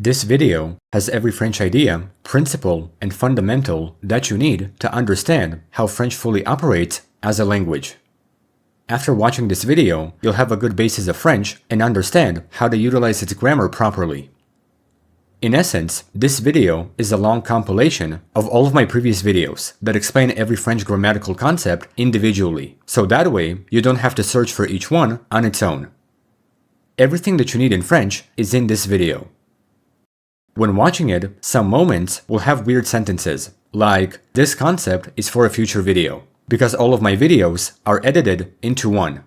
This video has every French idea, principle, and fundamental that you need to understand how French fully operates as a language. After watching this video, you'll have a good basis of French and understand how to utilize its grammar properly. In essence, this video is a long compilation of all of my previous videos that explain every French grammatical concept individually, so that way you don't have to search for each one on its own. Everything that you need in French is in this video. When watching it, some moments will have weird sentences, like, "This concept is for a future video," because all of my videos are edited into one.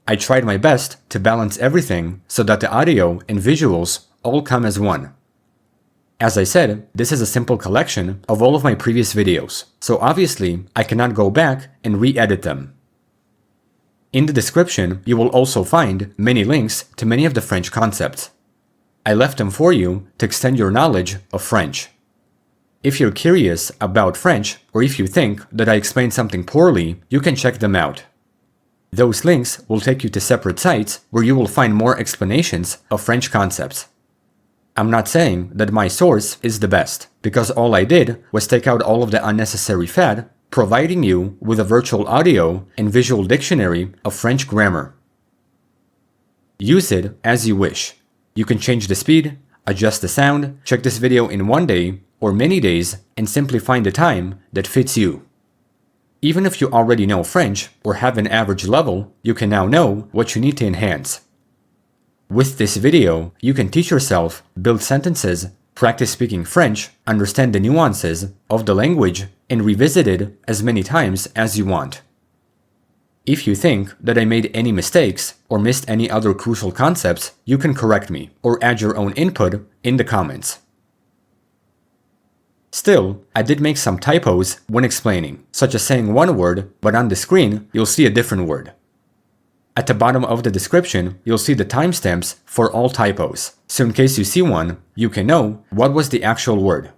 I tried my best to balance everything so that the audio and visuals all come as one. As I said, this is a simple collection of all of my previous videos, so obviously I cannot go back and re-edit them. In the description, you will also find many links to many of the French concepts. I left them for you to extend your knowledge of French. If you're curious about French, or if you think that I explained something poorly, you can check them out. Those links will take you to separate sites where you will find more explanations of French concepts. I'm not saying that my source is the best, because all I did was take out all of the unnecessary fat, providing you with a virtual audio and visual dictionary of French grammar. Use it as you wish. You can change the speed, adjust the sound, check this video in one day or many days, and simply find the time that fits you. Even if you already know French or have an average level, you can now know what you need to enhance. With this video, you can teach yourself, build sentences, practice speaking French, understand the nuances of the language, and revisit it as many times as you want. If you think that I made any mistakes or missed any other crucial concepts, you can correct me or add your own input in the comments. Still, I did make some typos when explaining, such as saying one word, but on the screen you'll see a different word. At the bottom of the description, you'll see the timestamps for all typos, so in case you see one, you can know what was the actual word.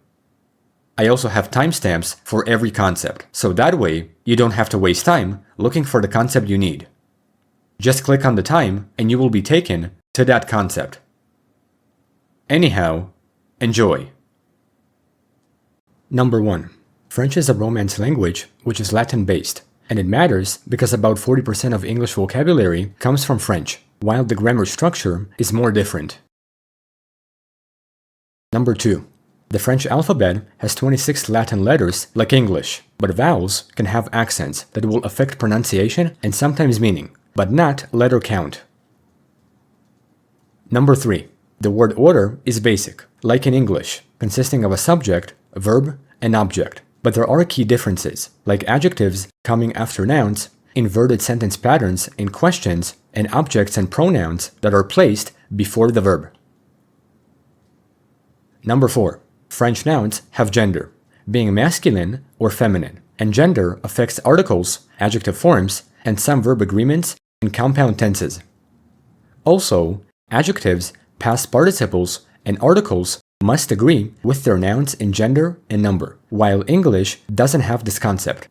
I also have timestamps for every concept, so that way you don't have to waste time looking for the concept you need. Just click on the time and you will be taken to that concept. Anyhow, enjoy. Number 1. French is a Romance language which is Latin-based, and it matters because about 40% of English vocabulary comes from French, while the grammar structure is more different. Number 2. The French alphabet has 26 Latin letters like English, but vowels can have accents that will affect pronunciation and sometimes meaning, but not letter count. Number 3. The word order is basic, like in English, consisting of a subject, a verb, and object, but there are key differences, like adjectives coming after nouns, inverted sentence patterns in questions, and objects and pronouns that are placed before the verb. Number 4. French nouns have gender, being masculine or feminine, and gender affects articles, adjective forms, and some verb agreements in compound tenses. Also, adjectives, past participles, and articles must agree with their nouns in gender and number, while English doesn't have this concept.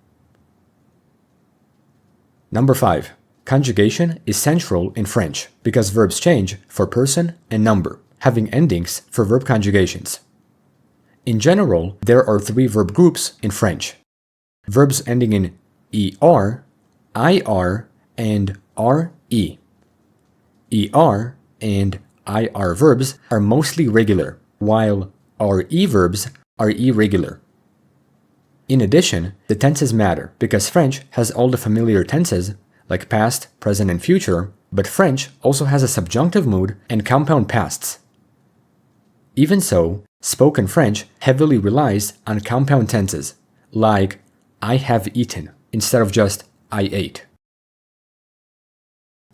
Number 5. Conjugation is central in French because verbs change for person and number, having endings for verb conjugations. In general, there are 3 verb groups in French. Verbs ending in er, ir, and re. Er and ir verbs are mostly regular, while re verbs are irregular. In addition, the tenses matter because French has all the familiar tenses like past, present, and future, but French also has a subjunctive mood and compound pasts. Even so, spoken French heavily relies on compound tenses, like I have eaten, instead of just I ate.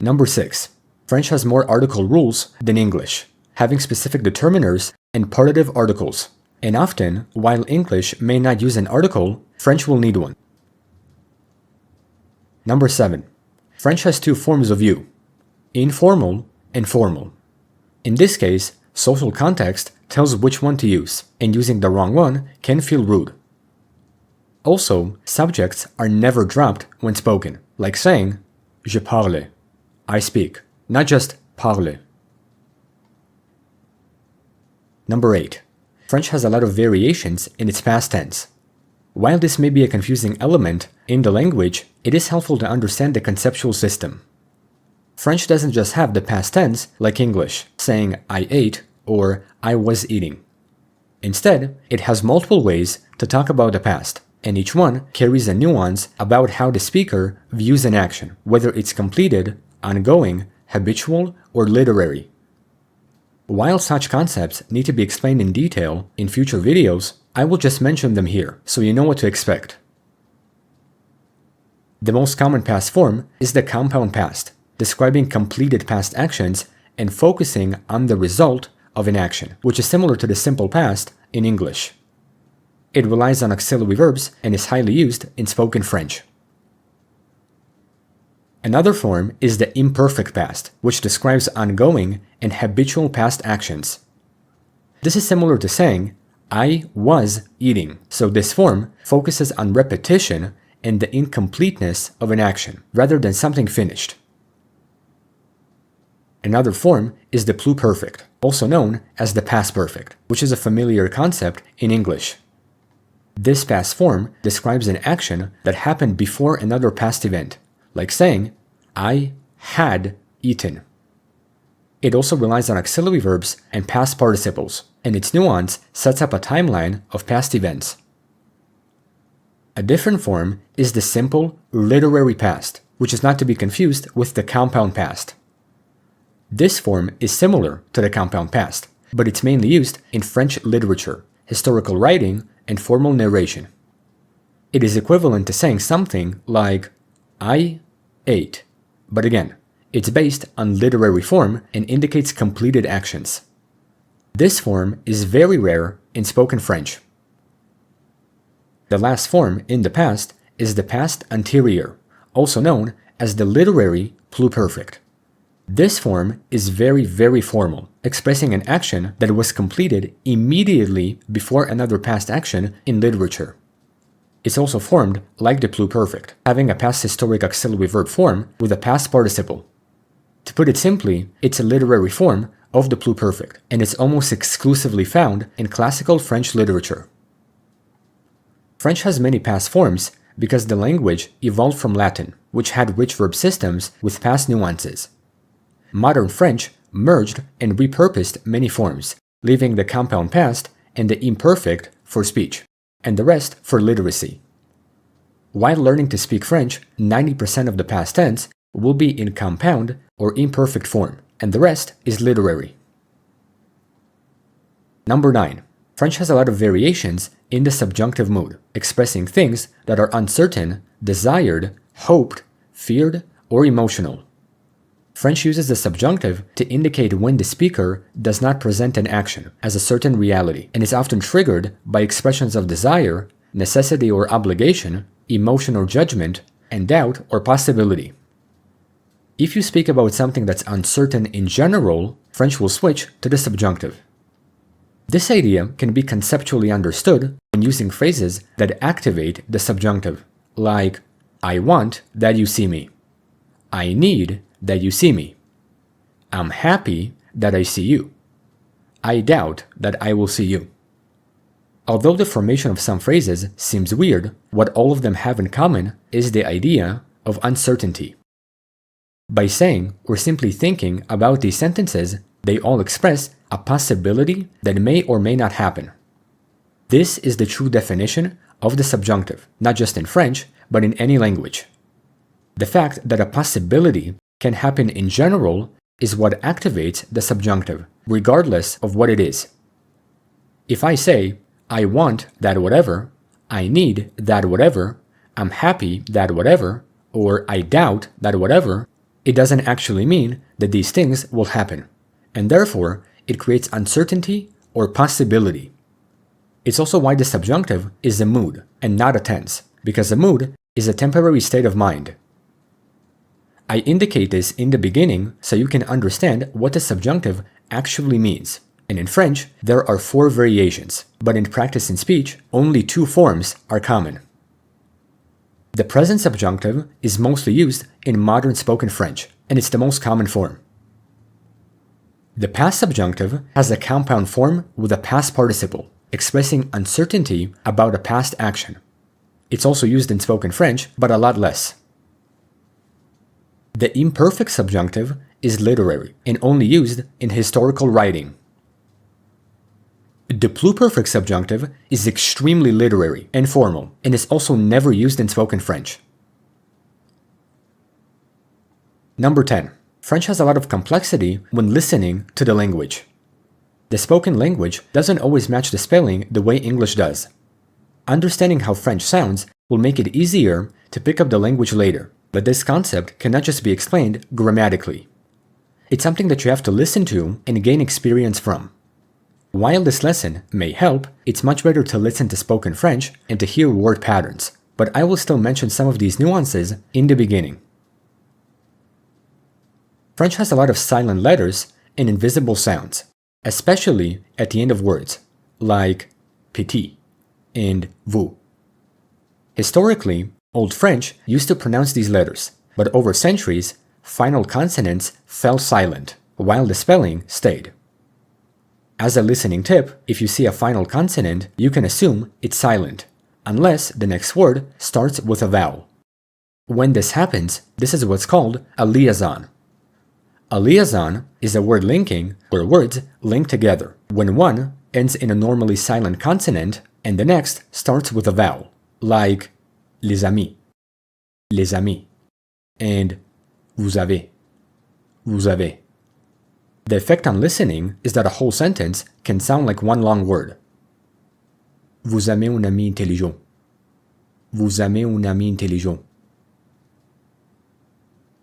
Number 6. French has more article rules than English, having specific determiners and partitive articles, and often, while English may not use an article, French will need one. Number 7. French has 2 forms of you, informal and formal. In this case, social context tells which one to use, and using the wrong one can feel rude. Also, subjects are never dropped when spoken, like saying, je parle, I speak, not just parle. Number 8. French has a lot of variations in its past tense. While this may be a confusing element in the language, it is helpful to understand the conceptual system. French doesn't just have the past tense like English, saying I ate or I was eating. Instead, it has multiple ways to talk about the past, and each one carries a nuance about how the speaker views an action, whether it's completed, ongoing, habitual, or literary. While such concepts need to be explained in detail in future videos, I will just mention them here so you know what to expect. The most common past form is the compound past, describing completed past actions and focusing on the result of an action, which is similar to the simple past in English. It relies on auxiliary verbs and is highly used in spoken French. Another form is the imperfect past, which describes ongoing and habitual past actions. This is similar to saying, I was eating, so this form focuses on repetition and the incompleteness of an action, rather than something finished. Another form is the pluperfect, also known as the past perfect, which is a familiar concept in English. This past form describes an action that happened before another past event, like saying, I had eaten. It also relies on auxiliary verbs and past participles, and its nuance sets up a timeline of past events. A different form is the simple literary past, which is not to be confused with the compound past. This form is similar to the compound past, but it's mainly used in French literature, historical writing, and formal narration. It is equivalent to saying something like, I ate, but again, it's based on literary form and indicates completed actions. This form is very rare in spoken French. The last form in the past is the past anterior, also known as the literary pluperfect. This form is very formal, expressing an action that was completed immediately before another past action in literature. It's also formed like the pluperfect, having a past historic auxiliary verb form with a past participle. To put it simply, it's a literary form of the pluperfect, and it's almost exclusively found in classical French literature. French has many past forms because the language evolved from Latin, which had rich verb systems with past nuances. Modern French merged and repurposed many forms, leaving the compound past and the imperfect for speech, and the rest for literacy. While learning to speak French, 90% of the past tense will be in compound or imperfect form, and the rest is literary. Number 9. French has a lot of variations in the subjunctive mood, expressing things that are uncertain, desired, hoped, feared, or emotional. French uses the subjunctive to indicate when the speaker does not present an action as a certain reality, and is often triggered by expressions of desire, necessity or obligation, emotion or judgment, and doubt or possibility. If you speak about something that's uncertain in general, French will switch to the subjunctive. This idea can be conceptually understood when using phrases that activate the subjunctive, like, I want that you see me. I need that you see me. I'm happy that I see you. I doubt that I will see you. Although the formation of some phrases seems weird, what all of them have in common is the idea of uncertainty. By saying or simply thinking about these sentences, they all express a possibility that may or may not happen. This is the true definition of the subjunctive, not just in French, but in any language. The fact that a possibility can happen in general is what activates the subjunctive, regardless of what it is. If I say, I want that whatever, I need that whatever, I'm happy that whatever, or I doubt that whatever, it doesn't actually mean that these things will happen, and therefore it creates uncertainty or possibility. It's also why the subjunctive is a mood and not a tense, because a mood is a temporary state of mind. I indicate this in the beginning so you can understand what the subjunctive actually means. And in French, there are 4 variations, but in practice in speech, only 2 forms are common. The present subjunctive is mostly used in modern spoken French, and it's the most common form. The past subjunctive has a compound form with a past participle, expressing uncertainty about a past action. It's also used in spoken French, but a lot less. The imperfect subjunctive is literary and only used in historical writing. The pluperfect subjunctive is extremely literary and formal, and is also never used in spoken French. Number 10. French has a lot of complexity when listening to the language. The spoken language doesn't always match the spelling the way English does. Understanding how French sounds will make it easier to pick up the language later, but this concept cannot just be explained grammatically. It's something that you have to listen to and gain experience from. While this lesson may help, it's much better to listen to spoken French and to hear word patterns, but I will still mention some of these nuances in the beginning. French has a lot of silent letters and invisible sounds, especially at the end of words, like petit and vous. Historically, Old French used to pronounce these letters, but over centuries, final consonants fell silent, while the spelling stayed. As a listening tip, if you see a final consonant, you can assume it's silent, unless the next word starts with a vowel. When this happens, this is what's called a liaison. A liaison is a word linking where words link together when one ends in a normally silent consonant and the next starts with a vowel, like les amis, and vous avez. The effect on listening is that a whole sentence can sound like one long word. Vous aimez un ami intelligent. Vous aimez un ami intelligent.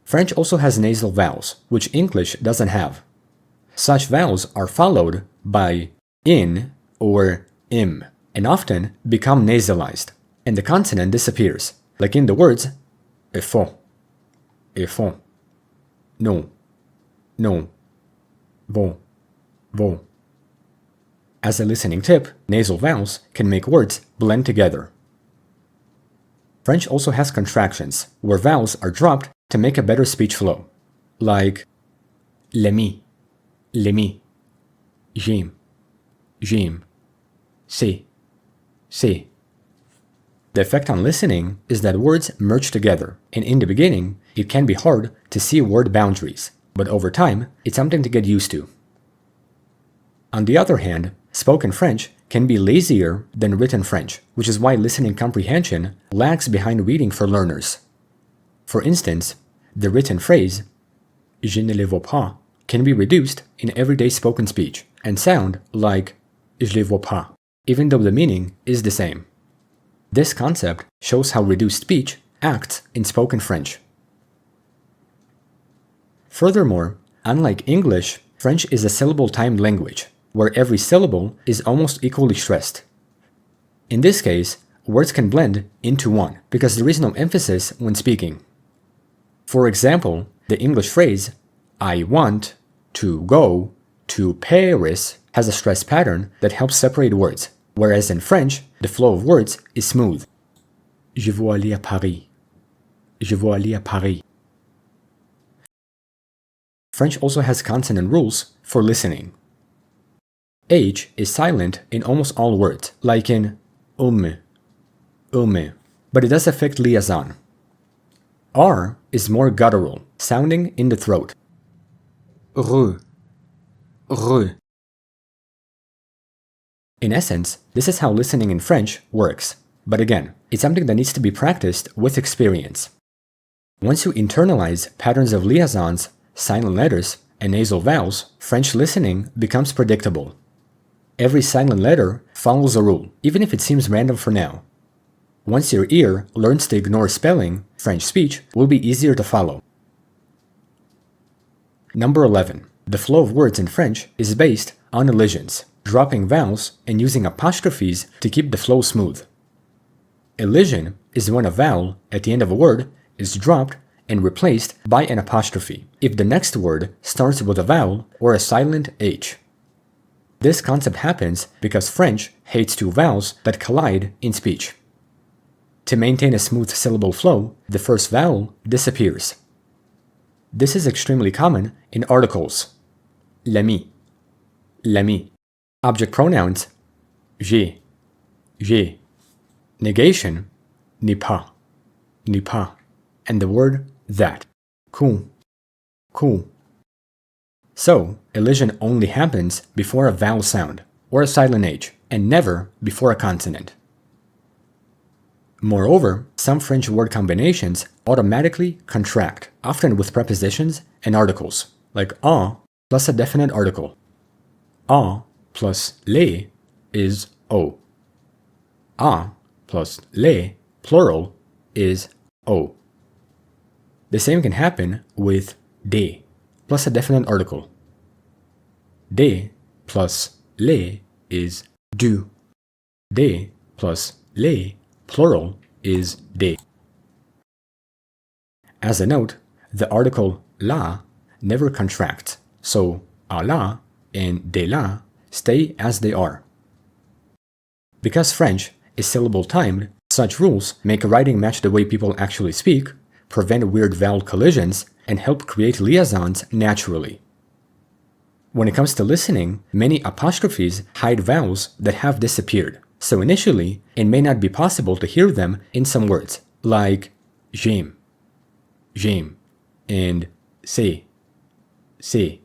French also has nasal vowels, which English doesn't have. Such vowels are followed by in or im, and often become nasalized, and the consonant disappears, like in the words effort, non, bon. As a listening tip, nasal vowels can make words blend together. French also has contractions, where vowels are dropped to make a better speech flow, like l'ami, j'aime, c'est. The effect on listening is that words merge together, and in the beginning, it can be hard to see word boundaries, but over time, it's something to get used to. On the other hand, spoken French can be lazier than written French, which is why listening comprehension lags behind reading for learners. For instance, the written phrase je ne les vois pas can be reduced in everyday spoken speech and sound like je les vois pas, even though the meaning is the same. This concept shows how reduced speech acts in spoken French. Furthermore, unlike English, French is a syllable-timed language, where every syllable is almost equally stressed. In this case, words can blend into one because there is no emphasis when speaking. For example, the English phrase I want to go to Paris has a stress pattern that helps separate words, whereas in French, the flow of words is smooth. Je veux aller à Paris. Je veux aller à Paris. French also has consonant rules for listening. H is silent in almost all words, like in homme, but it does affect liaison. R is more guttural, sounding in the throat. Re. In essence, this is how listening in French works, but again, it's something that needs to be practiced with experience. Once you internalize patterns of liaisons, silent letters, and nasal vowels, French listening becomes predictable. Every silent letter follows a rule, even if it seems random for now. Once your ear learns to ignore spelling, French speech will be easier to follow. Number 11. The flow of words in French is based on elisions, dropping vowels and using apostrophes to keep the flow smooth. Elision is when a vowel at the end of a word is dropped and replaced by an apostrophe if the next word starts with a vowel or a silent H. This concept happens because French hates two vowels that collide in speech. To maintain a smooth syllable flow, the first vowel disappears. This is extremely common in articles. l'ami, l'ami. Object pronouns, j'ai, j'ai. Negation, n'est pas, n'est pas. And the word that, cool, cool. So, elision only happens before a vowel sound, or a silent H, and never before a consonant. Moreover, some French word combinations automatically contract, often with prepositions and articles, like en plus a definite article. En plus les is o. En plus les, plural, is o. The same can happen with des plus a definite article. Des plus les is du. Des plus les, plural, is des. As a note, the article la never contracts, so à la and de la stay as they are. Because French is syllable timed, such rules make writing match the way people actually speak, prevent weird vowel collisions, and help create liaisons naturally. When it comes to listening, many apostrophes hide vowels that have disappeared, so initially it may not be possible to hear them in some words, like j'aime, j'aime, and c'est, c'est.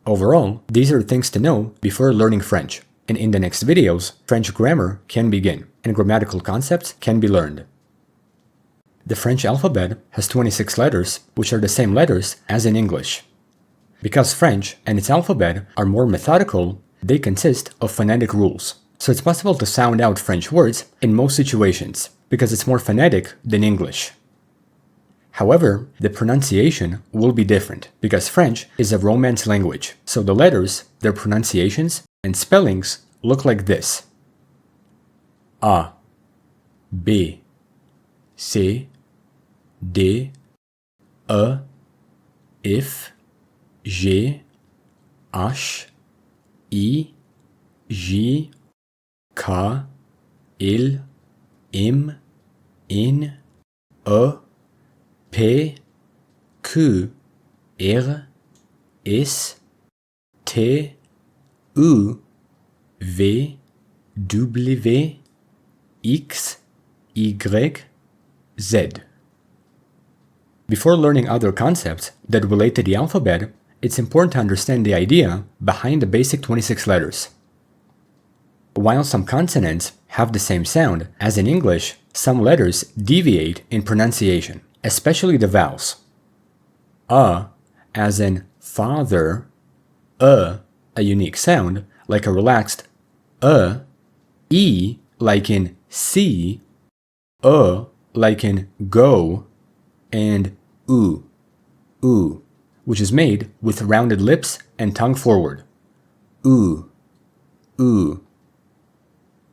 Overall, these are things to know before learning French, and in the next videos, French grammar can begin, and grammatical concepts can be learned. The French alphabet has 26 letters, which are the same letters as in English. Because French and its alphabet are more methodical, they consist of phonetic rules, so it's possible to sound out French words in most situations, because it's more phonetic than English. However, the pronunciation will be different, because French is a Romance language, so the letters, their pronunciations, and spellings look like this. A, B, C, D, E, F, G, H, I, J, K, L, M, N, E, P, Q, R, S, T, U, V, W, X, Y, Z. Before learning other concepts that relate to the alphabet, it's important to understand the idea behind the basic 26 letters. While some consonants have the same sound as in English, some letters deviate in pronunciation, especially the vowels. As in father, a unique sound, like a relaxed E, like in see, like in go, and oo, which is made with rounded lips and tongue forward. Oo.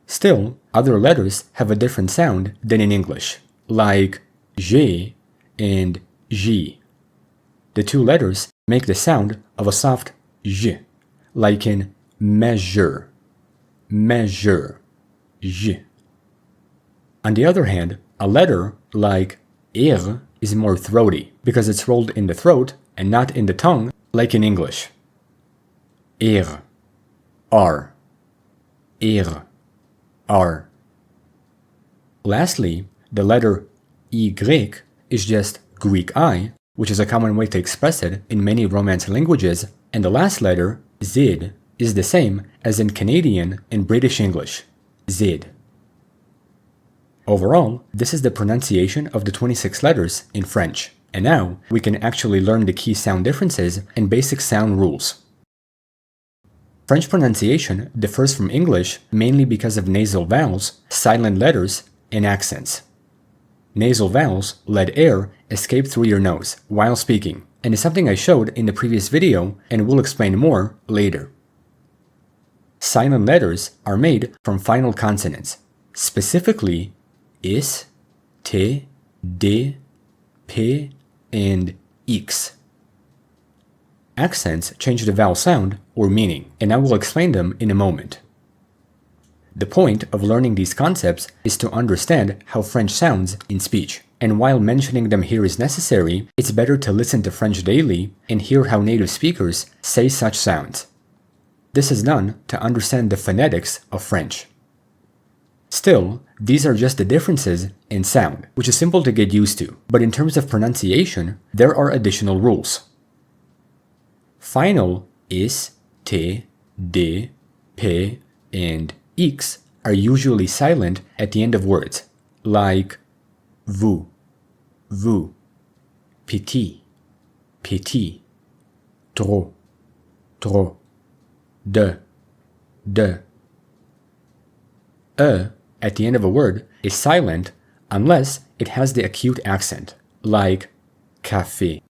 Still, other letters have a different sound than in English, like J and J. The two letters make the sound of a soft J, like in measure, J. On the other hand, a letter like R is more throaty because it's rolled in the throat and not in the tongue like in English. R. Lastly, the letter Y is just Greek I, which is a common way to express it in many Romance languages, and the last letter, Z, is the same as in Canadian and British English, Z. Overall, this is the pronunciation of the 26 letters in French, and now we can actually learn the key sound differences and basic sound rules. French pronunciation differs from English mainly because of nasal vowels, silent letters, and accents. Nasal vowels let air escape through your nose while speaking, and is something I showed in the previous video and will explain more later. Silent letters are made from final consonants, specifically is, t, d, p, and x. Accents change the vowel sound or meaning, and I will explain them in a moment. The point of learning these concepts is to understand how French sounds in speech. and while mentioning them here is necessary, it's better to listen to French daily and hear how native speakers say such sounds. This is done to understand the phonetics of French. Still, these are just the differences in sound, which is simple to get used to, but in terms of pronunciation, there are additional rules. Final is, t, d, p, and x are usually silent at the end of words, like vous, petit, trop, de. At the end of a word is silent unless it has the acute accent, like café.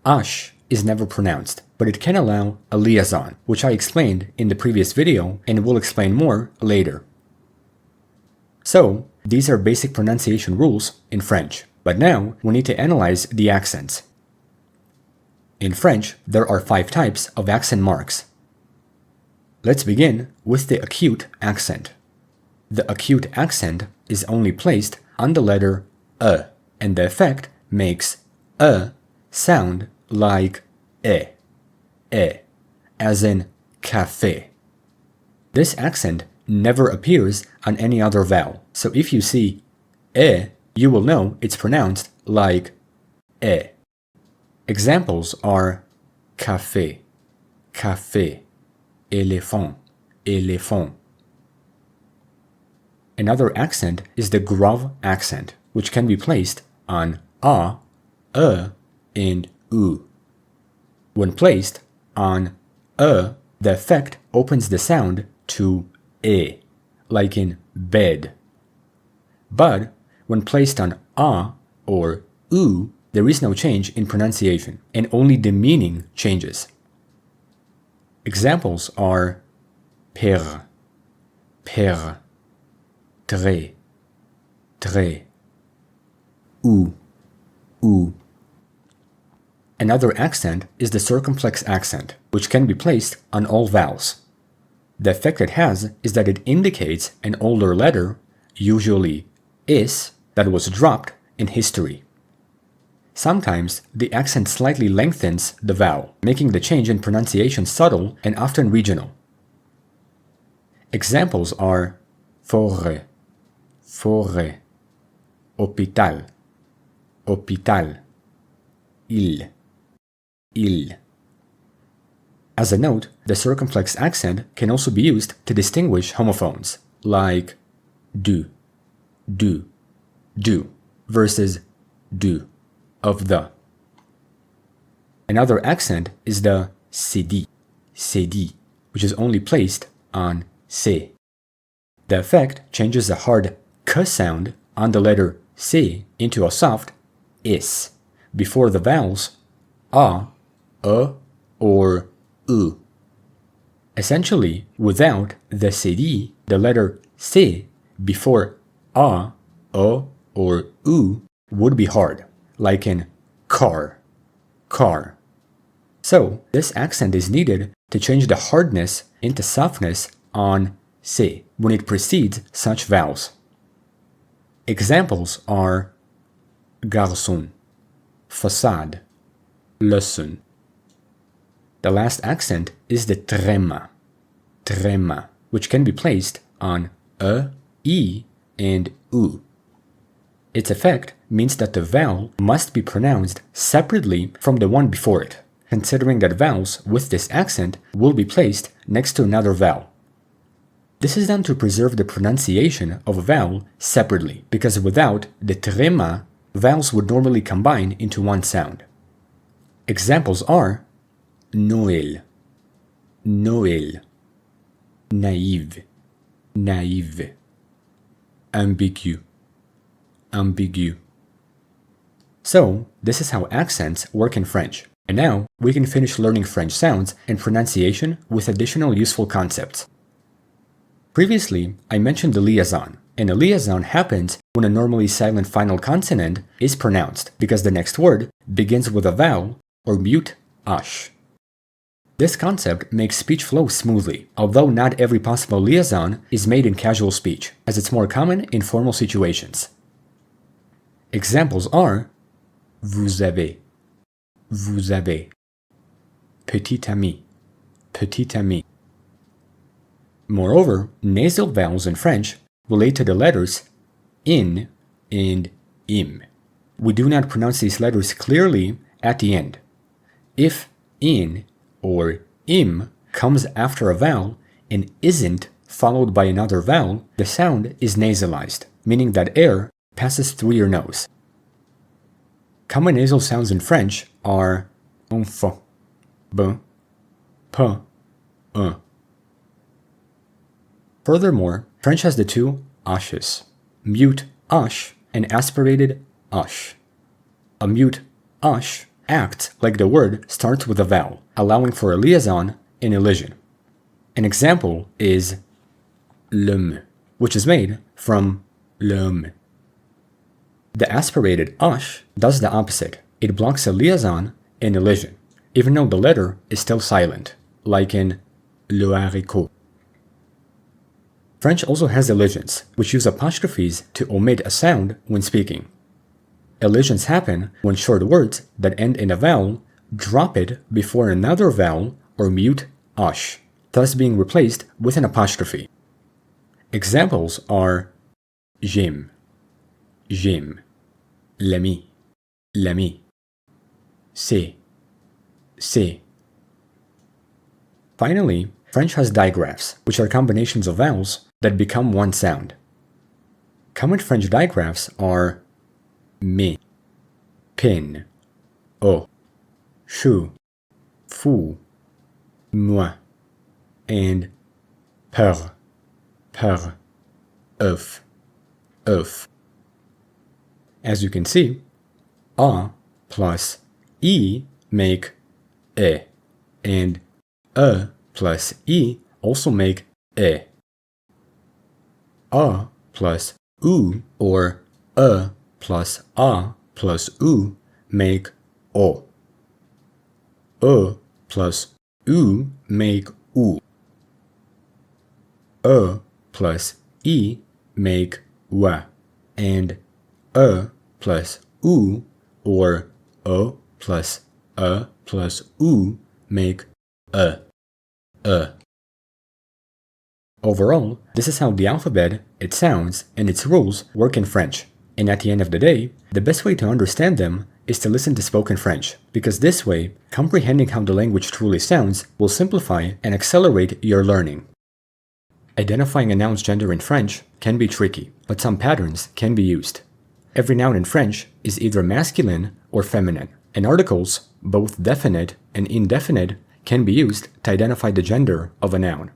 H is never pronounced, but it can allow a liaison, which I explained in the previous video and will explain more later. So, these are basic pronunciation rules in French, but now we need to analyze the accents. In French, there are 5 types of accent marks. Let's begin with the acute accent. The acute accent is only placed on the letter E, and the effect makes E sound like E, as in café. This accent never appears on any other vowel, so if you see E, you will know it's pronounced like E. Examples are café, éléphant. Another accent is the grave accent, which can be placed on A, E, and U. When placed on E, the effect opens the sound to E, like in bed. But when placed on A or U, there is no change in pronunciation, and only the meaning changes. Examples are père, très, ou. Another accent is the circumflex accent, which can be placed on all vowels. The effect it has is that it indicates an older letter, usually is, that was dropped in history. Sometimes the accent slightly lengthens the vowel, making the change in pronunciation subtle and often regional. Examples are forêt, hôpital, île. As a note, the circumflex accent can also be used to distinguish homophones, like do versus do, of the. Another accent is the cd, which is only placed on c. The effect changes the hard k sound on the letter c into a soft is before the vowels a, or u. Essentially, without the cd, the letter c before a, or u would be hard, like in car. So, this accent is needed to change the hardness into softness on c when it precedes such vowels. Examples are garçon, façade, leçon. The last accent is the trema, which can be placed on e, and u. Its effect means that the vowel must be pronounced separately from the one before it, considering that vowels with this accent will be placed next to another vowel. This is done to preserve the pronunciation of a vowel separately, because without the trema, vowels would normally combine into one sound. Examples are Noël, naïve, ambigu. So, this is how accents work in French. And now, we can finish learning French sounds and pronunciation with additional useful concepts. Previously, I mentioned the liaison, and a liaison happens when a normally silent final consonant is pronounced because the next word begins with a vowel or mute ash. This concept makes speech flow smoothly, although not every possible liaison is made in casual speech, as it's more common in formal situations. Examples are vous avez, petit ami, petite amie. Moreover, nasal vowels in French relate to the letters in and im. We do not pronounce these letters clearly at the end. If in or im comes after a vowel and isn't followed by another vowel, the sound is nasalized, meaning that air passes through your nose. Common nasal sounds in French are enfant, b, p, un. Furthermore, French has the two ashes, mute ash and aspirated ash. A mute ash acts like the word starts with a vowel, allowing for a liaison and elision. An example is l'homme, which is made from l'homme. The aspirated ash does the opposite. It blocks a liaison and elision, even though the letter is still silent, like in le haricot. French also has elisions, which use apostrophes to omit a sound when speaking. Elisions happen when short words that end in a vowel drop it before another vowel or mute ash, thus being replaced with an apostrophe. Examples are j'aime, l'ami, c'est. Finally, French has digraphs, which are combinations of vowels that become one sound. Common French digraphs are mais, peine, oh, chou, fou, moi, and peur, oeuf. As you can see, a plus e make e, and e plus e also make e. A plus u or e plus a plus u make o. E plus u make u. E plus e make wa, and e plus u or e plus u make e. Overall, this is how the alphabet, its sounds, and its rules work in French. And at the end of the day, the best way to understand them is to listen to spoken French, because this way, comprehending how the language truly sounds will simplify and accelerate your learning. Identifying a noun's gender in French can be tricky, but some patterns can be used. Every noun in French is either masculine or feminine, and articles, both definite and indefinite, can be used to identify the gender of a noun.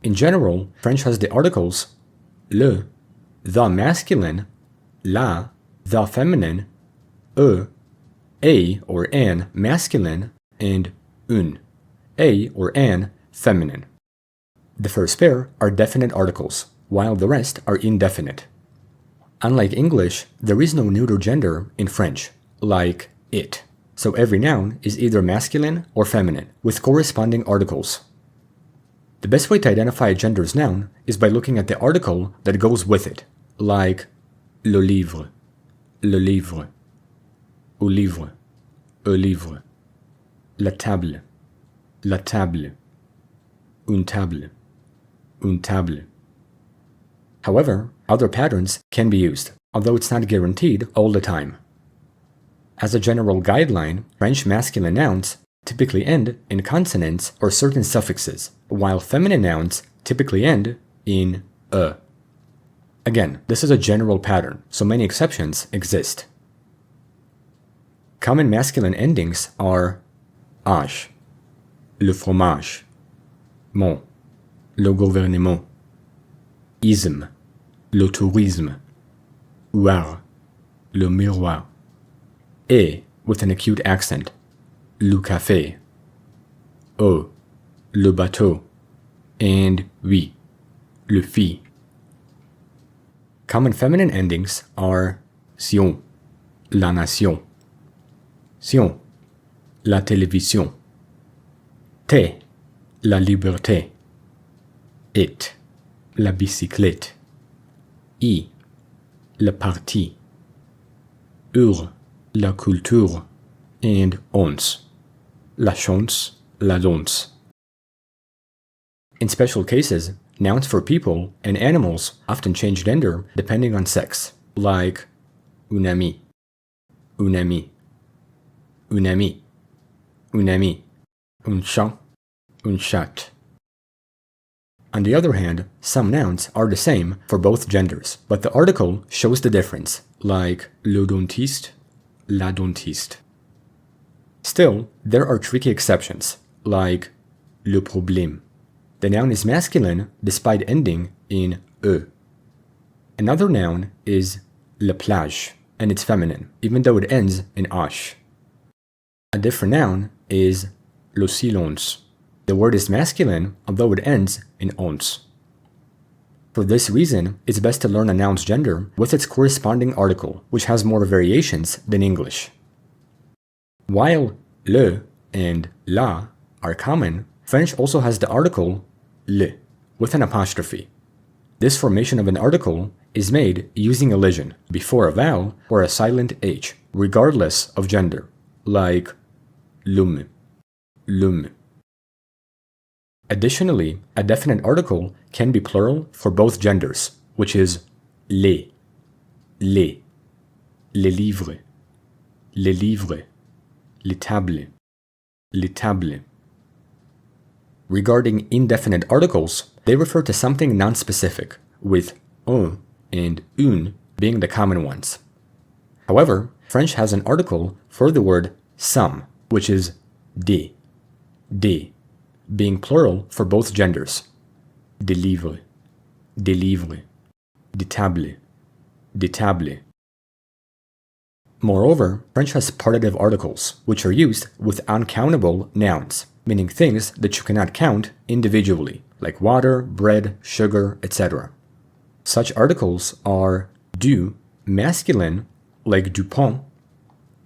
In general, French has the articles le, the masculine, la, the feminine, a or an masculine, and une, a or an feminine. The first pair are definite articles, while the rest are indefinite. Unlike English, there is no neuter gender in French, like it, so every noun is either masculine or feminine, with corresponding articles. The best way to identify a gender's noun is by looking at the article that goes with it, like le livre, au livre, la table, une table. However, other patterns can be used, although it's not guaranteed all the time. As a general guideline, French masculine nouns typically end in consonants or certain suffixes, while feminine nouns typically end in e. Again, this is a general pattern, so many exceptions exist. Common masculine endings are age, le fromage, mon, le gouvernement, isme, le tourisme, oire, le miroir, et with an acute accent, le café, le bateau, and oui, le fille. Common feminine endings are sion, la nation, sion, la télévision, té, la liberté, it, la bicyclette, i, le parti, ur, la culture, and ons, la chance, la danse. In special cases, nouns for people and animals often change gender depending on sex, like un ami, un ami, un ami, un ami, un chat, un chat. On the other hand, some nouns are the same for both genders, but the article shows the difference, like le dentiste, la dentiste. Still, there are tricky exceptions, like le problème. The noun is masculine despite ending in e. Another noun is la plage, and it's feminine, even though it ends in ash. A different noun is le silence. The word is masculine, although it ends in ons. For this reason, it's best to learn a noun's gender with its corresponding article, which has more variations than English. While le and la are common, French also has the article le with an apostrophe. This formation of an article is made using elision before a vowel or a silent h, regardless of gender, like lume, lume. Additionally, a definite article can be plural for both genders, which is les, les livres, les livres, les tables, les tables. Regarding indefinite articles, they refer to something nonspecific, with un and une being the common ones. However, French has an article for the word some, which is des, being plural for both genders. Des livres, des livres, des tables, des tables. Moreover, French has partitive articles, which are used with uncountable nouns, meaning things that you cannot count individually, like water, bread, sugar, etc. Such articles are du, masculine, like du pain,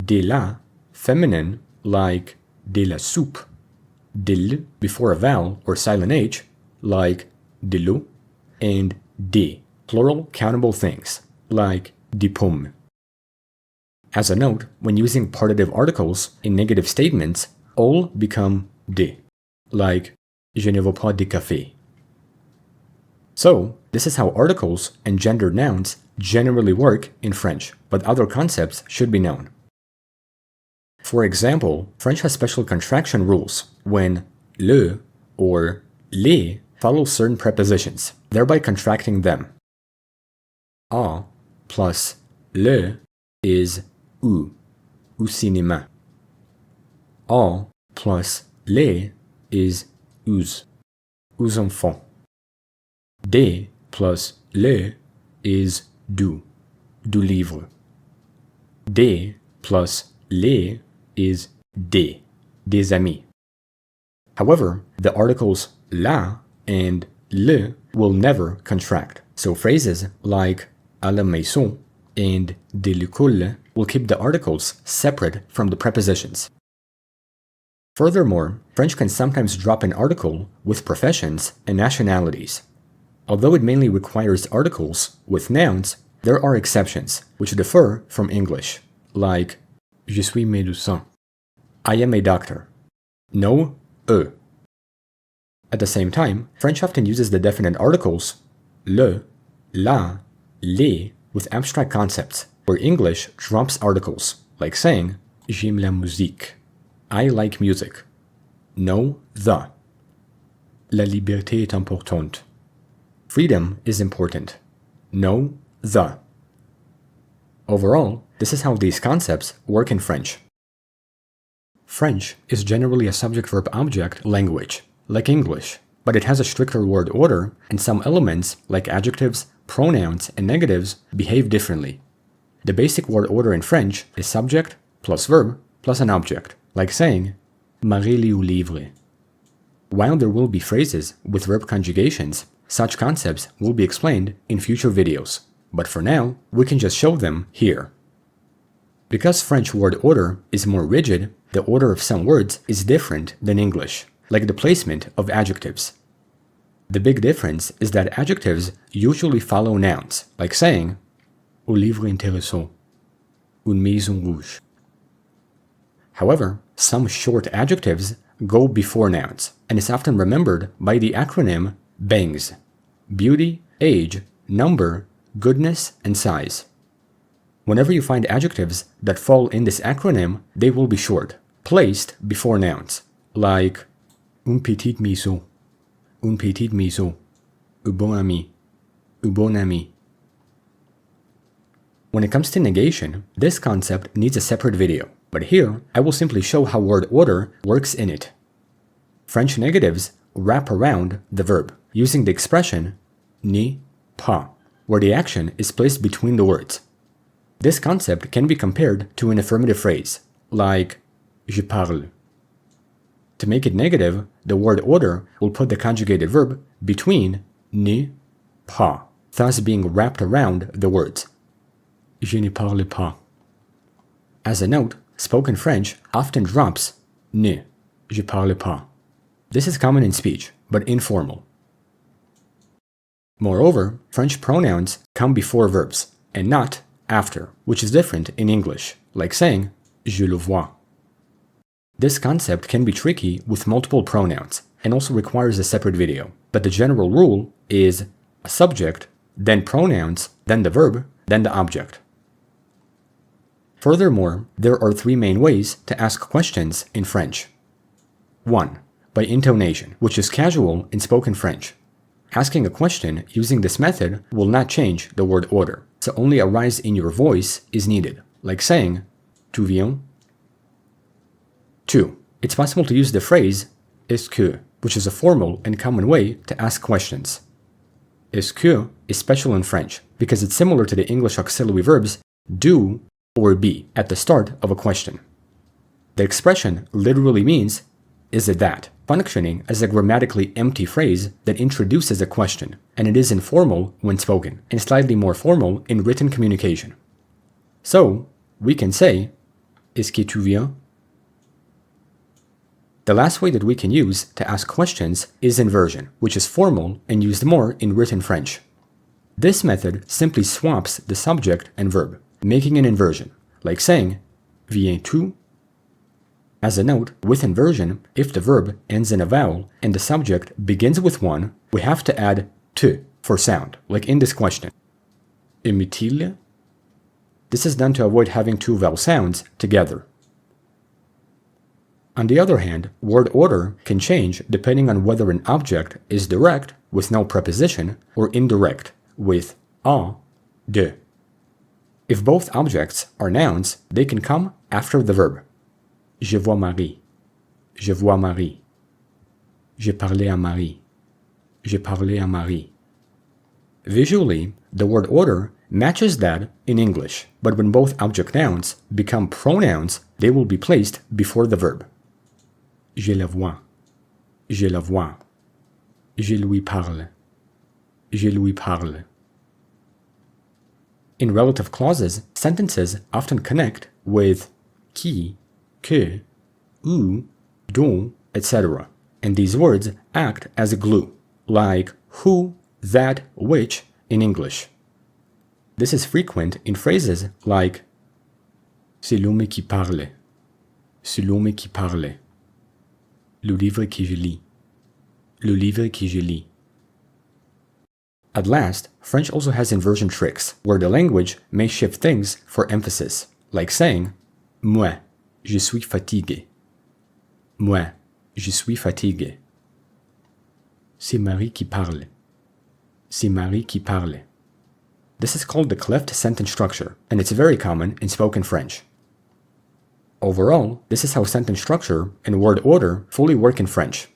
de la, feminine, like de la soupe, de l, before a vowel or silent h, like de l'eau, and de, plural countable things, like des pommes. As a note, when using partitive articles in negative statements, all become de, like je ne veux pas de café. So, this is how articles and gendered nouns generally work in French, but other concepts should be known. For example, French has special contraction rules when le or les follow certain prepositions, thereby contracting them. A plus le is ou cinéma. A plus les is us enfants. De plus le is du livre. De plus les is des amis. However, the articles la and le will never contract, so phrases like à la maison and de l'école will keep the articles separate from the prepositions. Furthermore, French can sometimes drop an article with professions and nationalities. Although it mainly requires articles with nouns, there are exceptions which differ from English, like je suis médecin, I am a doctor, no e. At the same time, French often uses the definite articles le, la, les with abstract concepts, where English drops articles, like saying j'aime la musique, I like music, no the. La liberté est importante. Freedom is important, no the. Overall, this is how these concepts work in French. French is generally a subject-verb-object language, like English, but it has a stricter word order, and some elements, like adjectives, pronouns, and negatives, behave differently. The basic word order in French is subject plus verb plus an object, like saying Marie lit au livre. While there will be phrases with verb conjugations, such concepts will be explained in future videos, but for now, we can just show them here. Because French word order is more rigid, the order of some words is different than English, like the placement of adjectives. The big difference is that adjectives usually follow nouns, like saying au livre intéressant, une maison rouge. However, some short adjectives go before nouns, and is often remembered by the acronym BANGS: beauty, age, number, goodness, and size. Whenever you find adjectives that fall in this acronym, they will be short, placed before nouns, like une petite maison, un bon ami, un bon ami. When it comes to negation, this concept needs a separate video, but here I will simply show how word order works in it. French negatives wrap around the verb, using the expression ne pas, where the action is placed between the words. This concept can be compared to an affirmative phrase, like je parle. To make it negative, the word order will put the conjugated verb between ne pas, thus being wrapped around the words. Je ne parle pas. As a note, spoken French often drops ne, je parle pas. This is common in speech, but informal. Moreover, French pronouns come before verbs, and not after, which is different in English, like saying je le vois. This concept can be tricky with multiple pronouns, and also requires a separate video, but the general rule is a subject, then pronouns, then the verb, then the object. Furthermore, there are three main ways to ask questions in French. 1. By intonation, which is casual in spoken French. Asking a question using this method will not change the word order, so only a rise in your voice is needed, like saying, tu viens? 2. It's possible to use the phrase est-ce que, which is a formal and common way to ask questions. Est-ce que is special in French because it's similar to the English auxiliary verbs do or be at the start of a question. The expression literally means, is it that, functioning as a grammatically empty phrase that introduces a question, and it is informal when spoken, and slightly more formal in written communication. So, we can say, est-ce que tu viens? The last way that we can use to ask questions is inversion, which is formal and used more in written French. This method simply swaps the subject and verb, making an inversion, like saying, viens-tu? As a note, with inversion, if the verb ends in a vowel and the subject begins with one, we have to add te for sound, like in this question. Aime-t-il? This is done to avoid having two vowel sounds together. On the other hand, word order can change depending on whether an object is direct with no preposition or indirect with a, de. If both objects are nouns, they can come after the verb. Je vois Marie. Je vois Marie. J'ai parlé à Marie. J'ai parlé à Marie. Visually, the word order matches that in English, but when both object nouns become pronouns, they will be placed before the verb. Je la vois. Je la vois. Je lui parle. Je lui parle. In relative clauses, sentences often connect with qui, que, ou, dont, etc. And these words act as a glue, like who, that, which in English. This is frequent in phrases like c'est l'homme qui parle, c'est l'homme qui parle, le livre que je lis, le livre que je lis. At last, French also has inversion tricks, where the language may shift things for emphasis, like saying moi, je suis fatigué. Moi, je suis fatigué. C'est Marie qui parle. C'est Marie qui parle. This is called the cleft sentence structure, and it's very common in spoken French. Overall, this is how sentence structure and word order fully work in French.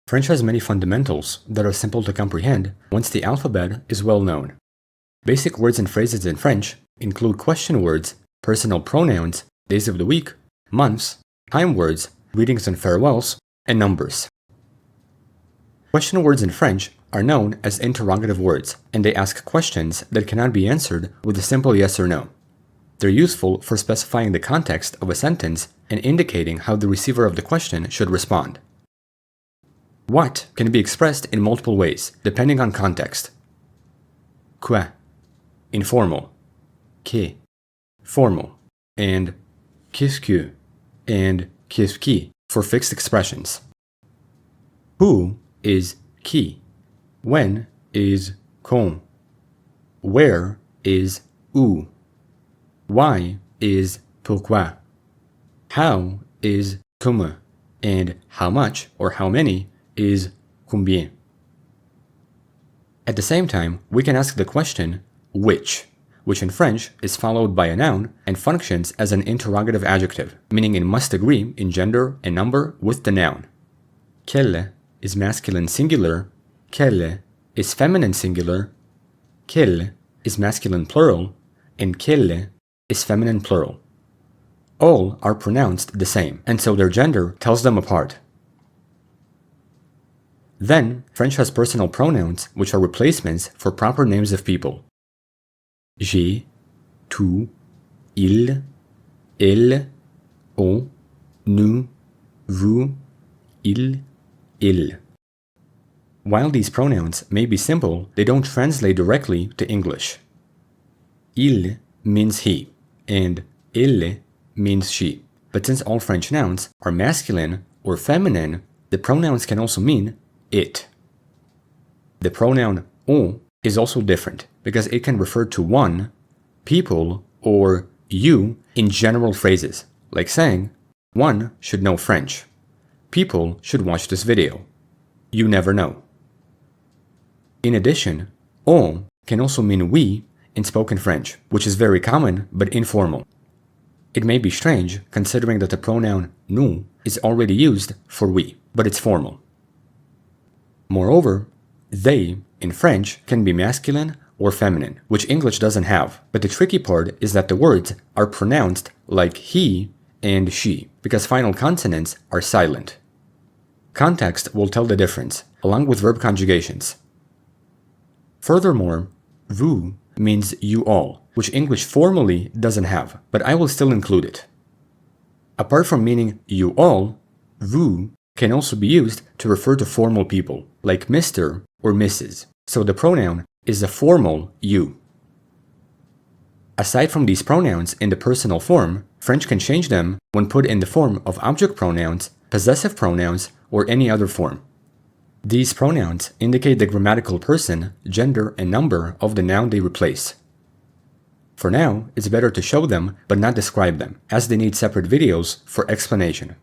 French has many fundamentals that are simple to comprehend once the alphabet is well known. Basic words and phrases in French include question words, personal pronouns, days of the week, months, time words, greetings and farewells, and numbers. Question words in French are known as interrogative words, and they ask questions that cannot be answered with a simple yes or no. They're useful for specifying the context of a sentence and indicating how the receiver of the question should respond. What can be expressed in multiple ways, depending on context. Quoi? Informal. Que? Formal. and qu'est-ce que and qu'est-ce qui for fixed expressions. Who is qui? When is quand? Where is où? Why is pourquoi? How is comment? And how much or how many is combien? At the same time, we can ask the question which in French is followed by a noun and functions as an interrogative adjective, meaning it must agree in gender and number with the noun. Quelle is masculine singular, quelle is feminine singular, quelle is masculine plural, and quelle is feminine plural. All are pronounced the same, and so their gender tells them apart. Then, French has personal pronouns, which are replacements for proper names of people. J'ai, tu, il, elle, on, nous, vous, il, il. While these pronouns may be simple, they don't translate directly to English. Il means he, and elle means she. But since all French nouns are masculine or feminine, the pronouns can also mean it. The pronoun on is also different because it can refer to one, people, or you in general phrases, like saying, one should know French. People should watch this video. You never know. In addition, on can also mean we in spoken French, which is very common but informal. It may be strange considering that the pronoun nous is already used for we, but it's formal. Moreover, they in French can be masculine or feminine, which English doesn't have, but the tricky part is that the words are pronounced like he and she, because final consonants are silent. Context will tell the difference, along with verb conjugations. Furthermore, vous means you all, which English formally doesn't have, but I will still include it. Apart from meaning you all, vous can also be used to refer to formal people, like Mr. or Mrs., so the pronoun is a formal you. Aside from these pronouns in the personal form, French can change them when put in the form of object pronouns, possessive pronouns, or any other form. These pronouns indicate the grammatical person, gender, and number of the noun they replace. For now, it's better to show them but not describe them, as they need separate videos for explanation.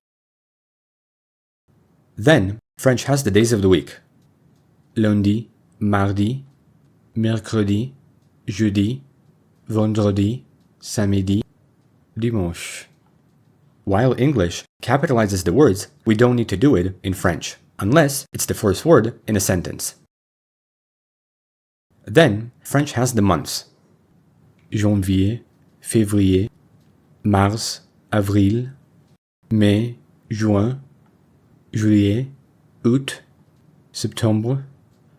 Then, French has the days of the week. Lundi, mardi, mercredi, jeudi, vendredi, samedi, dimanche. While English capitalizes the words, we don't need to do it in French, unless it's the first word in a sentence. Then, French has the months. Janvier, février, mars, avril, mai, juin, juillet, août, septembre,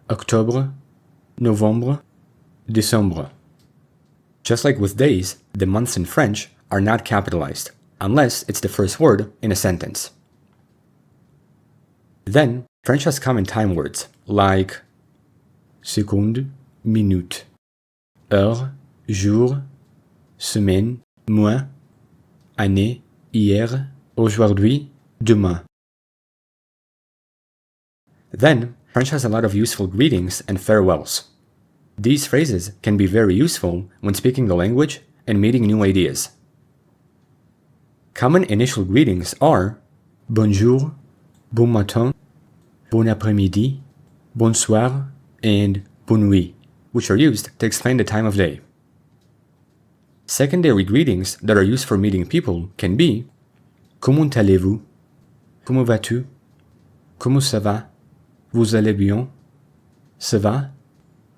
octobre, novembre, décembre. Just like with days, the months in French are not capitalized, unless it's the first word in a sentence. Then, French has common time words, like seconde, minute, heure, jour, semaine, mois, année, hier, aujourd'hui, demain. Then, French has a lot of useful greetings and farewells. These phrases can be very useful when speaking the language and meeting new ideas. Common initial greetings are bonjour, bon matin, bon après-midi, bonsoir, and bonne nuit, which are used to explain the time of day. Secondary greetings that are used for meeting people can be comment allez-vous? Comment vas-tu? Comment ça va? Vous allez bien? Ça va?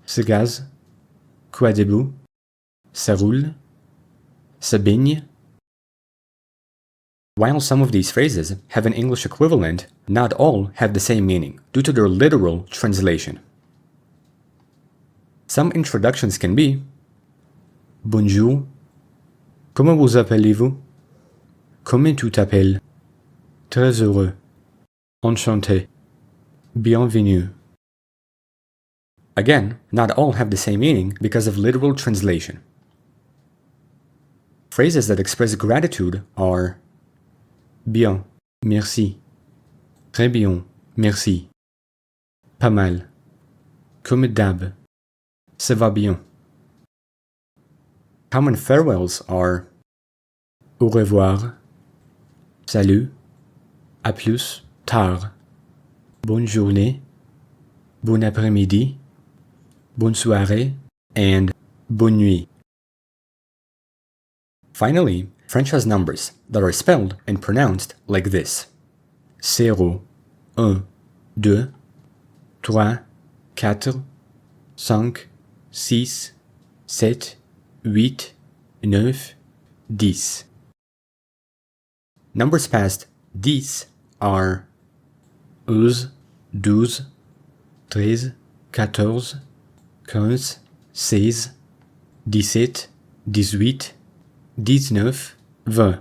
Ça gaz? Quoi de beau? Ça roule? Ça baigne? While some of these phrases have an English equivalent, not all have the same meaning due to their literal translation. Some introductions can be bonjour, comment vous appelez-vous? Comment tu t'appelles? Très heureux, enchanté, bienvenue. Again, not all have the same meaning because of literal translation. Phrases that express gratitude are bien, merci, très bien, merci, pas mal, comme d'hab, ça va bien. Common farewells are au revoir, salut, à plus tard, bonne journée, bon après-midi, bonne soirée, and bonne nuit. Finally, French has numbers that are spelled and pronounced like this: 0, 1, 2, 3, 4, 5, 6, 7, 8, 9, 10. Numbers past 10 are 11, 12, 13, 14, 15, 16, 17, 18, 19, 20.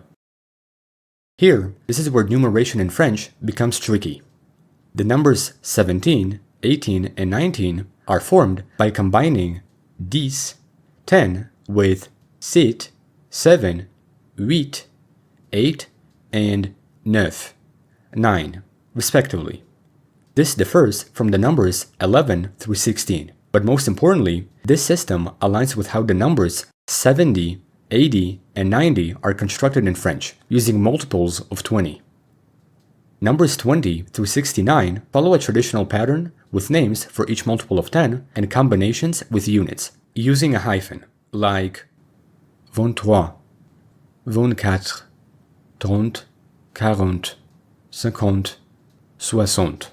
Here, this is where numeration in French becomes tricky. The numbers 17, 18, and 19 are formed by combining 10, 10 with 6, 7, 8, 8, and 9, 9, respectively. This differs from the numbers 11 through 16, but most importantly, this system aligns with how the numbers 70, 80, and 90 are constructed in French, using multiples of 20. Numbers 20 through 69 follow a traditional pattern with names for each multiple of 10 and combinations with units, using a hyphen, like 23, 24, 30, 40, 50, 60.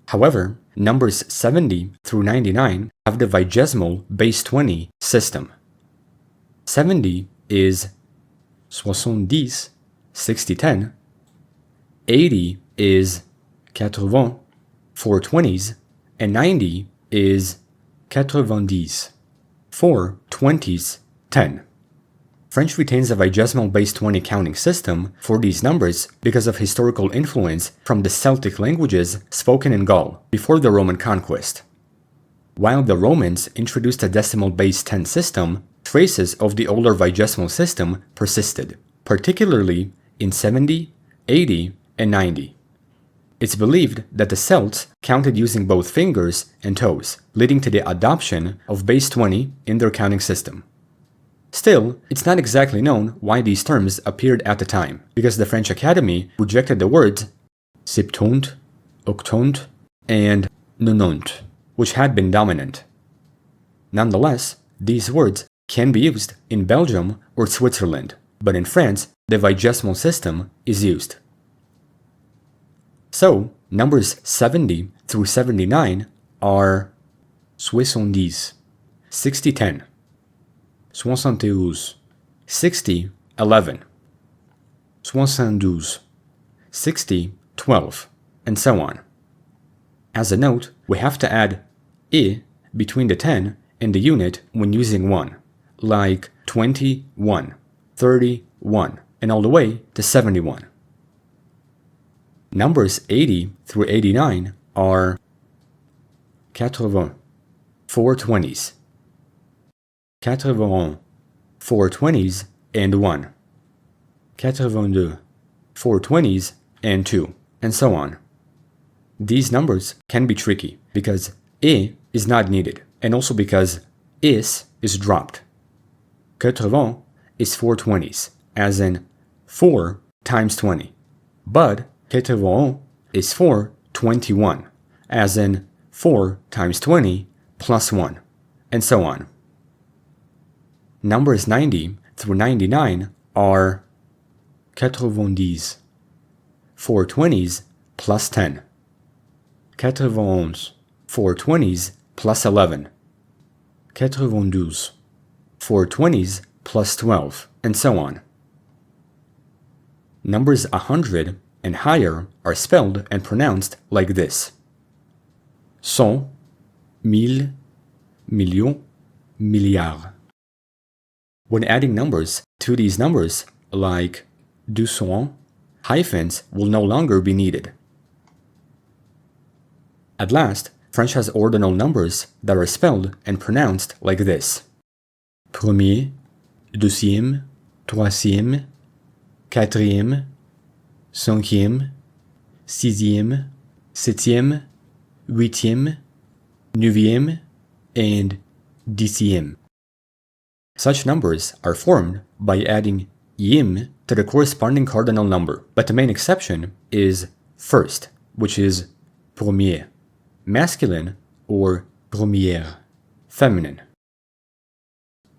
However, numbers 70 through 99 have the vigesimal base 20 system. 70 is 70, 60, 10. 80 is 80, 4 20s, and 90 is 90, 4 20s, 10. French retains a vigesimal base 20 counting system for these numbers because of historical influence from the Celtic languages spoken in Gaul before the Roman conquest. While the Romans introduced a decimal base 10 system, traces of the older vigesimal system persisted, particularly in 70, 80, and 90. It's believed that the Celts counted using both fingers and toes, leading to the adoption of base 20 in their counting system. Still, it's not exactly known why these terms appeared at the time, because the French Academy rejected the words septante, octante, and nonante, which had been dominant. Nonetheless, these words can be used in Belgium or Switzerland, but in France, the vigesimal system is used. So, numbers 70 through 79 are 70, 60, 10, 71, 60, 11, 72, 60, 12, and so on. As a note, we have to add I between the 10 and the unit when using 1, like 21, 31, and all the way to 71. Numbers 80 through 89 are 80, 4 20s, 81, 4 20s and 1, 82, 4 20s and 2, and so on. These numbers can be tricky because I is not needed, and also because is dropped. 80 is 4 20s, as in 4 times 20, but 81 is 421, as in 4 times 20 plus 1, and so on. Numbers 90 through 99 are 90, 4 20s plus 10, 91, 4 20s plus 11, 92, 4 20s plus 12, and so on. Numbers 100 and higher are spelled and pronounced like this: 100, 1000, million, milliard. When adding numbers to these numbers, like 200, hyphens will no longer be needed. At last, French has ordinal numbers that are spelled and pronounced like this: premier, deuxième, troisième, quatrième, cinquième, sixième, septième, huitième, neuvième, and dixième. Such numbers are formed by adding ième to the corresponding cardinal number, but the main exception is first, which is premier, masculine, or première, feminine.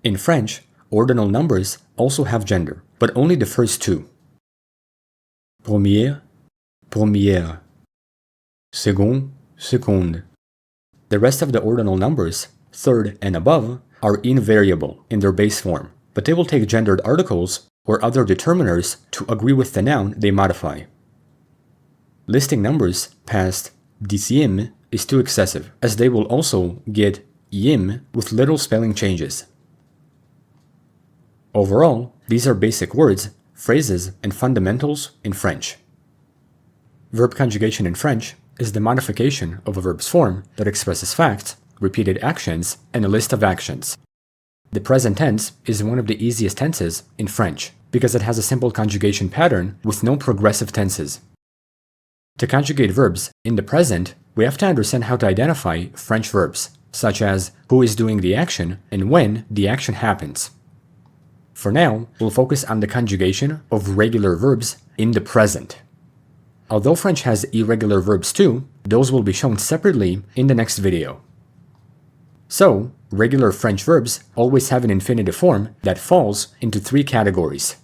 In French, ordinal numbers also have gender, but only the first two. Première, première. Second, seconde. The rest of the ordinal numbers, third and above, are invariable in their base form, but they will take gendered articles or other determiners to agree with the noun they modify. Listing numbers past dixième is too excessive, as they will also get ième with little spelling changes. Overall, these are basic words, phrases, and fundamentals in French. Verb conjugation in French is the modification of a verb's form that expresses facts, repeated actions, and a list of actions. The present tense is one of the easiest tenses in French because it has a simple conjugation pattern with no progressive tenses. To conjugate verbs in the present, we have to understand how to identify French verbs, such as who is doing the action and when the action happens. For now, we'll focus on the conjugation of regular verbs in the present. Although French has irregular verbs too, those will be shown separately in the next video. So, regular French verbs always have an infinitive form that falls into three categories.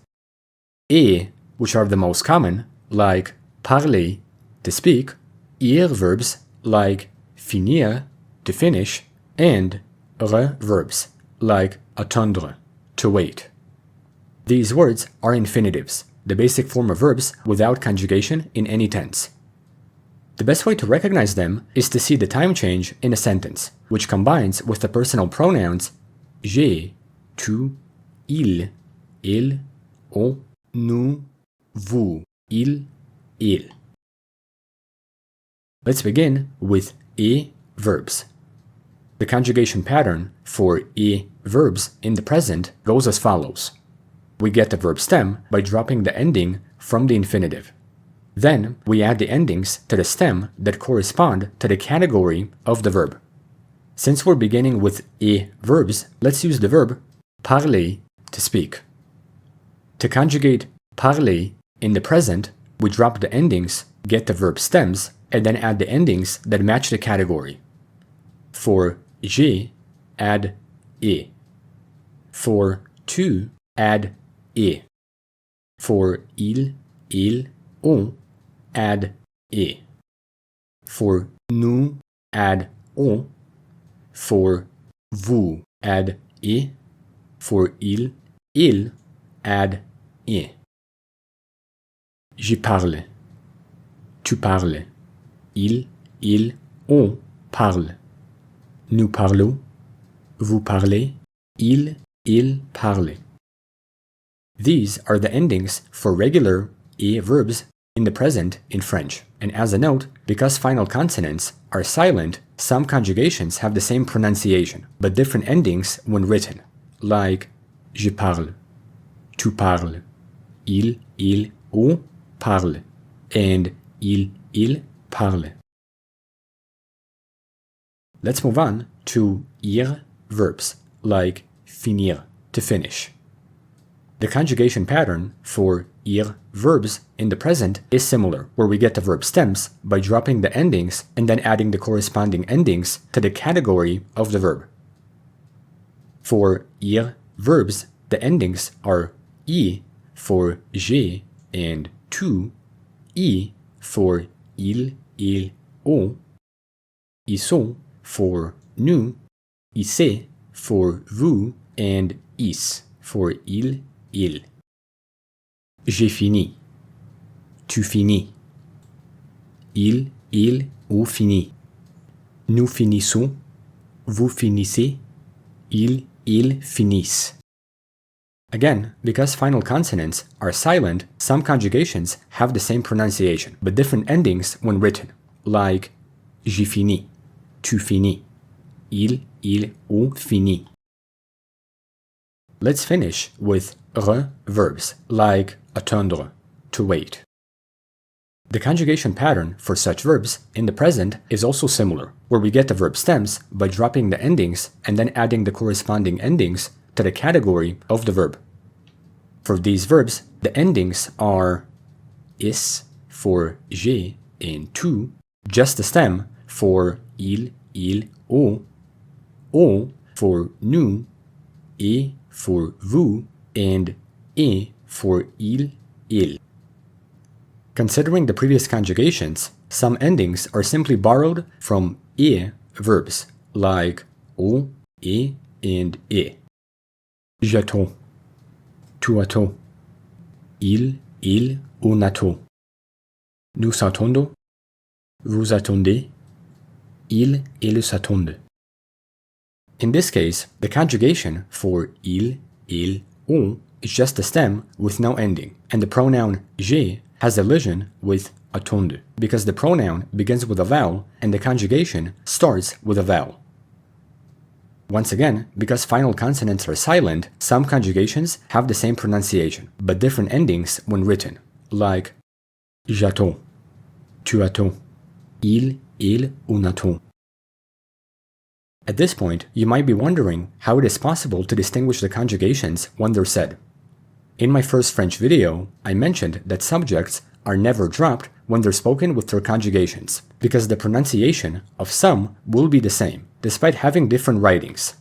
Et, which are the most common, like parler, to speak, ir verbs like finir, to finish, and re verbs like attendre, to wait. These words are infinitives, the basic form of verbs without conjugation in any tense. The best way to recognize them is to see the time change in a sentence, which combines with the personal pronouns j'ai, tu, il, on, nous, vous, il. Let's begin with et verbs. The conjugation pattern for et verbs in the present goes as follows. We get the verb stem by dropping the ending from the infinitive. Then, we add the endings to the stem that correspond to the category of the verb. Since we're beginning with et verbs, let's use the verb parler, to speak. To conjugate parler in the present, we drop the endings, get the verb stems, and then add the endings that match the category. For j'ai, add et. For tu, add et. For il, on, add et. For nous, add on. For vous, add et. For il, add et. J'ai parlé. Tu parles. Il, on parle. Nous parlons. Vous parlez. Il parle. These are the endings for regular et verbs in the present in French. And as a note, because final consonants are silent, some conjugations have the same pronunciation, but different endings when written, like je parle, tu parles, il, on parle, and il parle. Let's move on to ir verbs, like finir, to finish. The conjugation pattern for ir verbs in the present is similar, where we get the verb stems by dropping the endings and then adding the corresponding endings to the category of the verb. For ir verbs, the endings are I for j'ai and tu, I for il, on, ils for nous, ils for vous, and is for il. J'ai fini. Tu finis. Il, ou finit. Nous finissons. Vous finissez. Ils finissent. Again, because final consonants are silent, some conjugations have the same pronunciation, but different endings when written, like j'ai fini, tu finis, il, on finit. Let's finish with verbs, like attendre, to wait. The conjugation pattern for such verbs in the present is also similar, where we get the verb stems by dropping the endings and then adding the corresponding endings to the category of the verb. For these verbs, the endings are is for j'ai and tu, just the stem for il, o for nous, et for vous, and et for il. Considering the previous conjugations, some endings are simply borrowed from et verbs, like o, et, and et. J'attends, tu attends, on attend. Nous attendons, vous attendez, elles attendent. In this case, the conjugation for il, on is just a stem with no ending, and the pronoun j'ai has elision with attendre, because the pronoun begins with a vowel and the conjugation starts with a vowel. Once again, because final consonants are silent, some conjugations have the same pronunciation, but different endings when written, like j'attends, tu attends, on attend. At this point, you might be wondering how it is possible to distinguish the conjugations when they're said. In my first French video, I mentioned that subjects are never dropped when they're spoken with their conjugations, because the pronunciation of some will be the same, despite having different writings.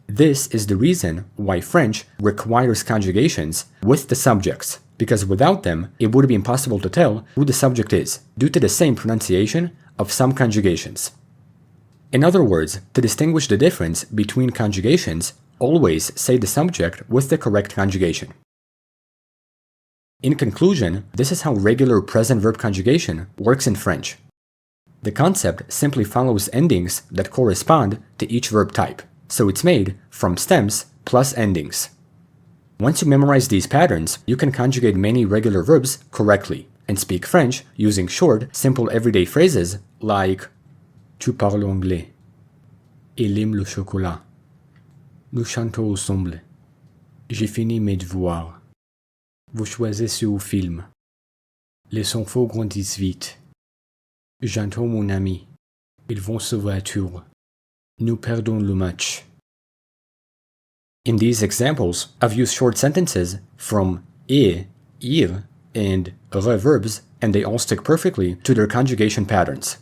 This is the reason why French requires conjugations with the subjects, because without them, it would be impossible to tell who the subject is, due to the same pronunciation of some conjugations. In other words, to distinguish the difference between conjugations, always say the subject with the correct conjugation. In conclusion, this is how regular present verb conjugation works in French. The concept simply follows endings that correspond to each verb type, so it's made from stems plus endings. Once you memorize these patterns, you can conjugate many regular verbs correctly and speak French using short, simple everyday phrases like tu parles anglais, il aime le chocolat, nous chantons ensemble, j'ai fini mes devoirs, vous choisissez au film, les enfants grandissent vite, j'entends mon ami, ils vont se voiture, nous perdons le match. In these examples, I've used short sentences from ir, and verbs, and they all stick perfectly to their conjugation patterns.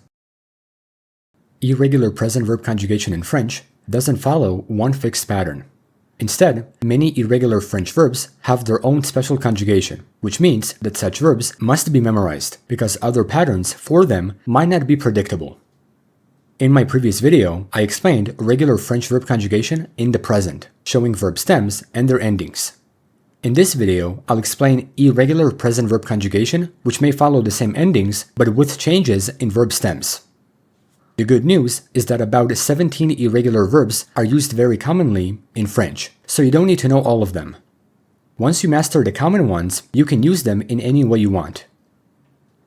Irregular present verb conjugation in French doesn't follow one fixed pattern. Instead, many irregular French verbs have their own special conjugation, which means that such verbs must be memorized, because other patterns for them might not be predictable. In my previous video, I explained regular French verb conjugation in the present, showing verb stems and their endings. In this video, I'll explain irregular present verb conjugation, which may follow the same endings, but with changes in verb stems. The good news is that about 17 irregular verbs are used very commonly in French, so you don't need to know all of them. Once you master the common ones, you can use them in any way you want.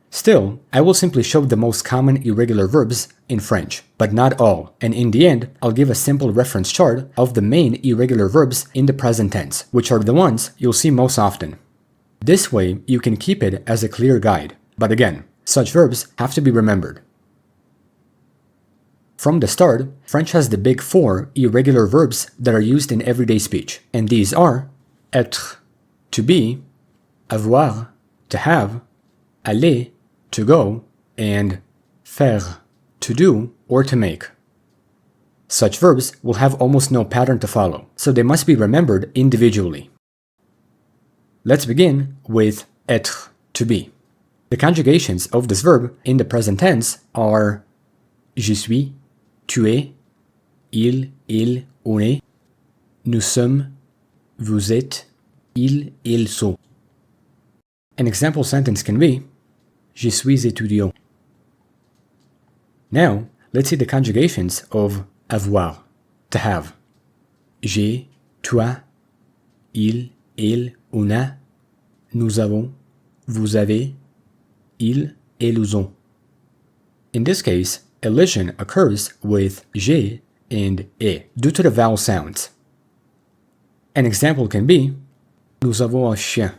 Still, I will simply show the most common irregular verbs in French, but not all, and in the end, I'll give a simple reference chart of the main irregular verbs in the present tense, which are the ones you'll see most often. This way, you can keep it as a clear guide, but again, such verbs have to be remembered. From the start, French has the big four irregular verbs that are used in everyday speech, and these are être, to be, avoir, to have, aller, to go, and faire, to do or to make. Such verbs will have almost no pattern to follow, so they must be remembered individually. Let's begin with être, to be. The conjugations of this verb in the present tense are je suis, tu es, il, on est, nous sommes, vous êtes, ils sont. An example sentence can be je suis étudiant. Now, let's see the conjugations of avoir, to have. J'ai, toi, il, on a, nous avons, vous avez, elles ont. In this case, elision occurs with j'ai and et due to the vowel sounds. An example can be Nous avons un chien.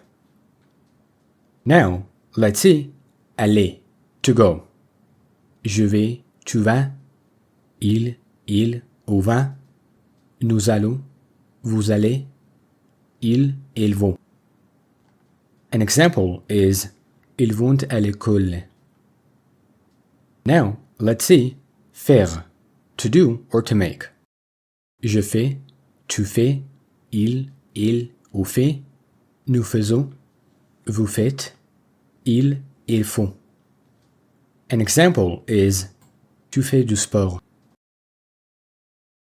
Now, let's see. Aller, to go. Je vais, tu vas. Il, on va. Nous allons, vous allez. Il vont. An example is ils vont à l'école. Now, let's see. Faire, to do or to make. Je fais, tu fais. Il, on fait. Nous faisons, vous faites. Ils font. An example is tu fais du sport.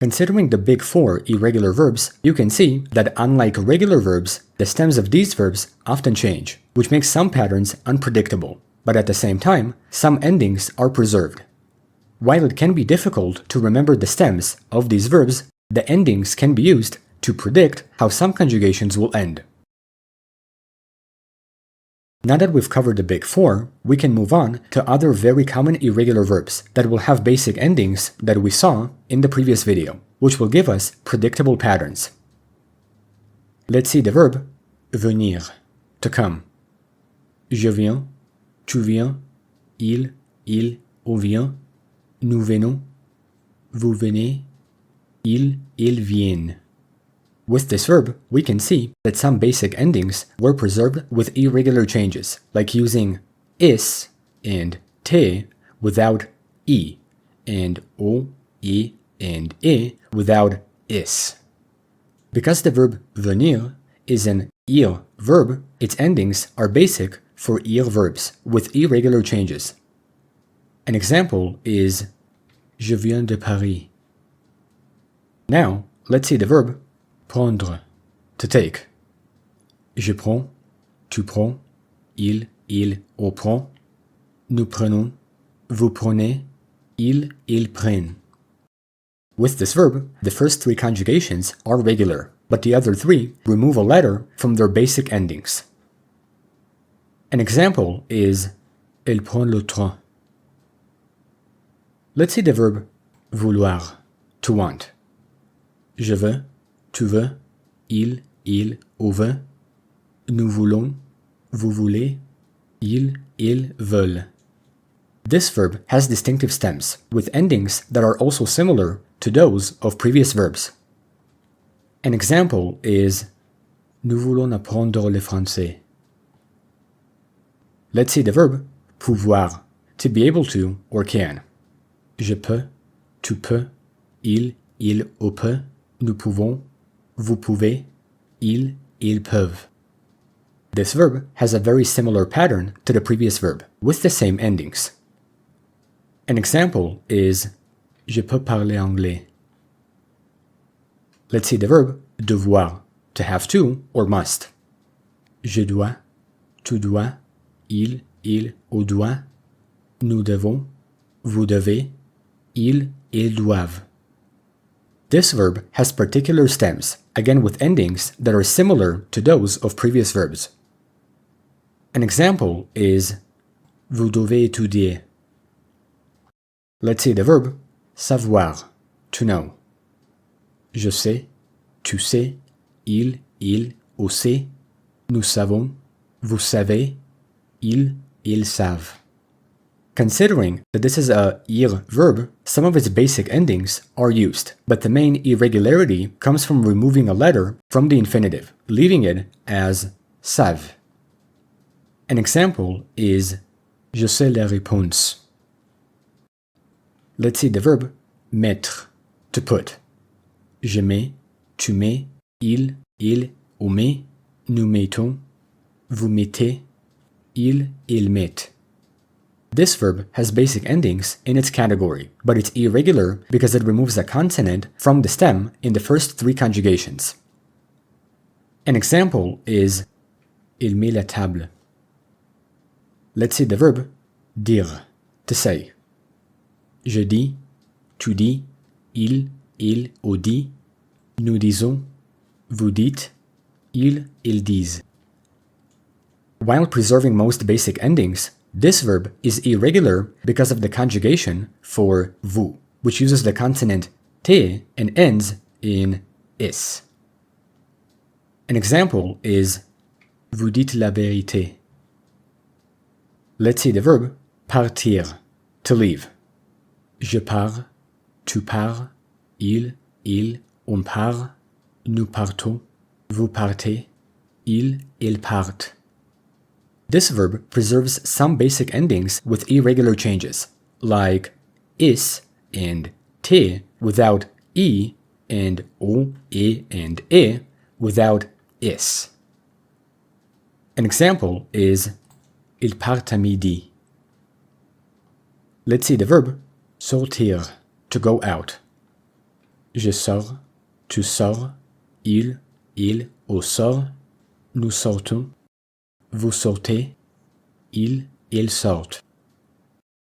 Considering the big four irregular verbs, you can see that unlike regular verbs, the stems of these verbs often change, which makes some patterns unpredictable. But at the same time, some endings are preserved. While it can be difficult to remember the stems of these verbs, the endings can be used to predict how some conjugations will end. Now that we've covered the big four, we can move on to other very common irregular verbs that will have basic endings that we saw in the previous video, which will give us predictable patterns. Let's see the verb venir, to come. Je viens, tu viens, on vient, nous venons, vous venez, ils viennent. With this verb, we can see that some basic endings were preserved with irregular changes, like using is and te without I, and o, I, and e without is. Because the verb venir is an ir verb, its endings are basic for ir verbs with irregular changes. An example is Je viens de Paris. Now, let's see the verb prendre, to take. Je prends, tu prends, on prend, nous prenons, vous prenez, ils prennent. With this verb, the first three conjugations are regular, but the other three remove a letter from their basic endings. An example is Elle prend le train. Let's see the verb vouloir, to want. Je veux, tu veux, il veut, nous voulons, vous voulez, ils veulent. This verb has distinctive stems, with endings that are also similar to those of previous verbs. An example is Nous voulons apprendre le français. Let's see the verb pouvoir, to be able to or can. Je peux, tu peux, il peut, nous pouvons, vous pouvez, ils peuvent. This verb has a very similar pattern to the previous verb, with the same endings. An example is Je peux parler anglais. Let's see the verb devoir, to have to or must. Je dois, tu dois, il doit, nous devons, vous devez, ils doivent. This verb has particular stems, again with endings that are similar to those of previous verbs. An example is Vous devez étudier. Let's see the verb savoir, to know. Je sais, tu sais, il sait, nous savons, vous savez, ils savent. Considering that this is a ir verb, some of its basic endings are used, but the main irregularity comes from removing a letter from the infinitive, leaving it as savent. An example is Je sais la réponse. Let's see the verb mettre, to put. Je mets, tu mets, on met, nous mettons, vous mettez, ils mettent. This verb has basic endings in its category, but it's irregular because it removes a consonant from the stem in the first three conjugations. An example is Il met la table. Let's see the verb dire, to say. Je dis, tu dis, il dit, nous disons, vous dites, ils disent. While preserving most basic endings, this verb is irregular because of the conjugation for vous, which uses the consonant t and ends in is. An example is vous dites la vérité. Let's see the verb partir, to leave. Je pars, tu pars, il, on part, nous partons, vous partez, ils partent. This verb preserves some basic endings with irregular changes, like is and te without I and o, e, and e without is. An example is il part à midi. Let's see the verb sortir, to go out. Je sors, tu sors, il, on sort, nous sortons, vous sortez, ils sortent.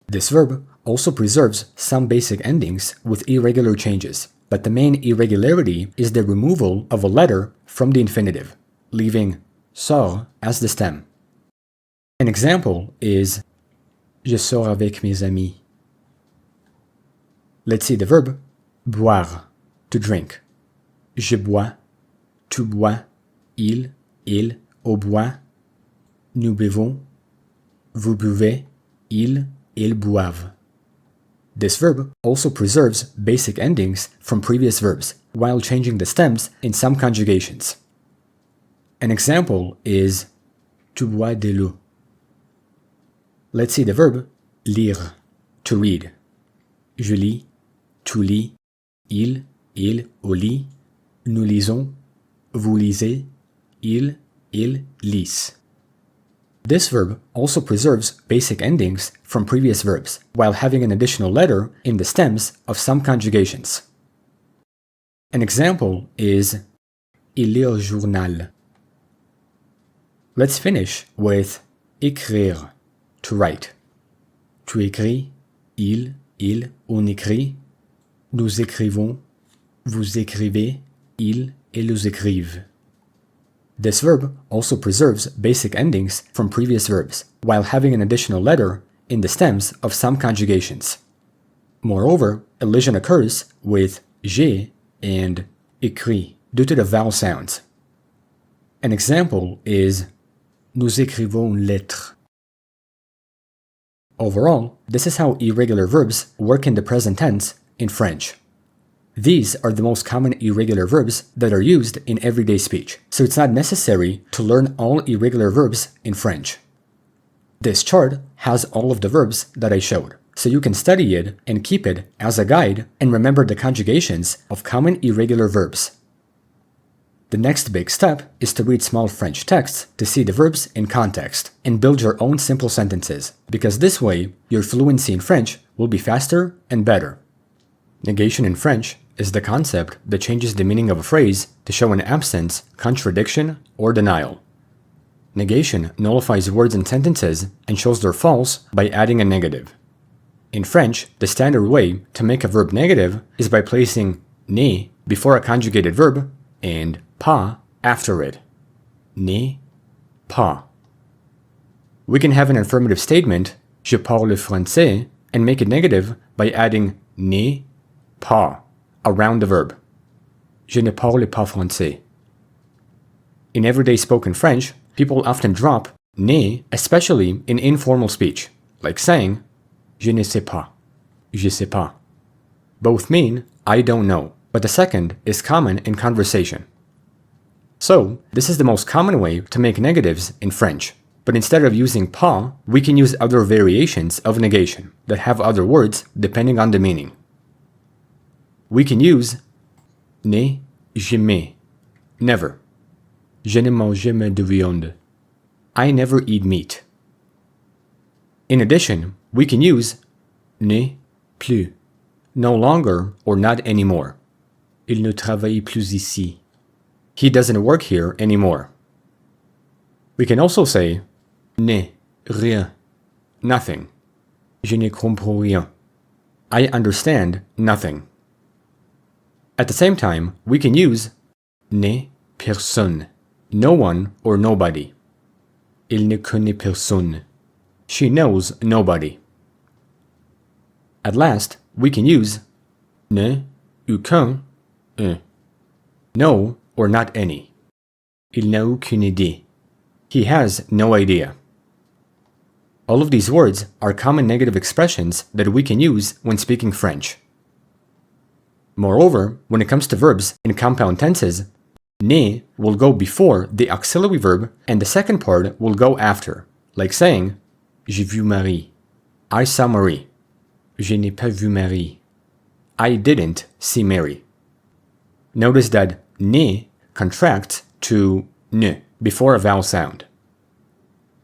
This verb also preserves some basic endings with irregular changes, but the main irregularity is the removal of a letter from the infinitive, leaving sors as the stem. An example is je sors avec mes amis. Let's see the verb boire, to drink. Je bois, tu bois, il, on boit, nous buvons, vous buvez, ils boivent. This verb also preserves basic endings from previous verbs while changing the stems in some conjugations. An example is tu bois de l'eau. Let's see the verb lire, to read. Je lis, tu lis, il, on lit, nous lisons, vous lisez, ils lisent. This verb also preserves basic endings from previous verbs while having an additional letter in the stems of some conjugations. An example is il lit au journal. Let's finish with écrire, to write. Tu écris, il, on écrit, nous écrivons, vous écrivez, ils écrivent. This verb also preserves basic endings from previous verbs, while having an additional letter in the stems of some conjugations. Moreover, elision occurs with j'ai and écrit due to the vowel sounds. An example is nous écrivons une lettre. Overall, this is how irregular verbs work in the present tense in French. These are the most common irregular verbs that are used in everyday speech, so it's not necessary to learn all irregular verbs in French. This chart has all of the verbs that I showed, so you can study it and keep it as a guide and remember the conjugations of common irregular verbs. The next big step is to read small French texts to see the verbs in context and build your own simple sentences, because this way your fluency in French will be faster and better. Negation in French is the concept that changes the meaning of a phrase to show an absence, contradiction, or denial. Negation nullifies words and sentences and shows they're false by adding a negative. In French, the standard way to make a verb negative is by placing ne before a conjugated verb and pas after it. Ne, pas. We can have an affirmative statement, je parle français, and make it negative by adding ne, pas around the verb. Je ne parle pas français. In everyday spoken French, people often drop ne, especially in informal speech, like saying je ne sais pas, je sais pas. Both mean I don't know, but the second is common in conversation. So, this is the most common way to make negatives in French, but instead of using pas, we can use other variations of negation that have other words depending on the meaning. We can use ne jamais, never. Je ne mange jamais de viande. I never eat meat. In addition, we can use ne plus, no longer or not anymore. Il ne travaille plus ici. He doesn't work here anymore. We can also say ne, rien, nothing. Je ne comprends rien. I understand nothing. At the same time, we can use ne personne, no one or nobody. Il ne connaît personne. She knows nobody. At last, we can use ne, aucun, un. No or not any. Il n'a aucune idée. He has no idea. All of these words are common negative expressions that we can use when speaking French. Moreover, when it comes to verbs in compound tenses, ne will go before the auxiliary verb and the second part will go after, like saying, J'ai vu Marie. I saw Marie. Je n'ai pas vu Marie. I didn't see Mary. Notice that ne contracts to ne before a vowel sound.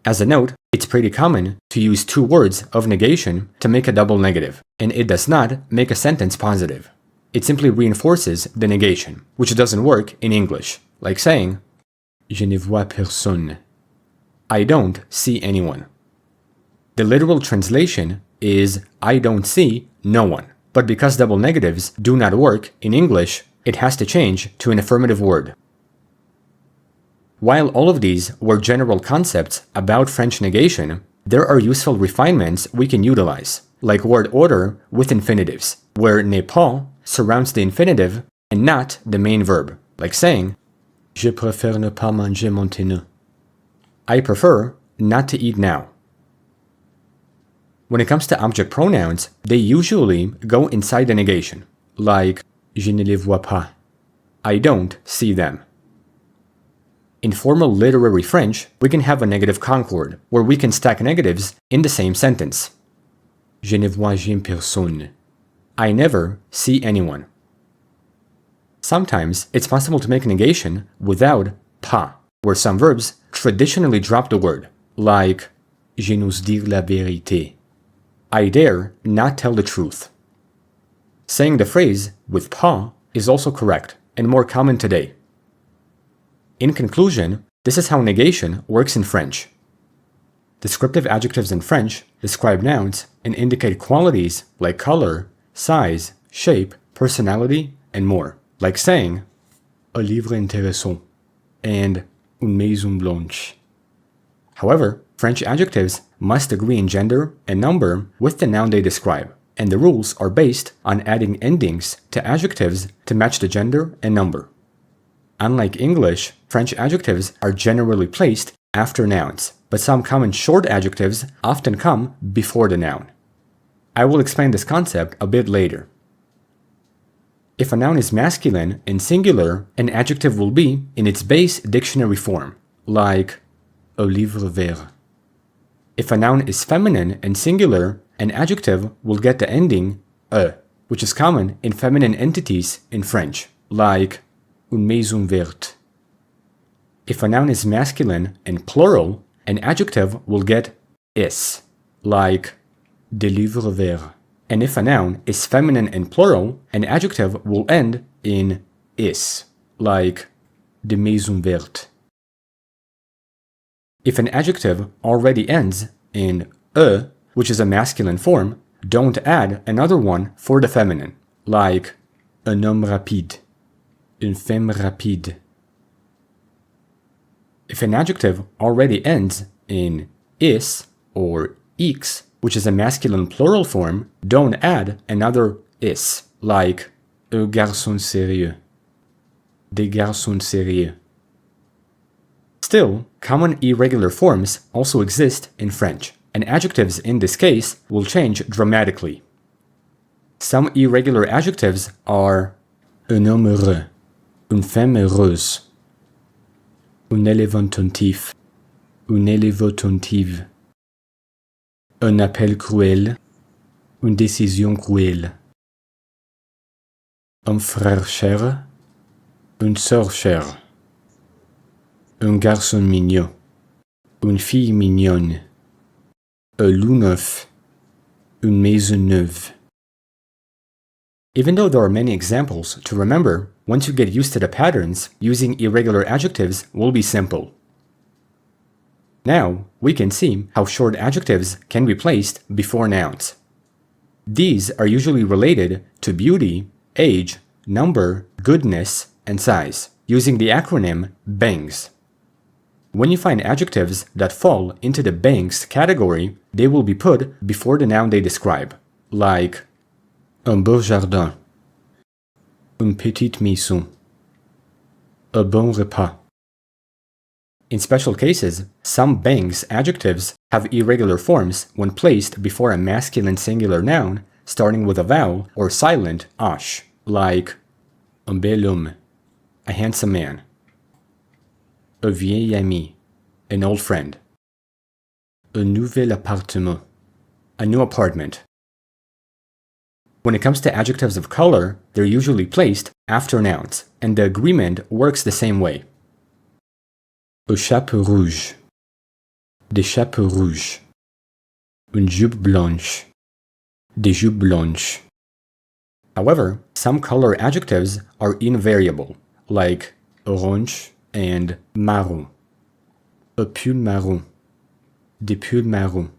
As a note, it's pretty common to use two words of negation to make a double negative, and it does not make a sentence positive. It simply reinforces the negation, which doesn't work in English, like saying, Je ne vois personne. I don't see anyone. The literal translation is I don't see no one, but because double negatives do not work in English, it has to change to an affirmative word. While all of these were general concepts about French negation, there are useful refinements we can utilize, like word order with infinitives, where n'est pas surrounds the infinitive and not the main verb, like saying, Je préfère ne pas manger maintenant. I prefer not to eat now. When it comes to object pronouns, they usually go inside the negation, like Je ne les vois pas. I don't see them. In formal literary French, we can have a negative concord, where we can stack negatives in the same sentence. Je ne vois jamais personne. I never see anyone. Sometimes it's possible to make a negation without pas, where some verbs traditionally drop the word, like Je n'ose dire la vérité. I dare not tell the truth. Saying the phrase with pas is also correct and more common today. In conclusion, this is how negation works in French. Descriptive adjectives in French describe nouns and indicate qualities like color, size, shape, personality, and more, like saying, Un livre intéressant and Une maison blanche. However, French adjectives must agree in gender and number with the noun they describe, and the rules are based on adding endings to adjectives to match the gender and number. Unlike English, French adjectives are generally placed after nouns, but some common short adjectives often come before the noun. I will explain this concept a bit later. If a noun is masculine and singular, an adjective will be in its base dictionary form, like un livre vert. If a noun is feminine and singular, an adjective will get the ending e, which is common in feminine entities in French, like une maison verte. If a noun is masculine and plural, an adjective will get is, like des livres verts. And if a noun is feminine and plural, an adjective will end in is, like des maisons vertes. If an adjective already ends in e, which is a masculine form, don't add another one for the feminine, like un homme rapide, une femme rapide. If an adjective already ends in is or x, which is a masculine plural form, don't add another is, like un garçon sérieux, des garçons sérieux. Still, common irregular forms also exist in French, and adjectives in this case will change dramatically. Some irregular adjectives are un homme heureux, une femme heureuse, un élève attentif, une élève attentive, un appel cruel, une décision cruelle, un frère cher, une sœur chère, un garçon mignon, une fille mignonne, un loup neuf, une maison neuve. Even though there are many examples to remember, once you get used to the patterns, using irregular adjectives will be simple. Now, we can see how short adjectives can be placed before nouns. These are usually related to beauty, age, number, goodness, and size, using the acronym BANGS. When you find adjectives that fall into the BANGS category, they will be put before the noun they describe, like un beau jardin, une petite maison, un bon repas, In special cases, some banks adjectives have irregular forms when placed before a masculine singular noun starting with a vowel or silent ash, like un bel homme, a handsome man, un vieil ami, an old friend, un nouvel appartement, a new apartment. When it comes to adjectives of color, they're usually placed after nouns, and the agreement works the same way. Un chapeau rouge, des chapeaux rouges, une jupe blanche, des jupes blanches. However, some color adjectives are invariable, like orange and marron, un pull marron, des pulls marrons.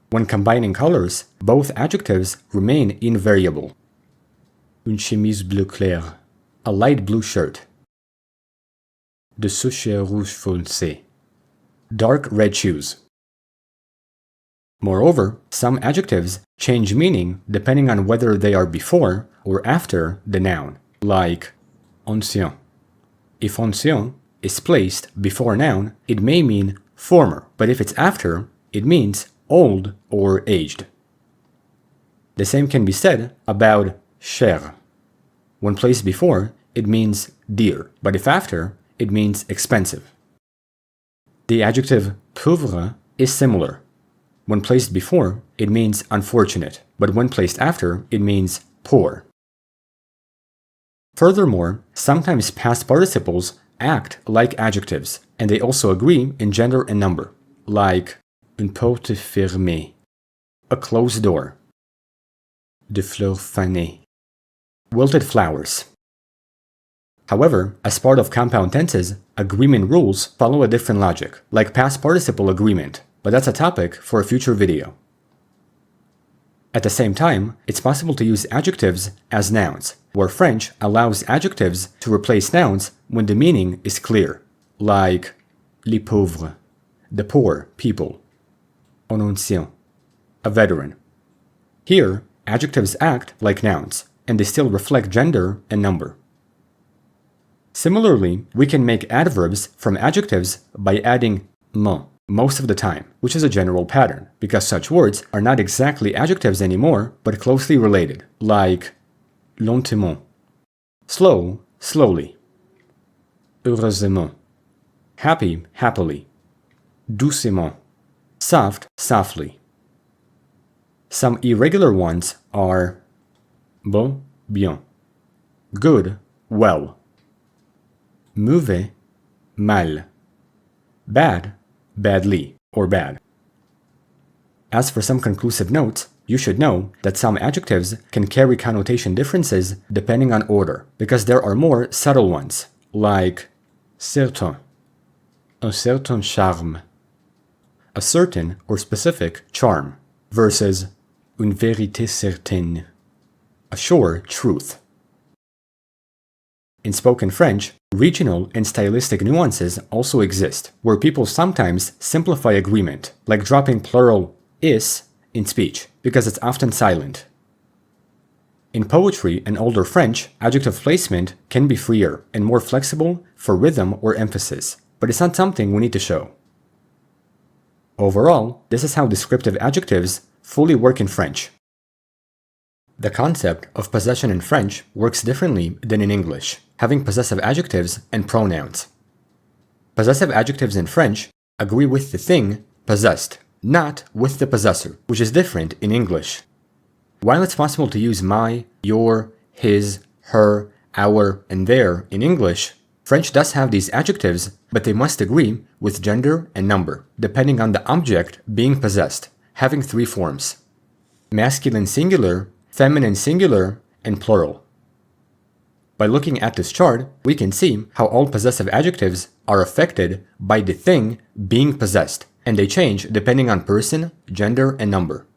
When combining colors, both adjectives remain invariable. Une chemise bleu clair, a light blue shirt. De chaussures rouge foncé, dark red shoes. Moreover, some adjectives change meaning depending on whether they are before or after the noun, like ancien. If ancien is placed before a noun, it may mean former, but if it's after, it means old or aged. The same can be said about cher. When placed before, it means dear, but if after, it means expensive. The adjective pauvre is similar. When placed before, it means unfortunate, but when placed after, it means poor. Furthermore, sometimes past participles act like adjectives, and they also agree in gender and number, like une porte fermée, a closed door, de fleurs fanées, wilted flowers. However, as part of compound tenses, agreement rules follow a different logic, like past participle agreement, but that's a topic for a future video. At the same time, it's possible to use adjectives as nouns, where French allows adjectives to replace nouns when the meaning is clear, like les pauvres, the poor people, un ancien, a veteran. Here, adjectives act like nouns, and they still reflect gender and number. Similarly, we can make adverbs from adjectives by adding -me most of the time, which is a general pattern, because such words are not exactly adjectives anymore, but closely related, like lentement, slow, slowly, heureusement, happy, happily, doucement, soft, softly. Some irregular ones are bon, bien, good, well, mauvais, mal, bad, badly, or bad. As for some conclusive notes, you should know that some adjectives can carry connotation differences depending on order, because there are more subtle ones, like certain, un certain charme, a certain or specific charm, versus une vérité certaine, a sure truth. In spoken French, regional and stylistic nuances also exist, where people sometimes simplify agreement, like dropping plural is in speech, because it's often silent. In poetry and older French, adjective placement can be freer and more flexible for rhythm or emphasis, but it's not something we need to show. Overall, this is how descriptive adjectives fully work in French. The concept of possession in French works differently than in English, having possessive adjectives and pronouns. Possessive adjectives in French agree with the thing possessed, not with the possessor, which is different in English. While it's possible to use my, your, his, her, our, and their in English, French does have these adjectives, but they must agree with gender and number, depending on the object being possessed, having three forms: masculine singular, feminine singular, and plural. By looking at this chart, we can see how all possessive adjectives are affected by the thing being possessed, and they change depending on person, gender, and number.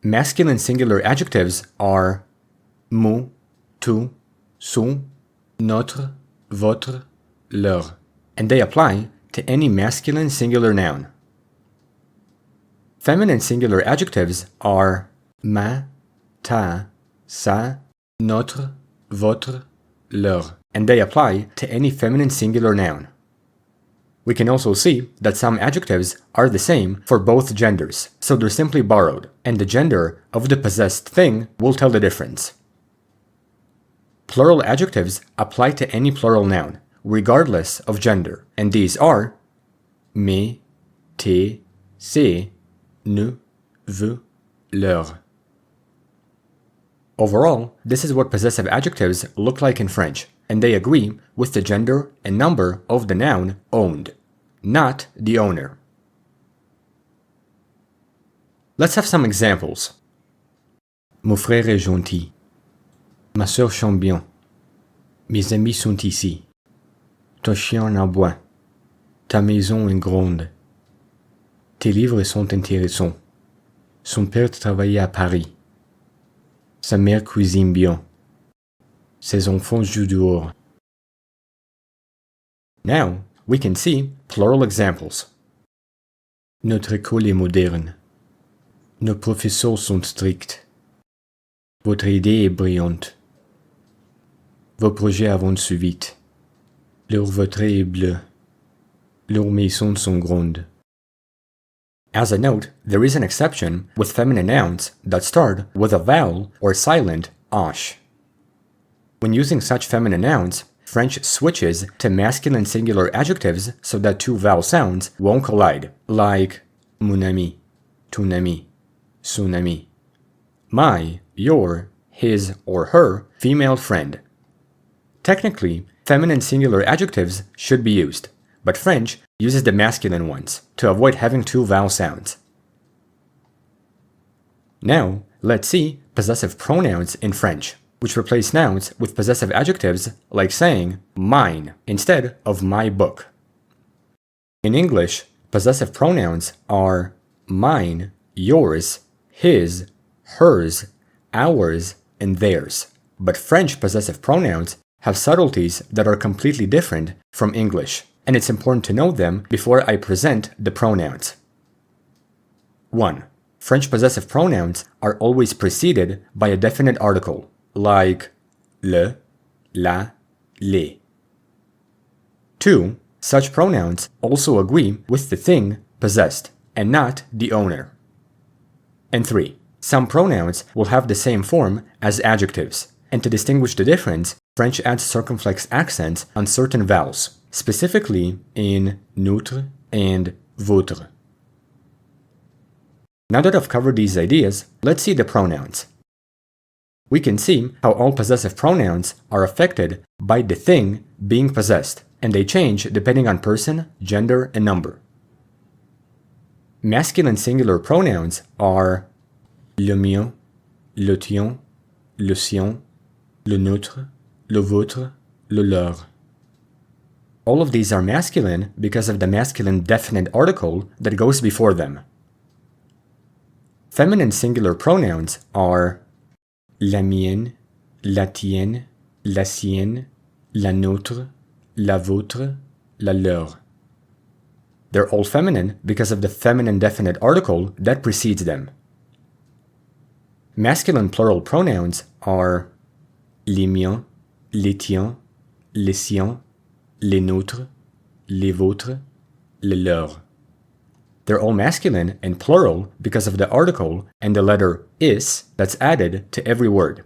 Masculine singular adjectives are mon, tu, son, notre, votre, leur, and they apply to any masculine singular noun. Feminine singular adjectives are ma, ta, sa, notre, votre, leur, and they apply to any feminine singular noun. We can also see that some adjectives are the same for both genders, so they're simply borrowed, and the gender of the possessed thing will tell the difference. Plural adjectives apply to any plural noun, regardless of gender, and these are mais, tes, ses, nous, vous, leur. Overall, this is what possessive adjectives look like in French, and they agree with the gender and number of the noun owned, not the owner. Let's have some examples. Mon frère est gentil. Ma sœur chante bien. Mes amis sont ici. Ton chien en aboie. Ta maison est grande. Tes livres sont intéressants. Son père travaillait à Paris. Sa mère cuisine bien. Ses enfants jouent dehors. Now, we can see plural examples. Notre école est moderne. Nos professeurs sont stricts. Votre idée est brillante. Vos projets avancent vite. Leur voiture est bleue. Leurs maisons sont grandes. As a note, there is an exception with feminine nouns that start with a vowel or silent sh. When using such feminine nouns, French switches to masculine singular adjectives so that two vowel sounds won't collide, like mon ami, ton ami, son ami, my, your, his or her female friend. Technically, feminine singular adjectives should be used, but French uses the masculine ones to avoid having two vowel sounds. Now, let's see possessive pronouns in French, which replace nouns with possessive adjectives like saying mine instead of my book. In English, possessive pronouns are mine, yours, his, hers, ours, and theirs. But French possessive pronouns have subtleties that are completely different from English, and it's important to know them before I present the pronouns. 1. French possessive pronouns are always preceded by a definite article, like le, la, les. 2. Such pronouns also agree with the thing possessed, and not the owner. And 3. Some pronouns will have the same form as adjectives, and to distinguish the difference, French adds circumflex accents on certain vowels, specifically in notre and votre. Now that I've covered these ideas, let's see the pronouns. We can see how all possessive pronouns are affected by the thing being possessed, and they change depending on person, gender, and number. Masculine singular pronouns are le mien, le tien, le sien, le nôtre, le vôtre, le leur. All of these are masculine because of the masculine definite article that goes before them. Feminine singular pronouns are la mienne, la tienne, la sienne, la nôtre, la vôtre, la leur. They're all feminine because of the feminine definite article that precedes them. Masculine plural pronouns are les miens, les tiens, les siens, les nôtres, les vôtres, les leurs. They're all masculine and plural because of the article and the letter is that's added to every word.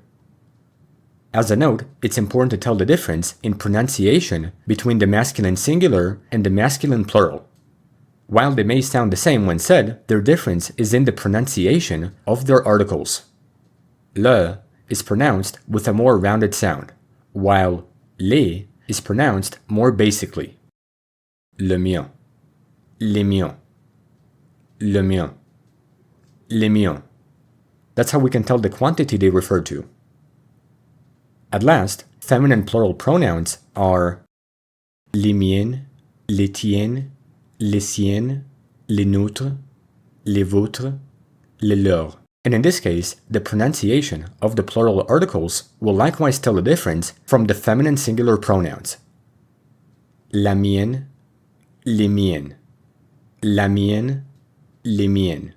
As a note, it's important to tell the difference in pronunciation between the masculine singular and the masculine plural. While they may sound the same when said, their difference is in the pronunciation of their articles. Le is pronounced with a more rounded sound, while les is pronounced more basically. Le mien, les miens, le mien, les miens. That's how we can tell the quantity they refer to. At last, feminine plural pronouns are les miennes, les tiennes, les siennes, les nôtres, les vôtres, les leurs. And in this case, the pronunciation of the plural articles will likewise tell the difference from the feminine singular pronouns. La mienne, les miennes, la mienne, les miennes.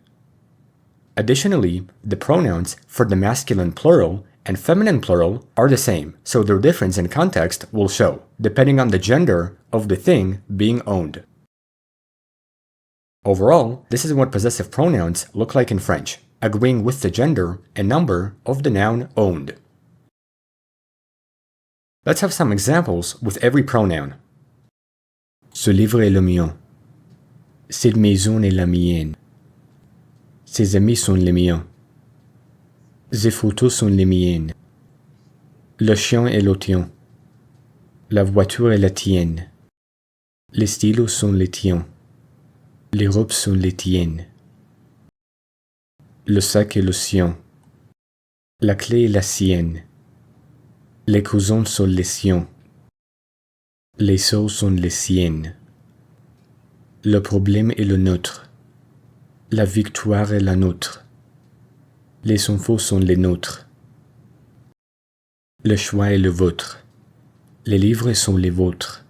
Additionally, the pronouns for the masculine plural and feminine plural are the same, so their difference in context will show, depending on the gender of the thing being owned. Overall, this is what possessive pronouns look like in French, agreeing with the gender and number of the noun owned. Let's have some examples with every pronoun. Ce livre est le mien. Cette maison est la mienne. Ses amis sont les miens. Ces photos sont les miennes. Le chien est le tien. La voiture est la tienne. Les stylos sont les tiens. Les robes sont les tiennes. Le sac est le sien. La clé est la sienne. Les cousins sont les siens. Les sœurs sont les siennes. Le problème est le nôtre. La victoire est la nôtre. Les infos sont les nôtres. Le choix est le vôtre. Les livres sont les vôtres.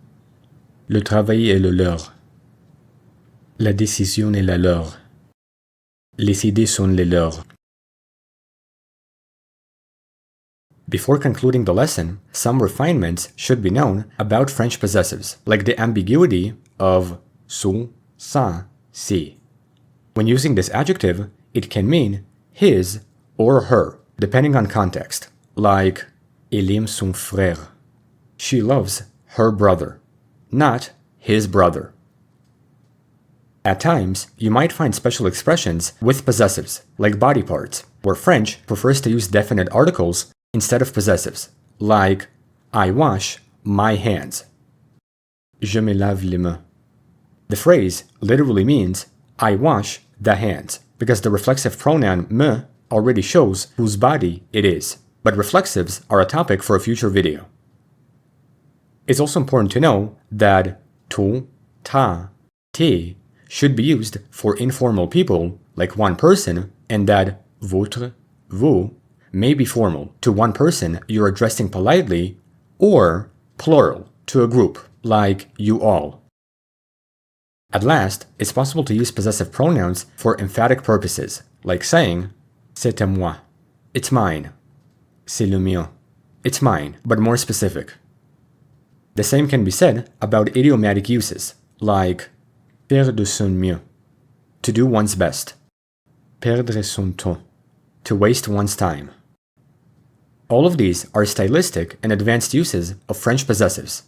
Le travail est le leur. La décision est la leur. Les idées sont les leurs. Before concluding the lesson, some refinements should be known about French possessives, like the ambiguity of son, sa, si. When using this adjective, it can mean his or her, depending on context, like elle aime son frère. She loves her brother, not his brother. At times, you might find special expressions with possessives, like body parts, where French prefers to use definite articles instead of possessives, like I wash my hands. Je me lave les mains. The phrase literally means I wash the hands, because the reflexive pronoun me already shows whose body it is, but reflexives are a topic for a future video. It's also important to know that tu, ta, te should be used for informal people, like one person, and that votre, vous, may be formal to one person you're addressing politely, or plural to a group, like you all. At last, it's possible to use possessive pronouns for emphatic purposes, like saying, c'est à moi, it's mine, c'est le mien, it's mine, but more specific. The same can be said about idiomatic uses, like faire de son mieux, to do one's best, perdre son temps, to waste one's time. All of these are stylistic and advanced uses of French possessives.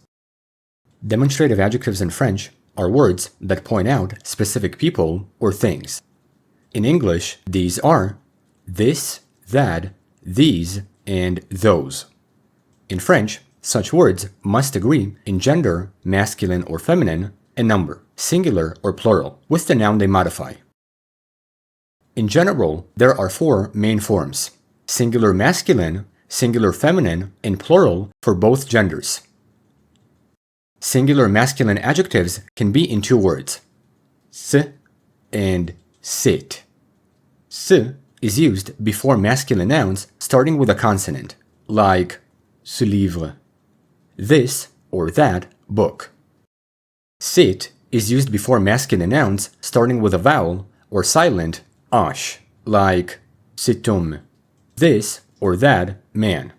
Demonstrative adjectives in French are words that point out specific people or things. In English, these are this, that, these, and those. In French, such words must agree in gender, masculine or feminine, and number, singular or plural, with the noun they modify. In general, there are four main forms: singular masculine, singular feminine, and plural for both genders. Singular masculine adjectives can be in two words, ce and sit. Ce is used before masculine nouns starting with a consonant, like ce livre, this or that book. Sit is used before masculine nouns starting with a vowel or silent sh, like cet homme, this or that man.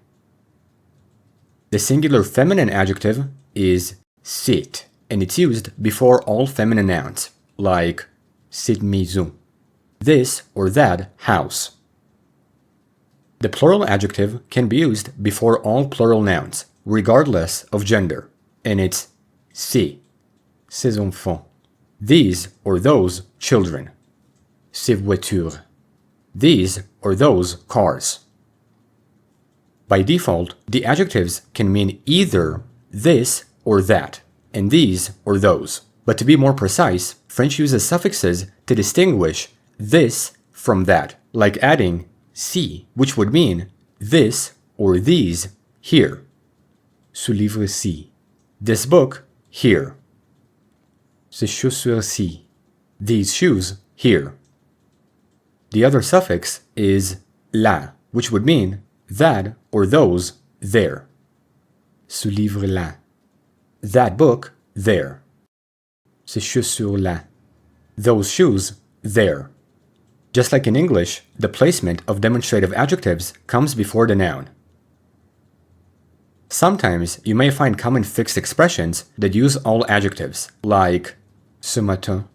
The singular feminine adjective is sit, and it's used before all feminine nouns, like cette maison, this or that house. The plural adjective can be used before all plural nouns, regardless of gender, and it's ces, ces enfants, these or those children, ces voitures, these or those cars. By default, the adjectives can mean either this or that, and these or those. But to be more precise, French uses suffixes to distinguish this from that, like adding ci, which would mean this or these here. Ce livre-ci, this book here. Ces chaussures-ci, these shoes here. The other suffix is la, which would mean that or those there. Ce livre-là, that book there. Ces chaussures-là, those shoes there. Just like in English, the placement of demonstrative adjectives comes before the noun. Sometimes you may find common fixed expressions that use all adjectives, like ce matin,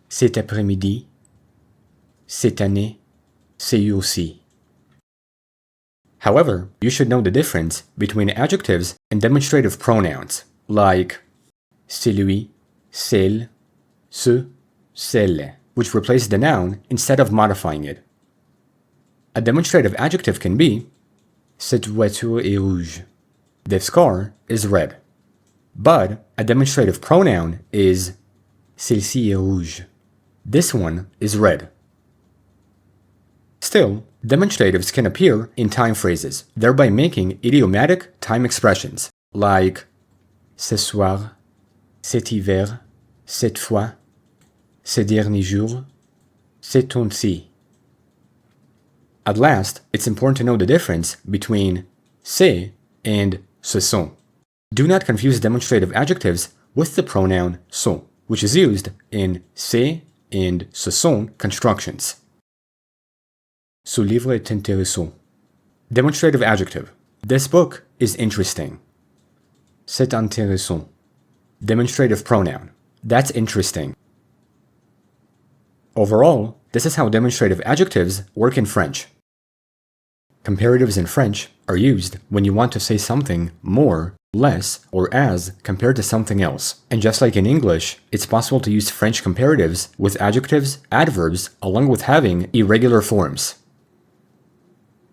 cet après-midi, cette année, c'est aussi. However, you should know the difference between adjectives and demonstrative pronouns, like c'est lui, celle, ce, celle, which replace the noun instead of modifying it. A demonstrative adjective can be cette voiture est rouge. This car is red. But a demonstrative pronoun is celle-ci est rouge. This one is red. Still, demonstratives can appear in time phrases, thereby making idiomatic time expressions, like ce soir, cet hiver, cette fois, ces derniers jours, ces temps-ci. At last, it's important to know the difference between c'est and ce sont. Do not confuse demonstrative adjectives with the pronoun sont, which is used in c'est and ce sont constructions. Ce livre est intéressant. Demonstrative adjective. This book is interesting. C'est intéressant. Demonstrative pronoun. That's interesting. Overall, this is how demonstrative adjectives work in French. Comparatives in French are used when you want to say something more, less, or as compared to something else. And just like in English, it's possible to use French comparatives with adjectives, adverbs, along with having irregular forms.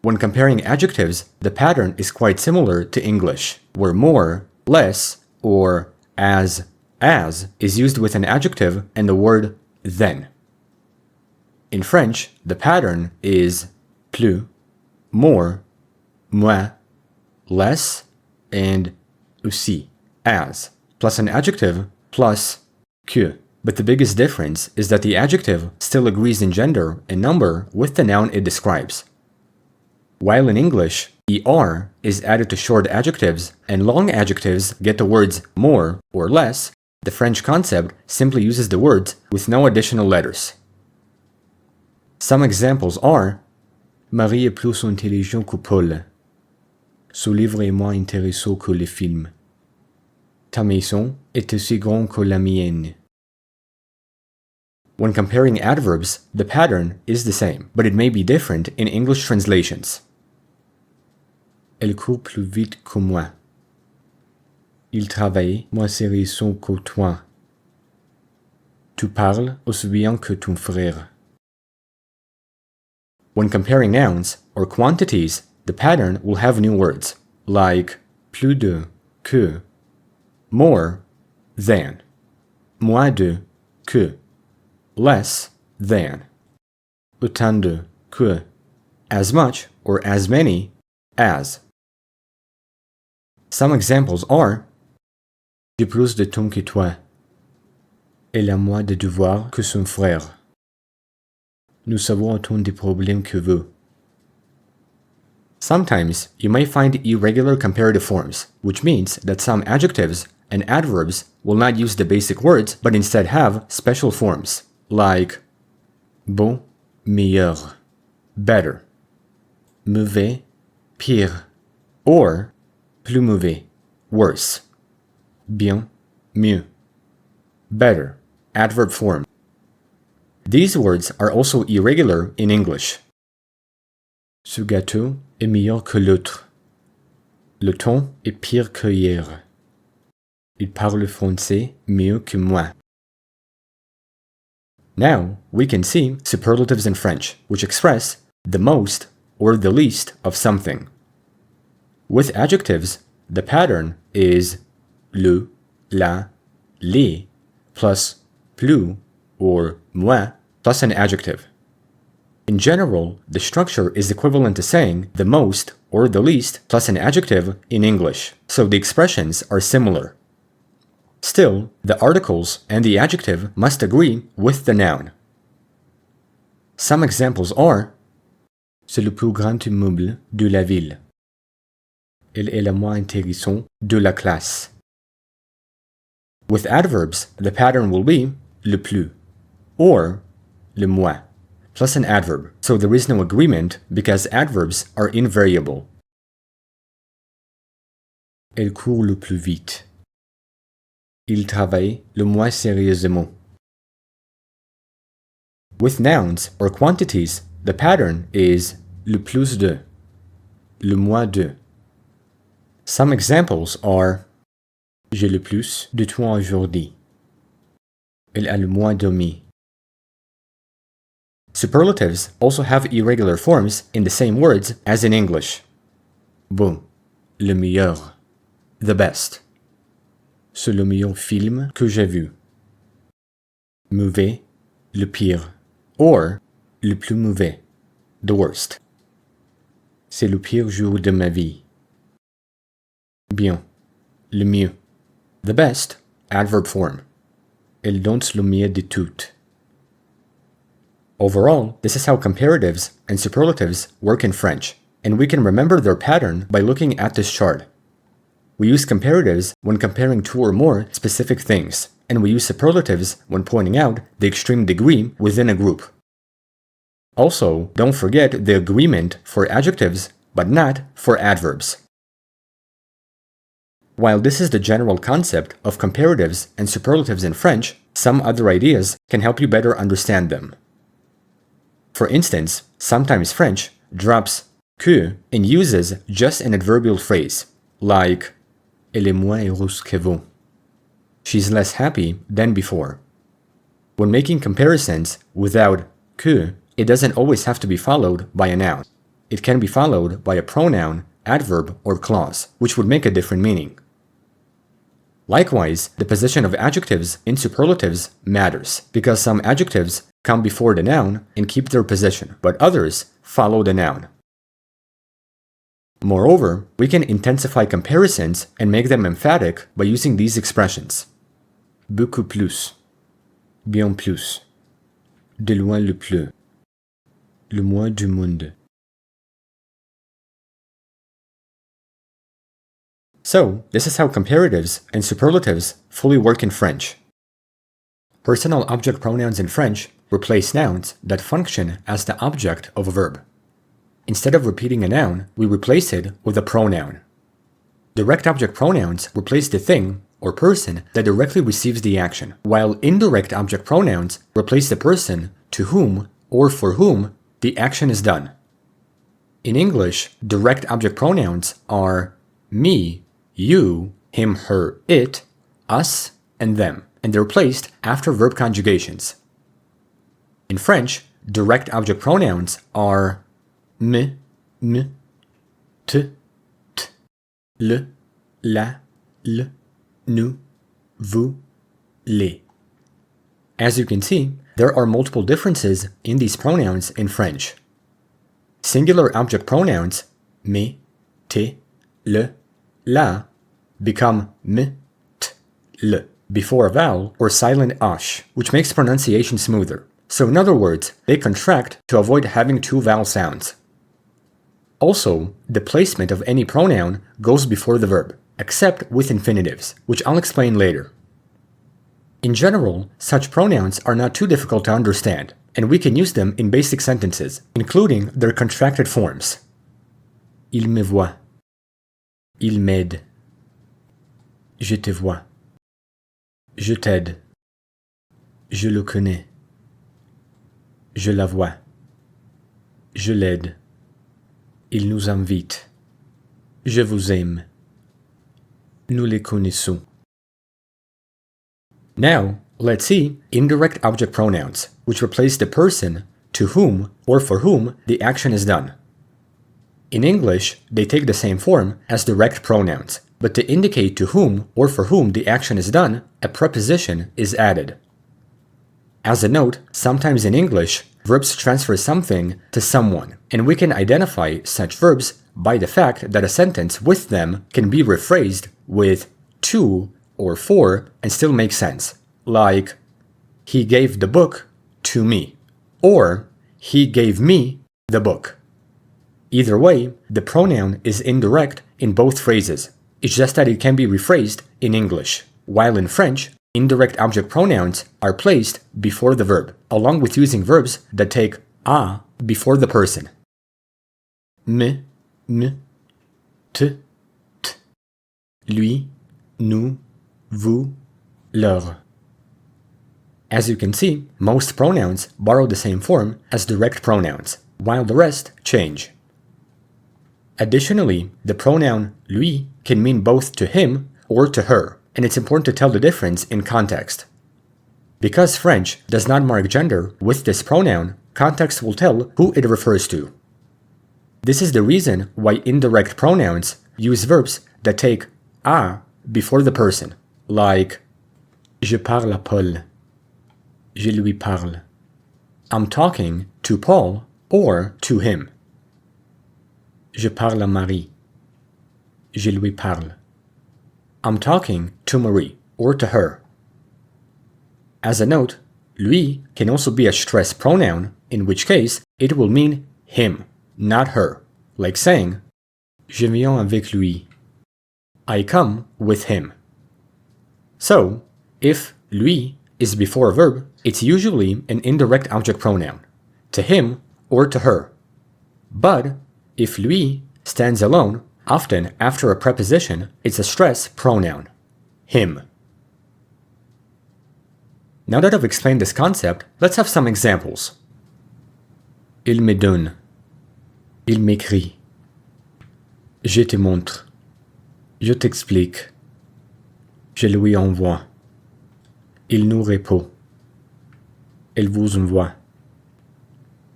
When comparing adjectives, the pattern is quite similar to English, where more, less, or as is used with an adjective and the word than. In French, the pattern is plus, more, moins, less, and aussi, as, plus an adjective, plus que. But the biggest difference is that the adjective still agrees in gender and number with the noun it describes. While in English, er is added to short adjectives and long adjectives get the words more or less, the French concept simply uses the words with no additional letters. Some examples are Marie est plus intelligent que Paul. Son livre est moins intéressant que les films. Ta maison est aussi grande que la mienne. When comparing adverbs, the pattern is the same, but it may be different in English translations. Elle court plus vite que moi. Il travaille moins sérieusement que toi. Tu parles aussi bien que ton frère. When comparing nouns or quantities, the pattern will have new words, like plus de, que, more than, moins de, que, less than, autant de, que, as much or as many as. Some examples are J'ai plus de temps que toi. Elle a moins de devoirs que son frère. Nous avons autant de problèmes que vous. Sometimes you may find irregular comparative forms, which means that some adjectives and adverbs will not use the basic words but instead have special forms, like bon, meilleur, better, mauvais, pire, or plus mauvais, worse, bien, mieux, better, adverb form. These words are also irregular in English. Ce gâteau est meilleur que l'autre. Le ton est pire que hier. Il parle français mieux que moi. Now, we can see superlatives in French, which express the most or the least of something. With adjectives, the pattern is le, la, les, plus plus, or moins, plus an adjective. In general, the structure is equivalent to saying the most or the least plus an adjective in English, so the expressions are similar. Still, the articles and the adjective must agree with the noun. Some examples are C'est le plus grand immeuble de la ville. Elle est la moins intéressante de la classe. With adverbs, the pattern will be le plus or le moins plus an adverb, so there is no agreement because adverbs are invariable. Elle court le plus vite. Il travaille le moins sérieusement. With nouns or quantities, the pattern is le plus de, le moins de. Some examples are j'ai le plus de toi aujourd'hui. Elle a le moins dormi. Superlatives also have irregular forms in the same words as in English. Bon, le meilleur, the best. C'est le meilleur film que j'ai vu. Mauvais, le pire, or le plus mauvais, the worst. C'est le pire jour de ma vie. Bien, le mieux, the best, adverb form. Elle danse le mieux de toutes. Overall, this is how comparatives and superlatives work in French, and we can remember their pattern by looking at this chart. We use comparatives when comparing two or more specific things, and we use superlatives when pointing out the extreme degree within a group. Also, don't forget the agreement for adjectives, but not for adverbs. While this is the general concept of comparatives and superlatives in French, some other ideas can help you better understand them. For instance, sometimes French drops que and uses just an adverbial phrase, like Elle est moins heureuse qu'avant. She's less happy than before. When making comparisons without que, it doesn't always have to be followed by a noun. It can be followed by a pronoun, adverb, or clause, which would make a different meaning. Likewise, the position of adjectives in superlatives matters, because some adjectives come before the noun and keep their position, but others follow the noun. Moreover, we can intensify comparisons and make them emphatic by using these expressions. Beaucoup plus, bien plus, de loin le plus, le moins du monde. So, this is how comparatives and superlatives fully work in French. Personal object pronouns in French replace nouns that function as the object of a verb. Instead of repeating a noun, we replace it with a pronoun. Direct object pronouns replace the thing or person that directly receives the action, while indirect object pronouns replace the person to whom or for whom the action is done. In English, direct object pronouns are me, you, him, her, it, us, and them, and they're placed after verb conjugations. In French, direct object pronouns are me, te, le, la, nous, vous, les. As you can see, there are multiple differences in these pronouns in French. Singular object pronouns, me, te, le, la, become me, t, le, before a vowel or silent ash, which makes pronunciation smoother. So in other words, they contract to avoid having two vowel sounds. Also, the placement of any pronoun goes before the verb, except with infinitives, which I'll explain later. In general, such pronouns are not too difficult to understand, and we can use them in basic sentences, including their contracted forms. Il me voit. Il m'aide. Je te vois. Je t'aide. Je le connais. Je la vois. Je l'aide. Il nous invite. Je vous aime. Nous les connaissons. Now, let's see indirect object pronouns, which replace the person to whom or for whom the action is done. In English, they take the same form as direct pronouns, but to indicate to whom or for whom the action is done, a preposition is added. As a note, sometimes in English, verbs transfer something to someone, and we can identify such verbs by the fact that a sentence with them can be rephrased with to or for and still make sense, like, he gave the book to me, or he gave me the book. Either way, the pronoun is indirect in both phrases. It's just that it can be rephrased in English, while in French, indirect object pronouns are placed before the verb, along with using verbs that take a before the person. Me, te, t. lui, nous, vous, leur. As you can see, most pronouns borrow the same form as direct pronouns, while the rest change. Additionally, the pronoun lui can mean both to him or to her, and it's important to tell the difference in context. Because French does not mark gender with this pronoun, context will tell who it refers to. This is the reason why indirect pronouns use verbs that take a before the person, like je parle à Paul, je lui parle. I'm talking to Paul or to him. Je parle à Marie, je lui parle. I'm talking to Marie or to her. As a note, lui can also be a stress pronoun, in which case it will mean him, not her, like saying je viens avec lui, I come with him. So, if lui is before a verb, it's usually an indirect object pronoun, to him or to her. But if lui stands alone, often after a preposition, it's a stress pronoun, him. Now that I've explained this concept, let's have some examples. Il me donne. Il m'écrit. Je te montre. Je t'explique. Je lui envoie. Il nous répond. Elle vous envoie.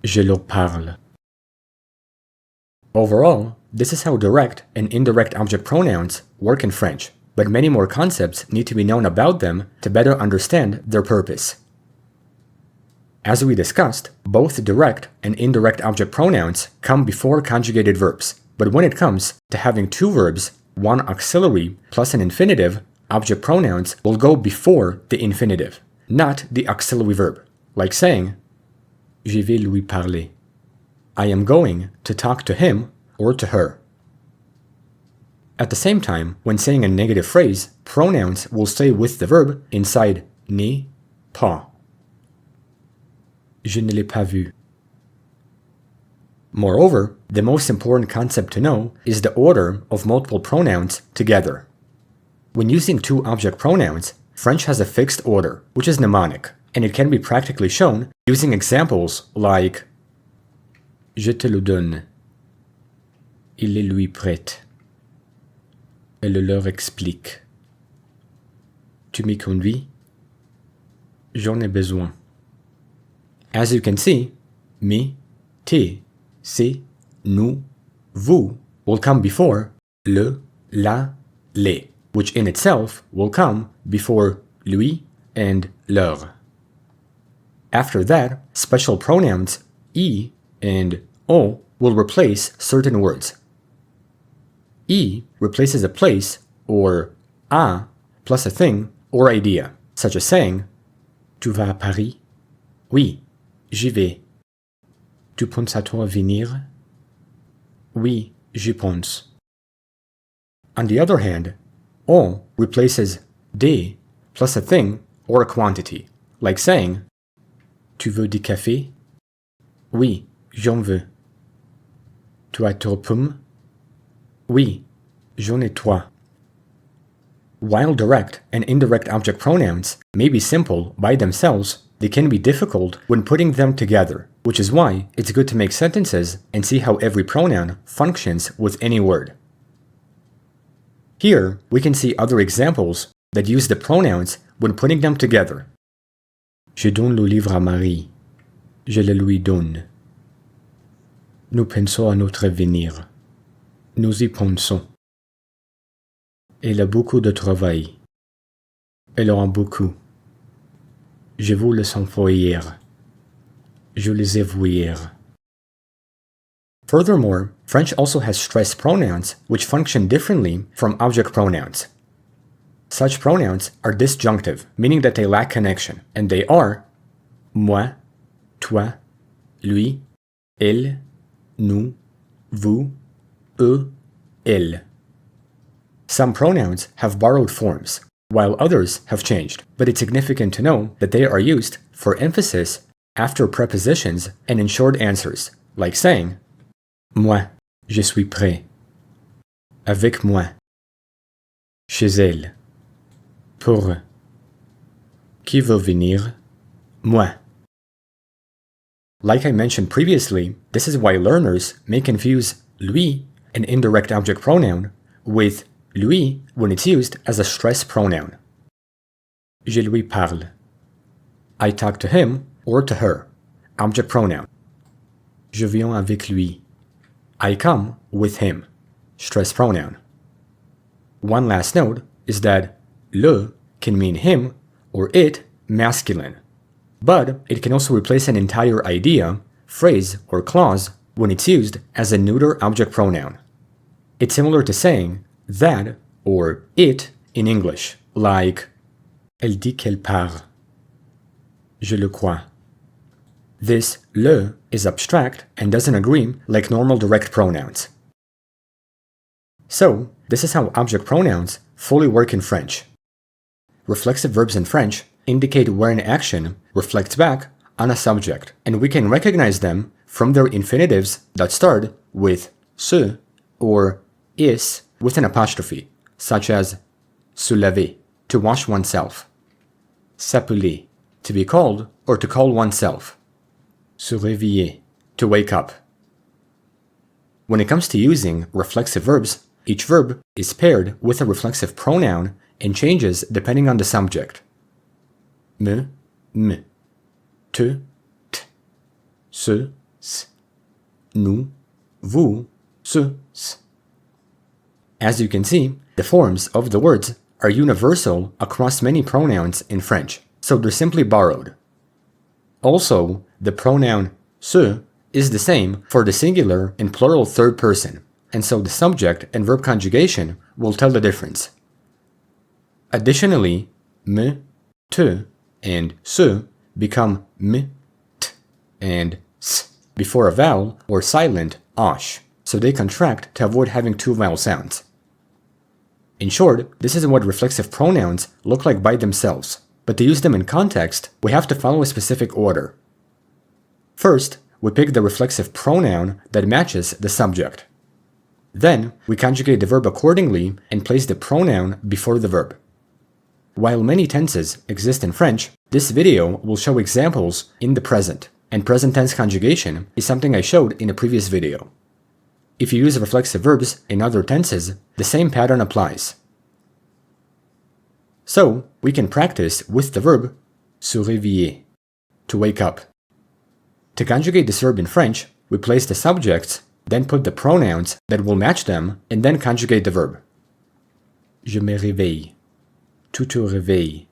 Je leur parle. Overall, this is how direct and indirect object pronouns work in French, but many more concepts need to be known about them to better understand their purpose. As we discussed, both direct and indirect object pronouns come before conjugated verbs, but when it comes to having two verbs, one auxiliary plus an infinitive, object pronouns will go before the infinitive, not the auxiliary verb, like saying je vais lui parler. I am going to talk to him or to her. At the same time, when saying a negative phrase, pronouns will stay with the verb inside n'est pas. Je ne l'ai pas vu. Moreover, the most important concept to know is the order of multiple pronouns together. When using two object pronouns, French has a fixed order, which is mnemonic, and it can be practically shown using examples like je te le donne. Il le lui prête. Elle le leur explique. Tu m'y conduis? J'en ai besoin. As you can see, me, te, c'est, nous, vous will come before le, la, les, which in itself will come before lui and leur. After that, special pronouns I and O will replace certain words. I replaces a place or a plus a thing or idea, such as saying tu vas à Paris? Oui, j'y vais. Tu penses à toi venir? Oui, j'y pense. On the other hand, on replaces des plus a thing or a quantity, like saying tu veux du café? Oui, j'en veux. Tu as trop pomme? Oui, j'en ai trois. While direct and indirect object pronouns may be simple by themselves, they can be difficult when putting them together, which is why it's good to make sentences and see how every pronoun functions with any word. Here, we can see other examples that use the pronouns when putting them together. Je donne le livre à Marie. Je le lui donne. Nous pensons à notre avenir. Nous y pensons. Elle a beaucoup de travail. Elle en a beaucoup. Je vous les envoie hier. Je les ai vus hier. Furthermore, French also has stress pronouns which function differently from object pronouns. Such pronouns are disjunctive, meaning that they lack connection, and they are moi, toi, lui, elle, nous, vous, eux, elle. Some pronouns have borrowed forms, while others have changed, but it's significant to know that they are used for emphasis after prepositions and in short answers, like saying moi, je suis prêt. Avec moi. chez elle. Pour. Qui veut venir? Moi. Like I mentioned previously, this is why learners may confuse lui, an indirect object pronoun, with lui when it's used as a stress pronoun. Je lui parle. I talk to him or to her, object pronoun. Je viens avec lui. I come with him, stress pronoun. One last note is that le can mean him or it masculine, but it can also replace an entire idea, phrase, or clause when it's used as a neuter object pronoun. It's similar to saying that or it in English, like elle dit qu'elle part. Je le crois. This le is abstract and doesn't agree like normal direct pronouns. So, this is how object pronouns fully work in French. Reflexive verbs in French indicate where an action reflects back on a subject, and we can recognize them from their infinitives that start with se or is with an apostrophe, such as se laver, to wash oneself, s'appeler, to be called or to call oneself, se réveiller, to wake up. When it comes to using reflexive verbs, each verb is paired with a reflexive pronoun and changes depending on the subject. Me, te, se, s, nous, vous, ce, s. As you can see, the forms of the words are universal across many pronouns in French, so they're simply borrowed. Also, the pronoun se is the same for the singular and plural third person, and so the subject and verb conjugation will tell the difference. Additionally, me, te, and se become me, t, and s before a vowel or silent osh, so they contract to avoid having two vowel sounds. In short, this is what reflexive pronouns look like by themselves, but to use them in context, we have to follow a specific order. First, we pick the reflexive pronoun that matches the subject. Then, we conjugate the verb accordingly and place the pronoun before the verb. While many tenses exist in French, this video will show examples in the present, and present tense conjugation is something I showed in a previous video. If you use reflexive verbs in other tenses, the same pattern applies. So, we can practice with the verb se réveiller, to wake up. To conjugate this verb in French, we place the subjects, then put the pronouns that will match them, and then conjugate the verb. Je me réveille. Tu te réveilles.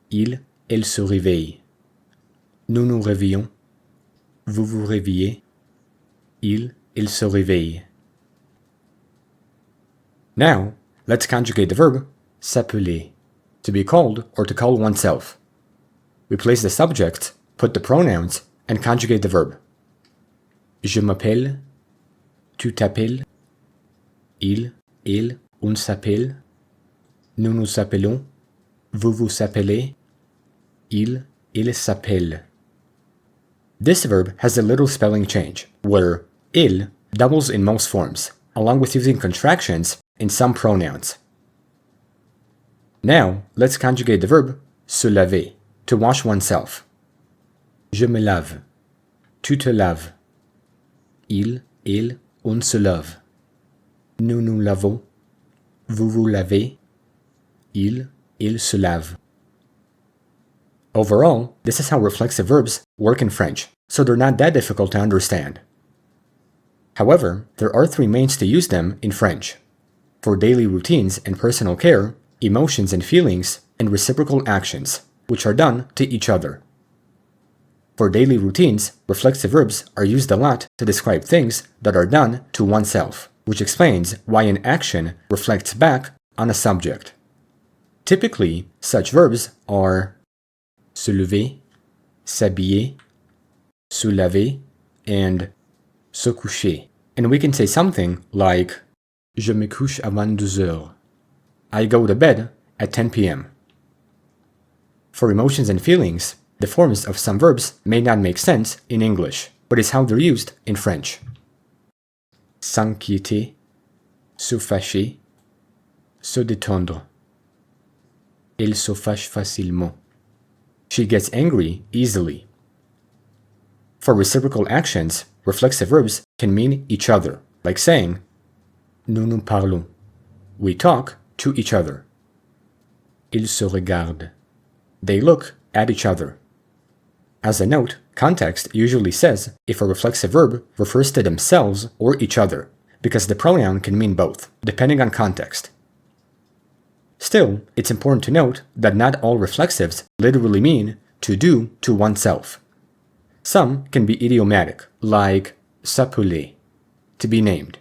Il, elle se réveille. Nous nous réveillons. Vous vous réveillez. Il, elle se réveille. Now, let's conjugate the verb s'appeler, to be called or to call oneself. We place the subject, put the pronouns, and conjugate the verb. Je m'appelle. Tu t'appelles. Il, elle, on s'appelle. Nous nous appelons. Vous vous appelez. Il, elle s'appelle. This verb has a little spelling change, where il doubles in most forms, along with using contractions in some pronouns. Now, let's conjugate the verb se laver, to wash oneself. Je me lave. Tu te laves. Il, elle, on se lave. Nous nous lavons. Vous vous lavez. Il, elle se lave. Overall, this is how reflexive verbs work in French, so they're not that difficult to understand. However, there are three means to use them in French: for daily routines and personal care, emotions and feelings, and reciprocal actions, which are done to each other. For daily routines, reflexive verbs are used a lot to describe things that are done to oneself, which explains why an action reflects back on a subject. Typically, such verbs are se lever, s'habiller, se laver, and se coucher. And we can say something like Je me couche à 22h. I go to bed at 10 p.m. For emotions and feelings, the forms of some verbs may not make sense in English, but is how they're used in French. S'inquiéter, se fâcher, Se détendre. Elle se fâche facilement. She gets angry easily. For reciprocal actions, reflexive verbs can mean each other, like saying, nous nous parlons. We talk to each other. Ils se regardent. They look at each other. As a note, context usually says if a reflexive verb refers to themselves or each other, because the pronoun can mean both, depending on context. Still, it's important to note that not all reflexives literally mean to do to oneself. Some can be idiomatic, like s'appeler, to be named.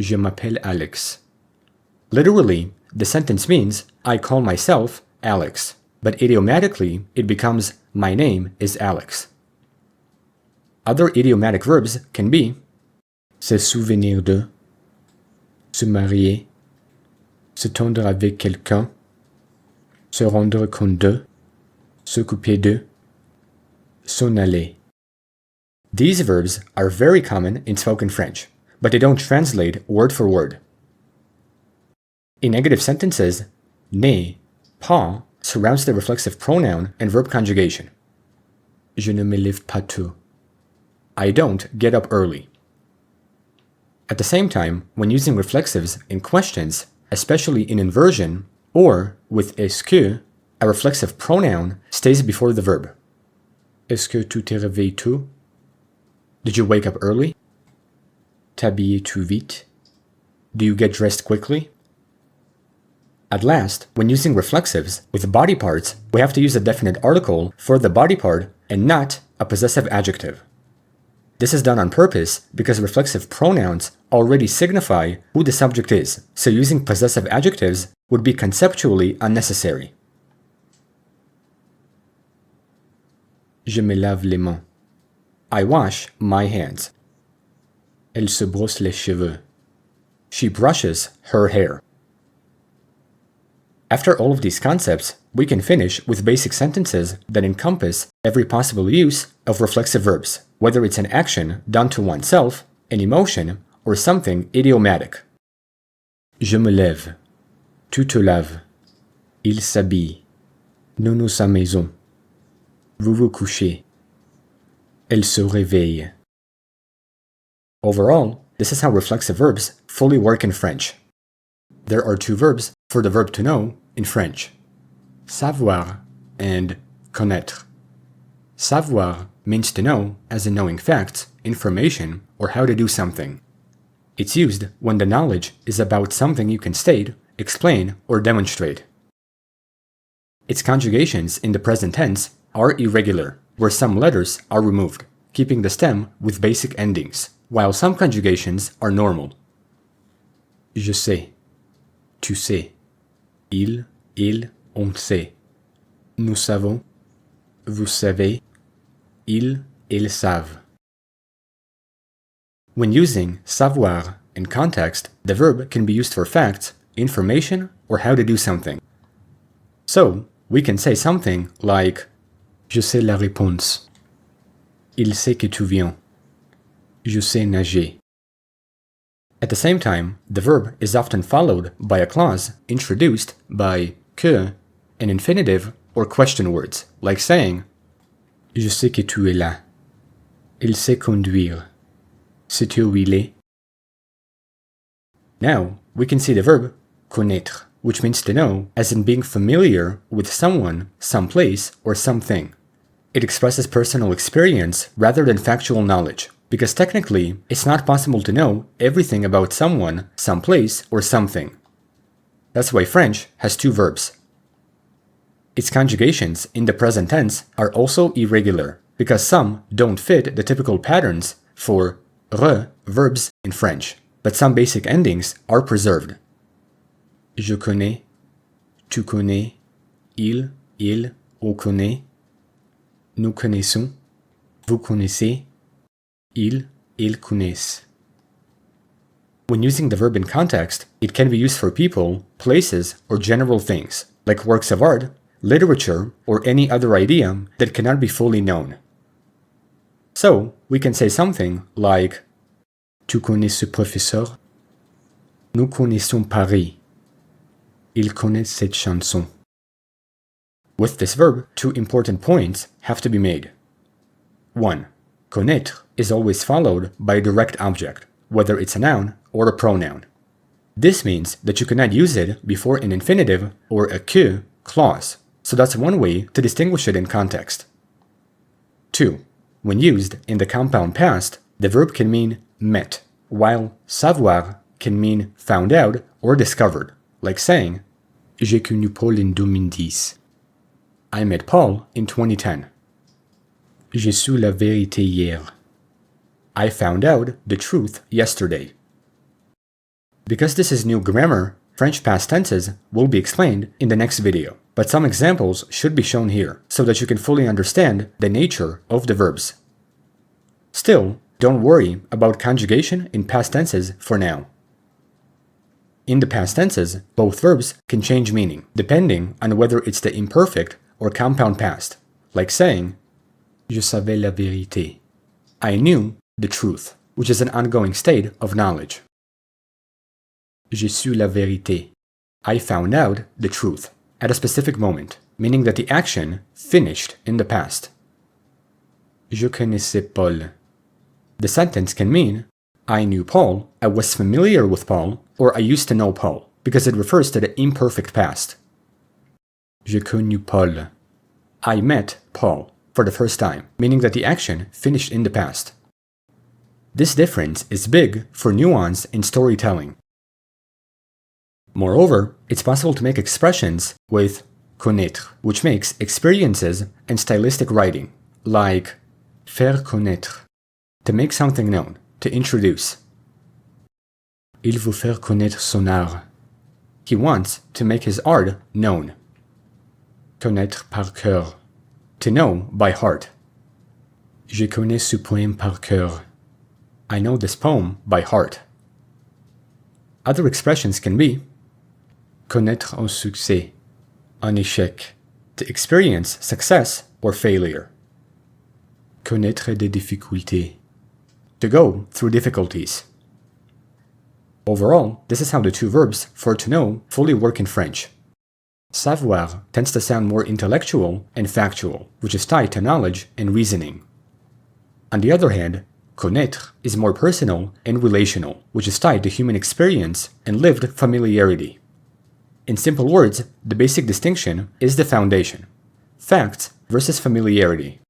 Je m'appelle Alex. Literally, the sentence means I call myself Alex, but idiomatically it becomes my name is Alex. Other idiomatic verbs can be se souvenir de, se marier, se tendre avec quelqu'un, se rendre compte de, s'occuper de, s'en aller. These verbs are very common in spoken French, but they don't translate word for word. In negative sentences, ne, pas surrounds the reflexive pronoun and verb conjugation. Je ne me lève pas tôt. I don't get up early. At the same time, when using reflexives in questions, especially in inversion, or with est-ce que, a reflexive pronoun stays before the verb. Est-ce que tu t'es réveillé tôt? Did you wake up early? T'habiller-tu vite? Do you get dressed quickly? At last, when using reflexives with body parts, we have to use a definite article for the body part and not a possessive adjective. This is done on purpose because reflexive pronouns already signify who the subject is, so using possessive adjectives would be conceptually unnecessary. Je me lave les mains. I wash my hands. Elle se brosse les cheveux. She brushes her hair. After all of these concepts, we can finish with basic sentences that encompass every possible use of reflexive verbs, whether it's an action done to oneself, an emotion, or something idiomatic. Je me lève. Tu te laves. Il s'habille. Nous nous amusons. Vous vous couchez. Elle se réveille. Overall, this is how reflexive verbs fully work in French. There are two verbs for the verb to know in French: savoir and connaître. Savoir means to know as in knowing facts, information, or how to do something. It's used when the knowledge is about something you can state, explain, or demonstrate. Its conjugations in the present tense are irregular, where some letters are removed, keeping the stem with basic endings, while some conjugations are normal. Je sais. Tu sais. Il, on sait. Nous savons. Vous savez. Ils savent. When using savoir in context, the verb can be used for facts, information, or how to do something. So, we can say something like Je sais la réponse. Il sait que tu viens. Je sais nager. At the same time, the verb is often followed by a clause introduced by que, an infinitive, or question words, like saying Je sais que tu es là. Il sait conduire. Sais-tu où il est? Now, we can see the verb connaître, which means to know, as in being familiar with someone, someplace, or something. It expresses personal experience rather than factual knowledge, because technically, it's not possible to know everything about someone, someplace, or something. That's why French has two verbs. Its conjugations in the present tense are also irregular, because some don't fit the typical patterns for verbs in French, but some basic endings are preserved. Je connais, tu connais, il, on connaît, nous connaissons, vous connaissez, ils connaissent. When using the verb in context, it can be used for people, places, or general things, like works of art, literature, or any other idea that cannot be fully known. So, we can say something like Tu connais ce professeur? Nous connaissons Paris. Il connaît cette chanson. With this verb, 2 important points have to be made. 1. Connaître is always followed by a direct object, whether it's a noun or a pronoun. This means that you cannot use it before an infinitive or a que clause, so that's one way to distinguish it in context. 2. When used in the compound past, the verb can mean met, while savoir can mean found out or discovered, like saying, J'ai connu Paul en 2010. I met Paul in 2010. J'ai su la vérité hier. I found out the truth yesterday. Because this is new grammar, French past tenses will be explained in the next video, but some examples should be shown here so that you can fully understand the nature of the verbs. Still, don't worry about conjugation in past tenses for now. In the past tenses, both verbs can change meaning, depending on whether it's the imperfect or compound past, like saying, Je savais la vérité. I knew the truth, which is an ongoing state of knowledge. J'ai su la vérité. I found out the truth at a specific moment, meaning that the action finished in the past. Je connaissais Paul. The sentence can mean, I knew Paul, I was familiar with Paul, or I used to know Paul, because it refers to the imperfect past. J'ai connu Paul. I met Paul for the first time, meaning that the action finished in the past. This difference is big for nuance in storytelling. Moreover, it's possible to make expressions with connaître, which makes experiences and stylistic writing, like faire connaître, to make something known, to introduce. Il veut faire connaître son art. He wants to make his art known. Connaître par cœur, to know by heart. Je connais ce poème par cœur. I know this poem by heart. Other expressions can be connaître un succès, un échec, to experience success or failure. Connaître des difficultés, to go through difficulties. Overall, this is how the 2 verbs for to know fully work in French. Savoir tends to sound more intellectual and factual, which is tied to knowledge and reasoning. On the other hand, connaître is more personal and relational, which is tied to human experience and lived familiarity. In simple words, the basic distinction is the foundation: facts versus familiarity.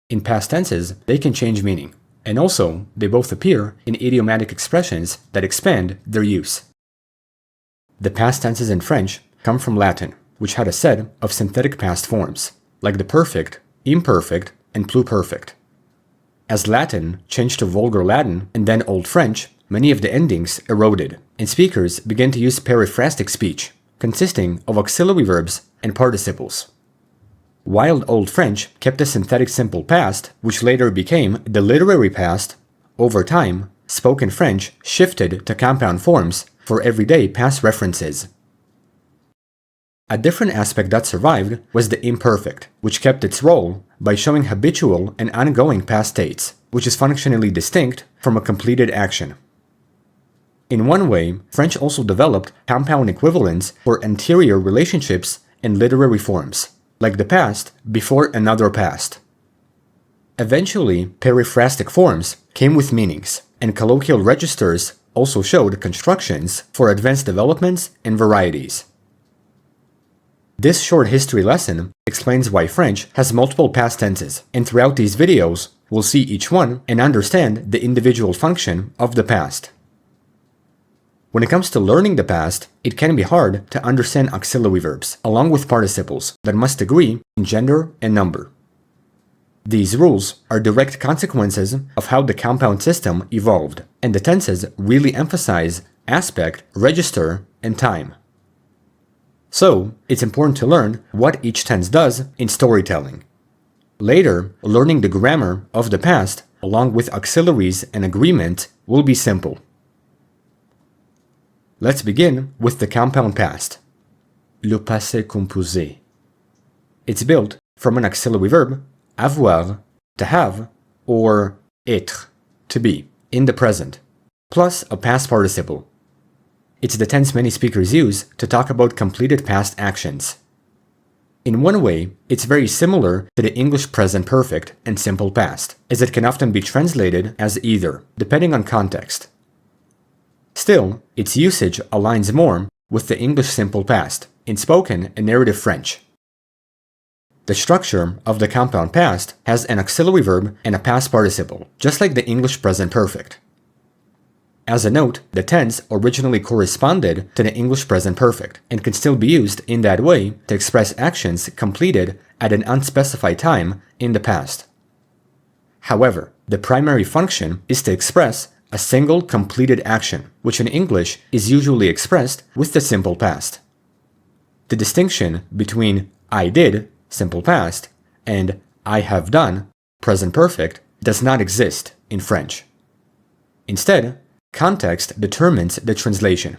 In past tenses, they can change meaning, and also they both appear in idiomatic expressions that expand their use. The past tenses in French come from Latin, which had a set of synthetic past forms, like the perfect, imperfect, and pluperfect. As Latin changed to Vulgar Latin and then Old French, many of the endings eroded, and speakers began to use periphrastic speech, consisting of auxiliary verbs and participles. While Old French kept a synthetic simple past, which later became the literary past, over time, spoken French shifted to compound forms for everyday past references. A different aspect that survived was the imperfect, which kept its role by showing habitual and ongoing past states, which is functionally distinct from a completed action. In one way, French also developed compound equivalents for anterior relationships and literary forms, like the past before another past. Eventually, periphrastic forms came with meanings, and colloquial registers also showed constructions for advanced developments and varieties. This short history lesson explains why French has multiple past tenses, and throughout these videos, we'll see each one and understand the individual function of the past. When it comes to learning the past, it can be hard to understand auxiliary verbs, along with participles, that must agree in gender and number. These rules are direct consequences of how the compound system evolved, and the tenses really emphasize aspect, register, and time. So, it's important to learn what each tense does in storytelling. Later, learning the grammar of the past, along with auxiliaries and agreement, will be simple. Let's begin with the compound past. Le passé composé. It's built from an auxiliary verb, avoir, to have, or être, to be, in the present, plus a past participle. It's the tense many speakers use to talk about completed past actions. In one way, it's very similar to the English present perfect and simple past, as it can often be translated as either, depending on context. Still, its usage aligns more with the English simple past in spoken and narrative French. The structure of the compound past has an auxiliary verb and a past participle, just like the English present perfect. As a note, the tense originally corresponded to the English present perfect and can still be used in that way to express actions completed at an unspecified time in the past. However, the primary function is to express a single completed action, which in English is usually expressed with the simple past. The distinction between I did, simple past, and I have done, present perfect, does not exist in French. Instead, context determines the translation.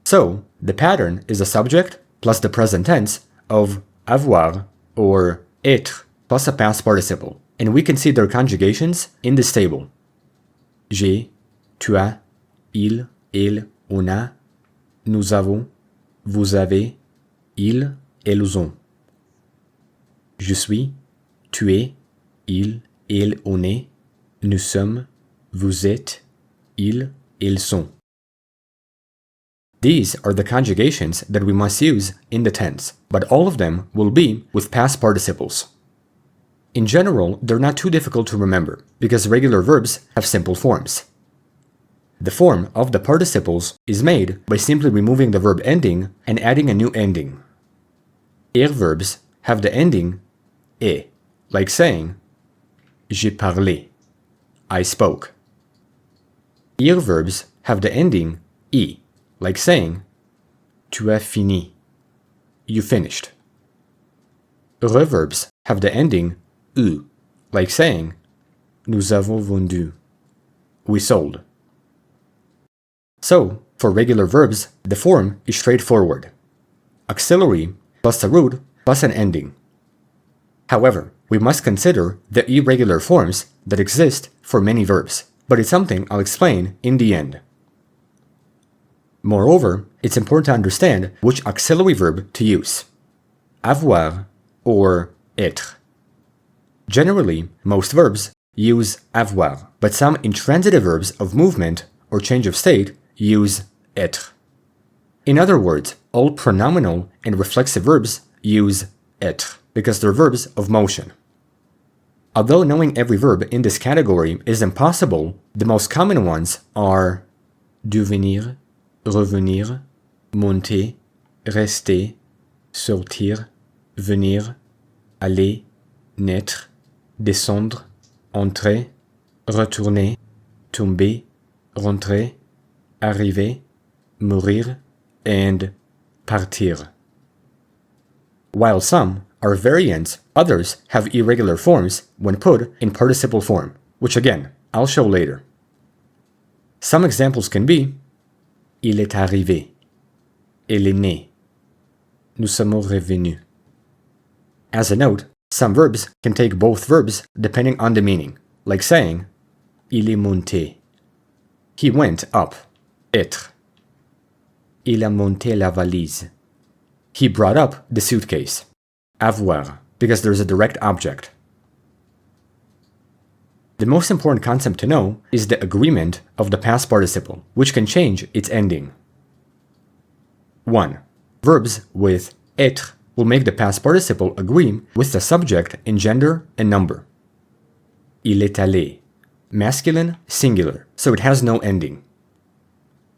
So, the pattern is a subject plus the present tense of avoir or être plus a past participle, and we can see their conjugations in this table. J'ai, tu as, il, on a, nous avons, vous avez, ils, elles ont. Je suis, tu es, il, on est, nous sommes, vous êtes, ils, elles sont. These are the conjugations that we must use in the tense, but all of them will be with past participles. In general, they're not too difficult to remember, because regular verbs have simple forms. The form of the participles is made by simply removing the verb ending and adding a new ending. Ir verbs have the ending e, like saying, j'ai parlé, I spoke. Ir verbs have the ending I, like saying, tu as fini, you finished. Re verbs have the ending U, like saying, nous avons vendu, we sold. So, for regular verbs, the form is straightforward. Auxiliary plus the root plus an ending. However, we must consider the irregular forms that exist for many verbs, but it's something I'll explain in the end. Moreover, it's important to understand which auxiliary verb to use. Avoir or être. Generally, most verbs use avoir, but some intransitive verbs of movement or change of state use être. In other words, all pronominal and reflexive verbs use être because they're verbs of motion. Although knowing every verb in this category is impossible, the most common ones are devenir, revenir, monter, rester, sortir, venir, aller, naître, descendre, entrer, retourner, tomber, rentrer, arriver, mourir, and partir. While some are variants, others have irregular forms when put in participle form, which again, I'll show later. Some examples can be il est arrivé, elle est née, nous sommes revenus. As a note, some verbs can take both verbs depending on the meaning, like saying il est monté, he went up, être. Il a monté la valise. He brought up the suitcase. Avoir, because there's a direct object. The most important concept to know is the agreement of the past participle, which can change its ending. 1. Verbs with être will make the past participle agree with the subject in gender and number. Il est allé, masculine, singular, so it has no ending.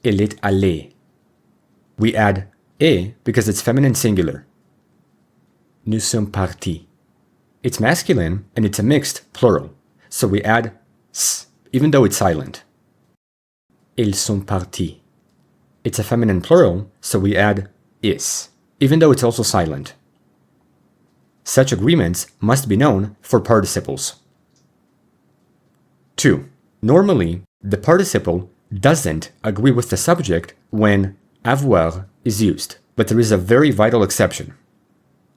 Elle est allée. We add et because it's feminine singular. Nous sommes partis. It's masculine and it's a mixed plural, so we add s even though it's silent. Ils sont partis. It's a feminine plural, so we add is, even though it's also silent. Such agreements must be known for participles. 2. Normally, the participle doesn't agree with the subject when avoir is used, but there is a very vital exception.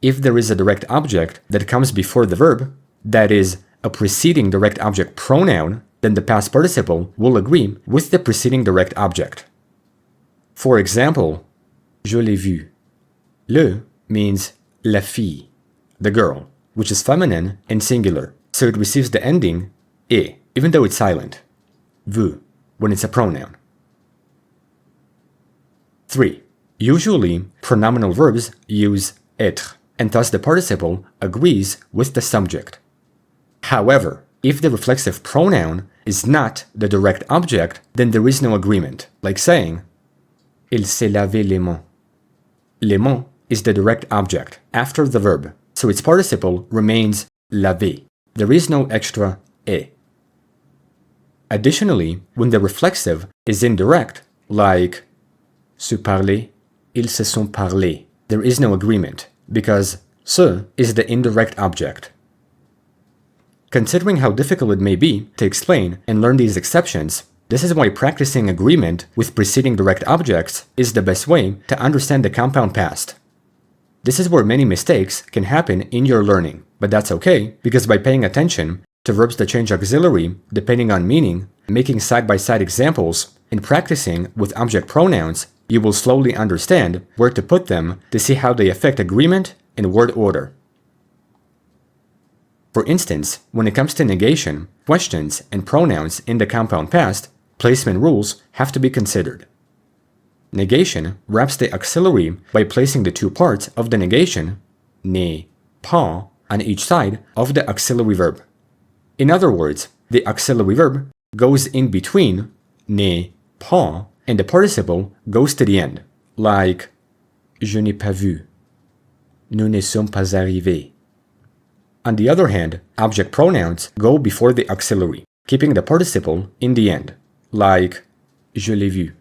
If there is a direct object that comes before the verb, that is, a preceding direct object pronoun, then the past participle will agree with the preceding direct object. For example, je l'ai vu. Le means la fille, the girl, which is feminine and singular, so it receives the ending e, even though it's silent. Vu, when it's a pronoun. 3. Usually, pronominal verbs use être, and thus the participle agrees with the subject. However, if the reflexive pronoun is not the direct object, then there is no agreement, like saying, Il s'est lavé les mains. Les mains is the direct object after the verb, so its participle remains lavé. There is no extra e. Additionally, when the reflexive is indirect, like se parler, ils se sont parlé, there is no agreement, because se is the indirect object. Considering how difficult it may be to explain and learn these exceptions, this is why practicing agreement with preceding direct objects is the best way to understand the compound past. This is where many mistakes can happen in your learning, but that's okay, because by paying attention to verbs that change auxiliary depending on meaning, making side-by-side examples, and practicing with object pronouns, you will slowly understand where to put them to see how they affect agreement and word order. For instance, when it comes to negation, questions, and pronouns in the compound past, placement rules have to be considered. Negation wraps the auxiliary by placing the two parts of the negation, ne, pas, on each side of the auxiliary verb. In other words, the auxiliary verb goes in between ne, pas, and the participle goes to the end, like je n'ai pas vu, nous ne sommes pas arrivés. On the other hand, object pronouns go before the auxiliary, keeping the participle in the end, like je l'ai vu,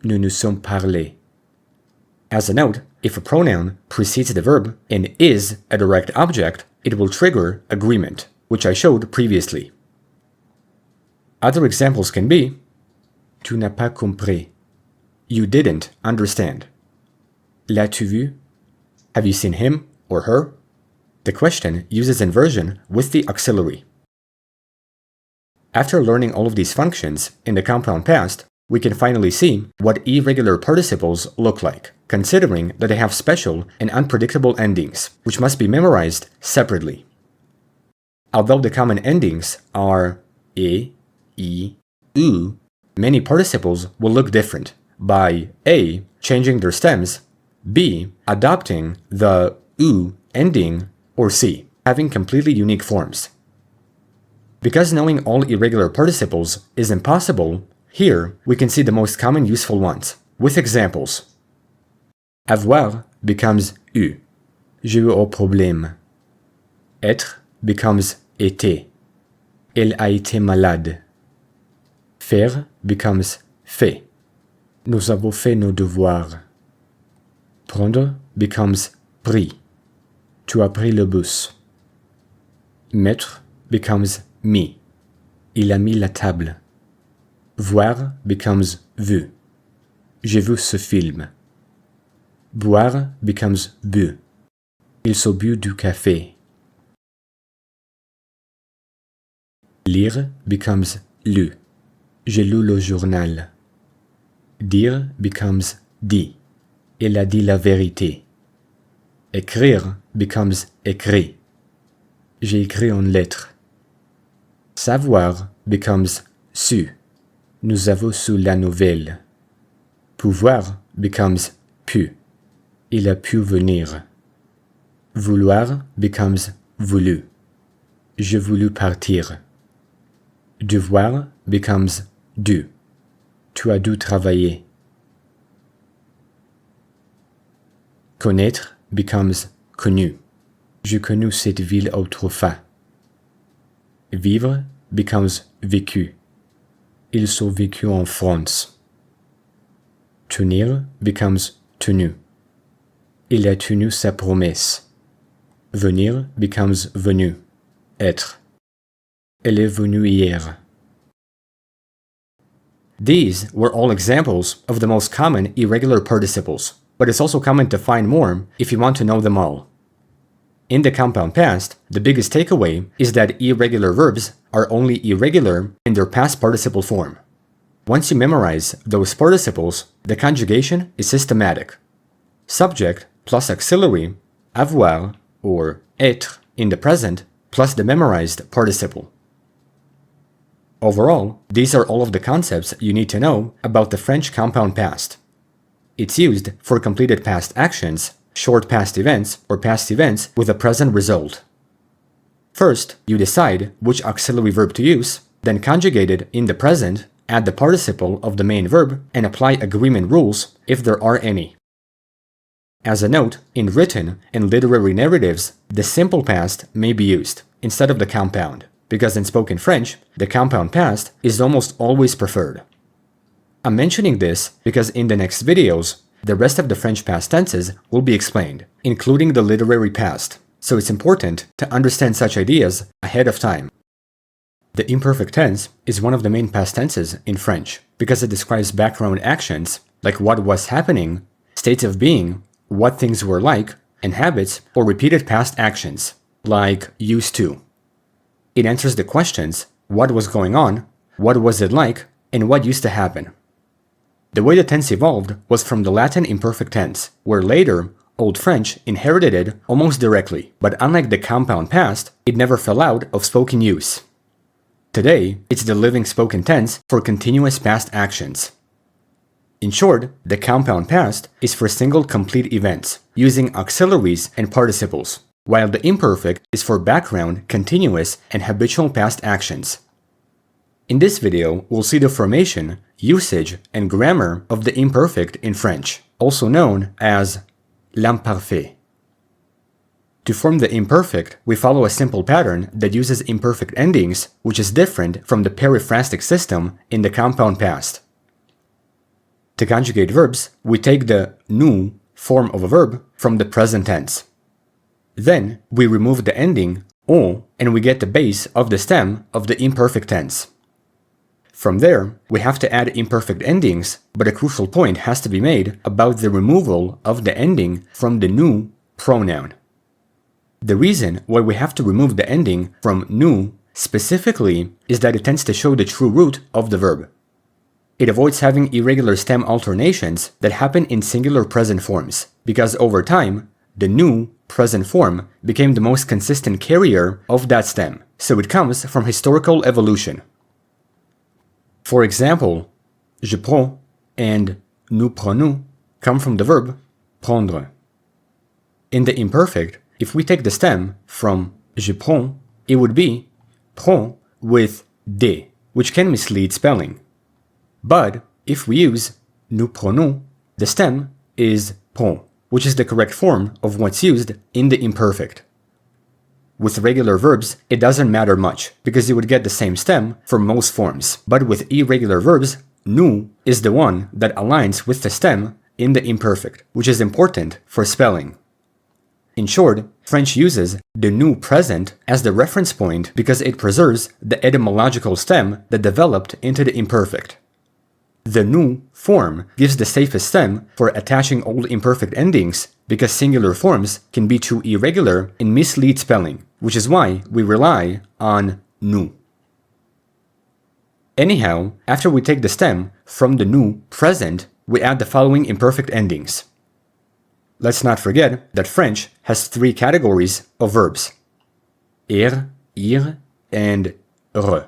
nous nous sommes parlé. As a note, if a pronoun precedes the verb and is a direct object, it will trigger agreement, which I showed previously. Other examples can be tu n'as pas compris, you didn't understand. L'as-tu vu? Have you seen him or her? The question uses inversion with the auxiliary. After learning all of these functions in the compound past, we can finally see what irregular participles look like, considering that they have special and unpredictable endings, which must be memorized separately. Although the common endings are e, I, u, many participles will look different, by A, changing their stems, B, adopting the u ending, or C, having completely unique forms. Because knowing all irregular participles is impossible, here we can see the most common useful ones, with examples. Avoir becomes eu. J'ai eu un problème. Être becomes été. Elle a été malade. Faire becomes fait. Nous avons fait nos devoirs. Prendre becomes pris. Tu as pris le bus. Mettre becomes mis. Il a mis la table. Voir becomes vu. J'ai vu ce film. Boire becomes bu. Ils ont bu du café. Lire becomes lu. J'ai lu le journal. Dire becomes dit. Il a dit la vérité. Écrire becomes écrit. J'ai écrit une lettre. Savoir becomes su. Nous avons su la nouvelle. Pouvoir becomes pu. Il a pu venir. Vouloir becomes voulu. J'ai voulu partir. Devoir becomes dû. Tu as dû travailler. Connaître becomes connu. J'ai connu cette ville autrefois. Vivre becomes vécu. Ils ont vécu en France. Tenir becomes tenu. Il a tenu sa promesse. Venir becomes venu. Être. Elle est venue hier. These were all examples of the most common irregular participles, but it's also common to find more if you want to know them all. In the compound past, the biggest takeaway is that irregular verbs are only irregular in their past participle form. Once you memorize those participles, the conjugation is systematic. Subject plus auxiliary, avoir or être in the present, plus the memorized participle. Overall, these are all of the concepts you need to know about the French compound past. It's used for completed past actions, short past events, or past events with a present result. First, you decide which auxiliary verb to use, then conjugate it in the present, add the participle of the main verb, and apply agreement rules if there are any. As a note, in written and literary narratives, the simple past may be used instead of the compound, because in spoken French, the compound past is almost always preferred. I'm mentioning this because in the next videos, the rest of the French past tenses will be explained, including the literary past, so it's important to understand such ideas ahead of time. The imperfect tense is one of the main past tenses in French because it describes background actions like what was happening, states of being, what things were like, and habits or repeated past actions, like used to. It answers the questions, what was going on, what was it like, and what used to happen. The way the tense evolved was from the Latin imperfect tense, where later, Old French inherited it almost directly, but unlike the compound past, it never fell out of spoken use. Today, it's the living spoken tense for continuous past actions. In short, the compound past is for single complete events, using auxiliaries and participles, while the imperfect is for background, continuous, and habitual past actions. In this video, we'll see the formation, usage, and grammar of the imperfect in French, also known as l'imparfait. To form the imperfect, we follow a simple pattern that uses imperfect endings, which is different from the periphrastic system in the compound past. To conjugate verbs, we take the nous form of a verb from the present tense. Then, we remove the ending on and we get the base of the stem of the imperfect tense. From there, we have to add imperfect endings, but a crucial point has to be made about the removal of the ending from the nous pronoun. The reason why we have to remove the ending from nous specifically is that it tends to show the true root of the verb. It avoids having irregular stem alternations that happen in singular present forms, because over time, the nous present form became the most consistent carrier of that stem, so it comes from historical evolution. For example, je prends and nous prenons come from the verb prendre. In the imperfect, if we take the stem from je prends, it would be prends with de, which can mislead spelling. But if we use nous prenons, the stem is prends, which is the correct form of what's used in the imperfect. With regular verbs, it doesn't matter much, because you would get the same stem for most forms. But with irregular verbs, nous is the one that aligns with the stem in the imperfect, which is important for spelling. In short, French uses the nous present as the reference point because it preserves the etymological stem that developed into the imperfect. The nous form gives the safest stem for attaching old imperfect endings because singular forms can be too irregular and mislead spelling, which is why we rely on nous. Anyhow, after we take the stem from the nous present, we add the following imperfect endings. Let's not forget that French has 3 categories of verbs: ir, and re.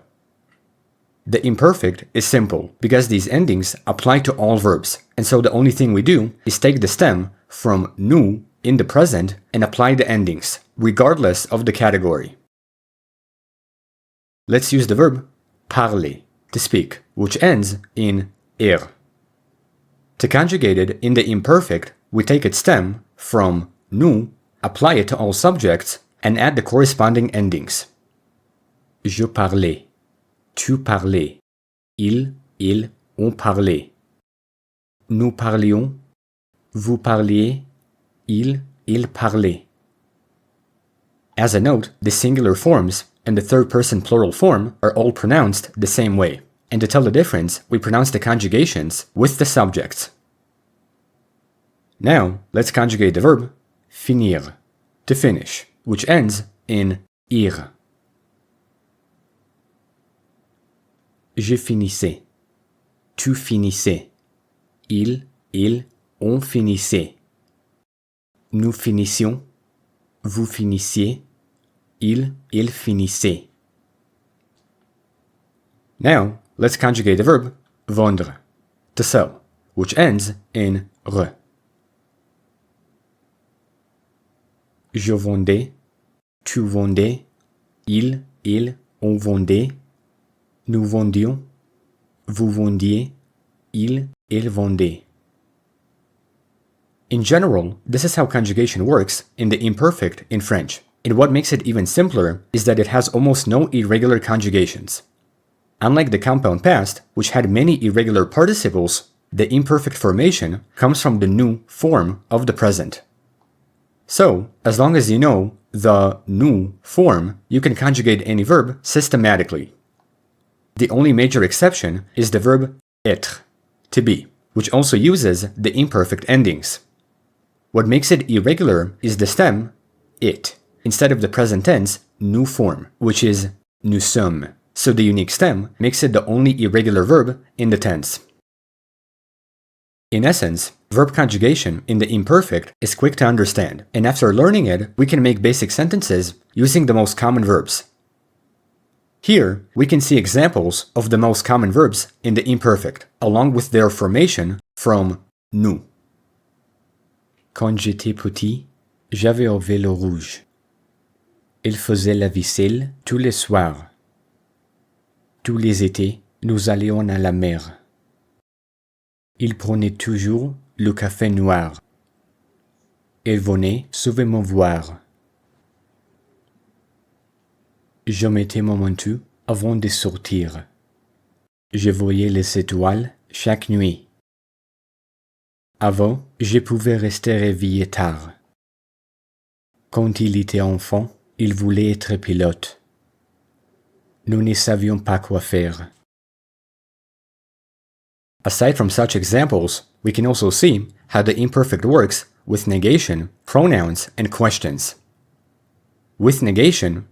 The imperfect is simple because these endings apply to all verbs, and so the only thing we do is take the stem from nous in the present and apply the endings, regardless of the category. Let's use the verb parler, to speak, which ends in ir. To conjugate it in the imperfect, we take its stem from nous, apply it to all subjects, and add the corresponding endings. Je parlais, tu parlais, ils, on parlait. Nous parlions, vous parliez, ils parlaient. As a note, the singular forms and the third person plural form are all pronounced the same way. And to tell the difference, we pronounce the conjugations with the subjects. Now, let's conjugate the verb finir, to finish, which ends in ir. Je finissais, tu finissais. Il, on finissait. Nous finissions. Vous finissiez. Il finissait. Now, let's conjugate the verb vendre, to sell, which ends in re. Je vendais, tu vendais, il, on vendait, nous vendions, vous vendiez, il vendait. In general, this is how conjugation works in the imperfect in French. And what makes it even simpler is that it has almost no irregular conjugations. Unlike the compound past, which had many irregular participles, the imperfect formation comes from the nous form of the present. So, as long as you know the nous form, you can conjugate any verb systematically. The only major exception is the verb être, to be, which also uses the imperfect endings. What makes it irregular is the stem it, instead of the present tense nous form, which is nous sommes. So the unique stem makes it the only irregular verb in the tense. In essence, verb conjugation in the imperfect is quick to understand, and after learning it, we can make basic sentences using the most common verbs. Here, we can see examples of the most common verbs in the imperfect, along with their formation from nous. Quand j'étais petit, j'avais un vélo rouge. Il faisait la vaisselle tous les soirs. Tous les étés, nous allions à la mer. Il prenait toujours le café noir. Il venait souvent me voir. Je mettais mon manteau avant de sortir. Je voyais les étoiles chaque nuit. Avant, je pouvais rester réveillé tard. Quand il était enfant, il voulait être pilote. Nous ne savions pas quoi faire. Aside from such examples, we can also see how the imperfect works with negation, pronouns, and questions. With negation,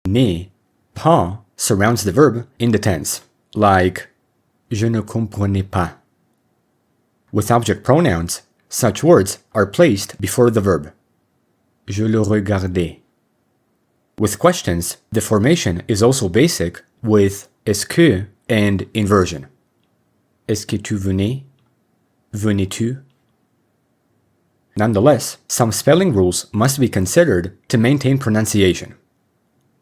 ne, pas surrounds the verb in the tense, like je ne comprenais pas. With object pronouns, such words are placed before the verb. Je le regardais. With questions, the formation is also basic with est-ce que and inversion. Est-ce que tu venais? Venais-tu? Nonetheless, some spelling rules must be considered to maintain pronunciation.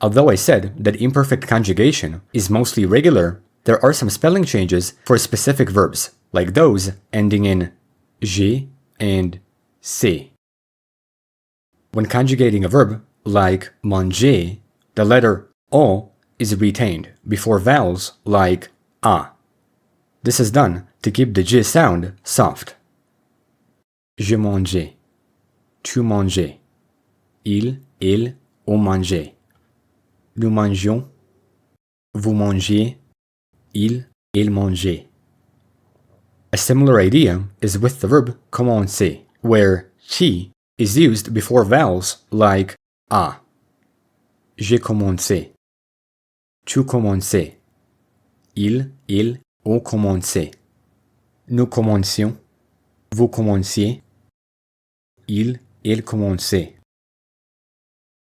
Although I said that imperfect conjugation is mostly regular, there are some spelling changes for specific verbs, like those ending in j'ai and c'est. When conjugating a verb, like manger, the letter o is retained before vowels like a. This is done to keep the j sound soft. Je mangeais. Tu mangeais. Il, on mangeait. Nous mangions. Vous mangiez. Il mangeait. A similar idea is with the verb commencer, where chi is used before vowels like a. J'ai commencé. Tu commençais. Il, on commençait. Nous commencions. Vous commenciez. Il commençait.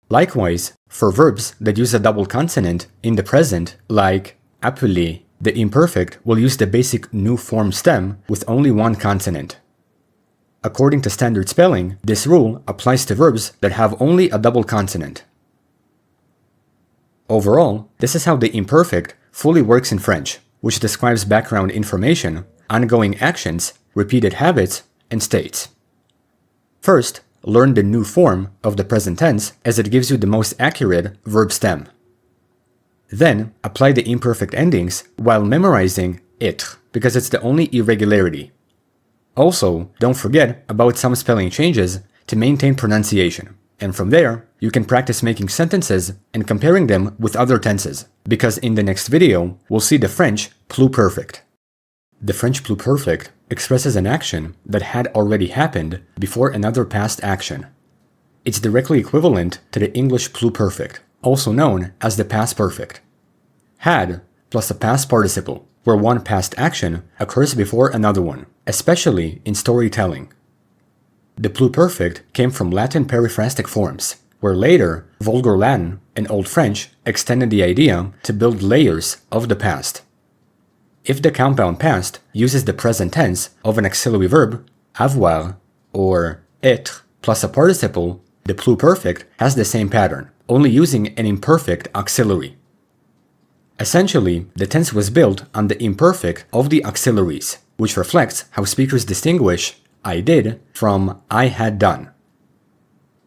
Likewise, for verbs that use a double consonant in the present, like appeler, the imperfect will use the basic nous form stem with only one consonant. According to standard spelling, this rule applies to verbs that have only a double consonant. Overall, this is how the imperfect fully works in French, which describes background information, ongoing actions, repeated habits, and states. First, learn the nous form of the present tense as it gives you the most accurate verb stem. Then, apply the imperfect endings while memorizing être, because it's the only irregularity. Also, don't forget about some spelling changes to maintain pronunciation. And from there, you can practice making sentences and comparing them with other tenses, because in the next video, we'll see the French pluperfect. The French pluperfect expresses an action that had already happened before another past action. It's directly equivalent to the English pluperfect, also known as the past perfect. Had plus a past participle, where one past action occurs before another one, especially in storytelling. The pluperfect came from Latin periphrastic forms, where later Vulgar Latin and Old French extended the idea to build layers of the past. If the compound past uses the present tense of an auxiliary verb, avoir, or être, plus a participle, the pluperfect has the same pattern, only using an imperfect auxiliary. Essentially, the tense was built on the imperfect of the auxiliaries, which reflects how speakers distinguish I did from I had done.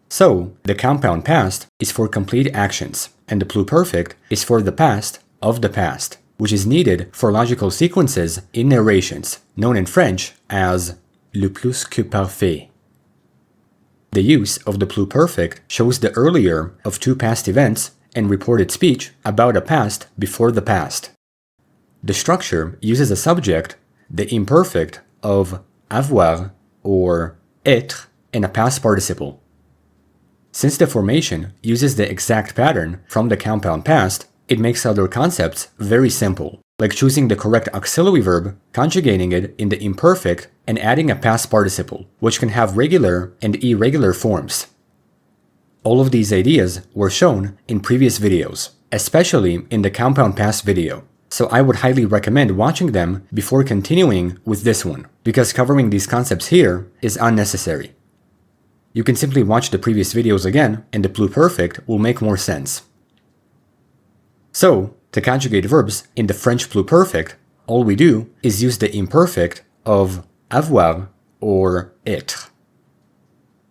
So, the compound past is for complete actions, and the pluperfect is for the past of the past, which is needed for logical sequences in narrations, known in French as le plus que parfait. The use of the pluperfect shows the earlier of two past events and reported speech about a past before the past. The structure uses a subject, the imperfect of avoir or être, and a past participle. Since the formation uses the exact pattern from the compound past, it makes other concepts very simple, like choosing the correct auxiliary verb, conjugating it in the imperfect, and adding a past participle, which can have regular and irregular forms. All of these ideas were shown in previous videos, especially in the compound past video, so I would highly recommend watching them before continuing with this one, because covering these concepts here is unnecessary. You can simply watch the previous videos again, and the pluperfect will make more sense. So, to conjugate verbs in the French pluperfect, all we do is use the imperfect of avoir or être.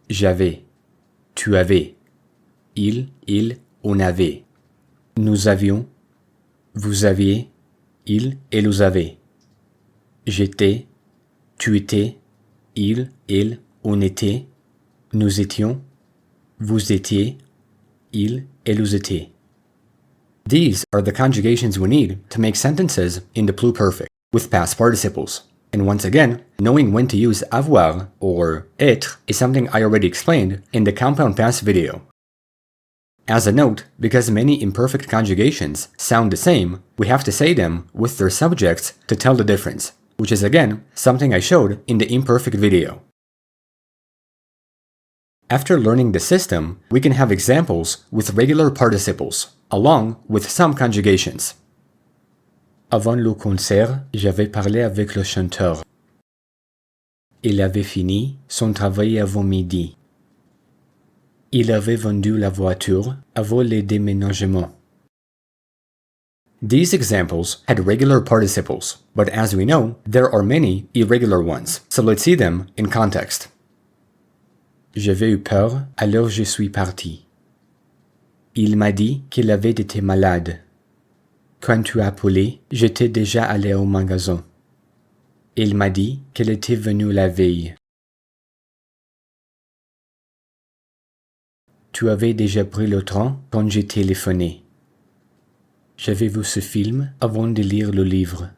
J'avais, tu avais, il, on avait. Nous avions, vous aviez, il et vous avez. J'étais, tu étais, il, on était. Nous étions, vous étiez, il et vous étiez. These are the conjugations we need to make sentences in the pluperfect with past participles. And once again, knowing when to use avoir or être is something I already explained in the compound past video. As a note, because many imperfect conjugations sound the same, we have to say them with their subjects to tell the difference, which is again something I showed in the imperfect video. After learning the system, we can have examples with regular participles, along with some conjugations. Avant le concert, j'avais parlé avec le chanteur. Il avait fini son travail avant midi. Il avait vendu la voiture avant le déménagement. These examples had regular participles, but as we know, there are many irregular ones, so let's see them in context. J'avais eu peur, alors je suis parti. Il m'a dit qu'il avait été malade. Quand tu as appelé, j'étais déjà allé au magasin. Il m'a dit qu'elle était venue la veille. Tu avais déjà pris le train quand j'ai téléphoné. J'avais vu ce film avant de lire le livre.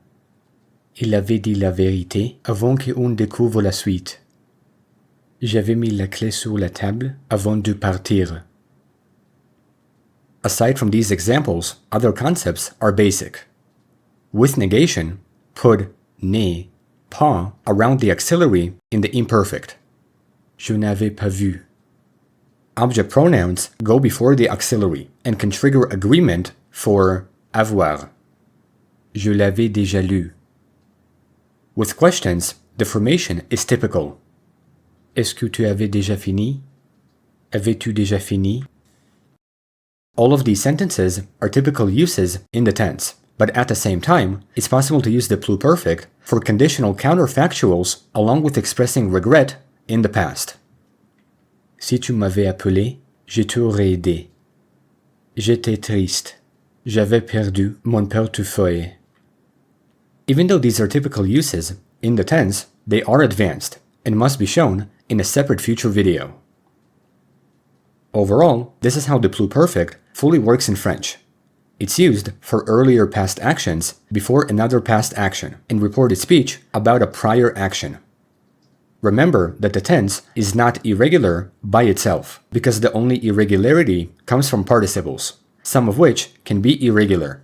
Il avait dit la vérité avant qu'on découvre la suite. J'avais mis la clé sur la table avant de partir. Aside from these examples, other concepts are basic. With negation, put ne, pas around the auxiliary in the imperfect. Je n'avais pas vu. Object pronouns go before the auxiliary and can trigger agreement for avoir. Je l'avais déjà lu. With questions, the formation is typical. Est-ce que tu avais déjà fini? Avais-tu déjà fini? All of these sentences are typical uses in the tense, but at the same time, it's possible to use the pluperfect for conditional counterfactuals along with expressing regret in the past. Si tu m'avais appelé, je t'aurais aidé. J'étais triste. J'avais perdu mon portefeuille. Even though these are typical uses, in the tense, they are advanced and must be shown in a separate future video. Overall, this is how the pluperfect fully works in French. It's used for earlier past actions before another past action and reported speech about a prior action. Remember that the tense is not irregular by itself, because the only irregularity comes from participles, some of which can be irregular.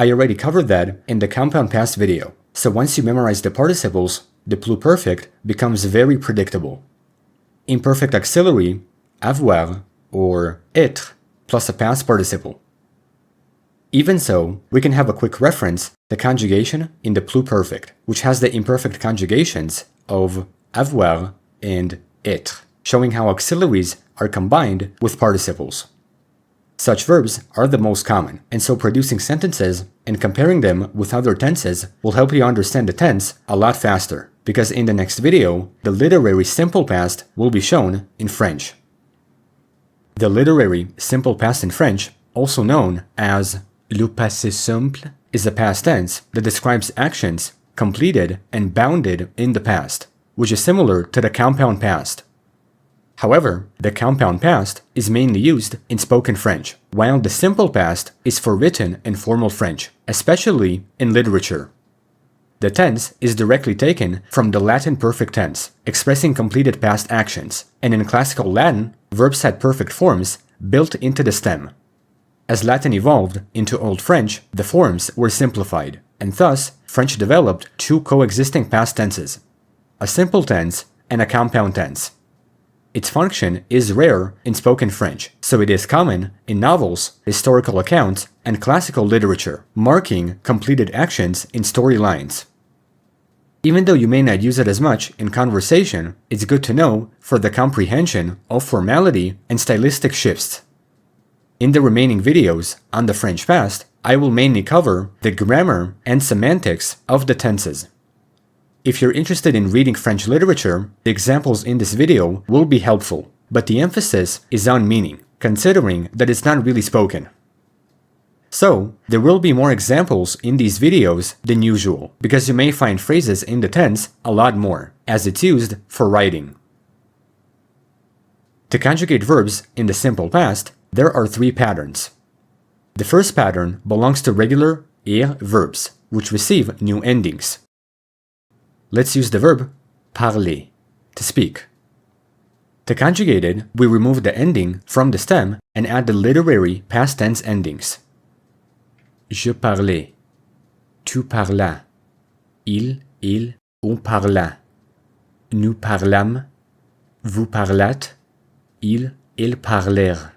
I already covered that in the compound past video, so once you memorize the participles, the pluperfect becomes very predictable. Imperfect auxiliary, avoir, or être, plus a past participle. Even so, we can have a quick reference, the conjugation in the pluperfect, which has the imperfect conjugations of avoir and être, showing how auxiliaries are combined with participles. Such verbs are the most common, and so producing sentences and comparing them with other tenses will help you understand the tense a lot faster, because in the next video, the literary simple past will be shown in French. The literary simple past in French, also known as le passé simple, is a past tense that describes actions completed and bounded in the past, which is similar to the compound past. However, the compound past is mainly used in spoken French, while the simple past is for written and formal French, especially in literature. The tense is directly taken from the Latin perfect tense, expressing completed past actions, and in classical Latin, verbs had perfect forms built into the stem. As Latin evolved into Old French, the forms were simplified, and thus French developed two coexisting past tenses, a simple tense and a compound tense. Its function is rare in spoken French, so it is common in novels, historical accounts, and classical literature, marking completed actions in storylines. Even though you may not use it as much in conversation, it's good to know for the comprehension of formality and stylistic shifts. In the remaining videos on the French past, I will mainly cover the grammar and semantics of the tenses. If you're interested in reading French literature, the examples in this video will be helpful, but the emphasis is on meaning, considering that it's not really spoken. So, there will be more examples in these videos than usual, because you may find phrases in the tense a lot more, as it's used for writing. To conjugate verbs in the simple past, there are three patterns. The first pattern belongs to regular ir verbs, which receive new endings. Let's use the verb parler, to speak. To conjugate it, we remove the ending from the stem and add the literary past tense endings. Je parlais, tu parlas, il, on parla, nous parlâmes, vous parlâtes, ils parlèrent.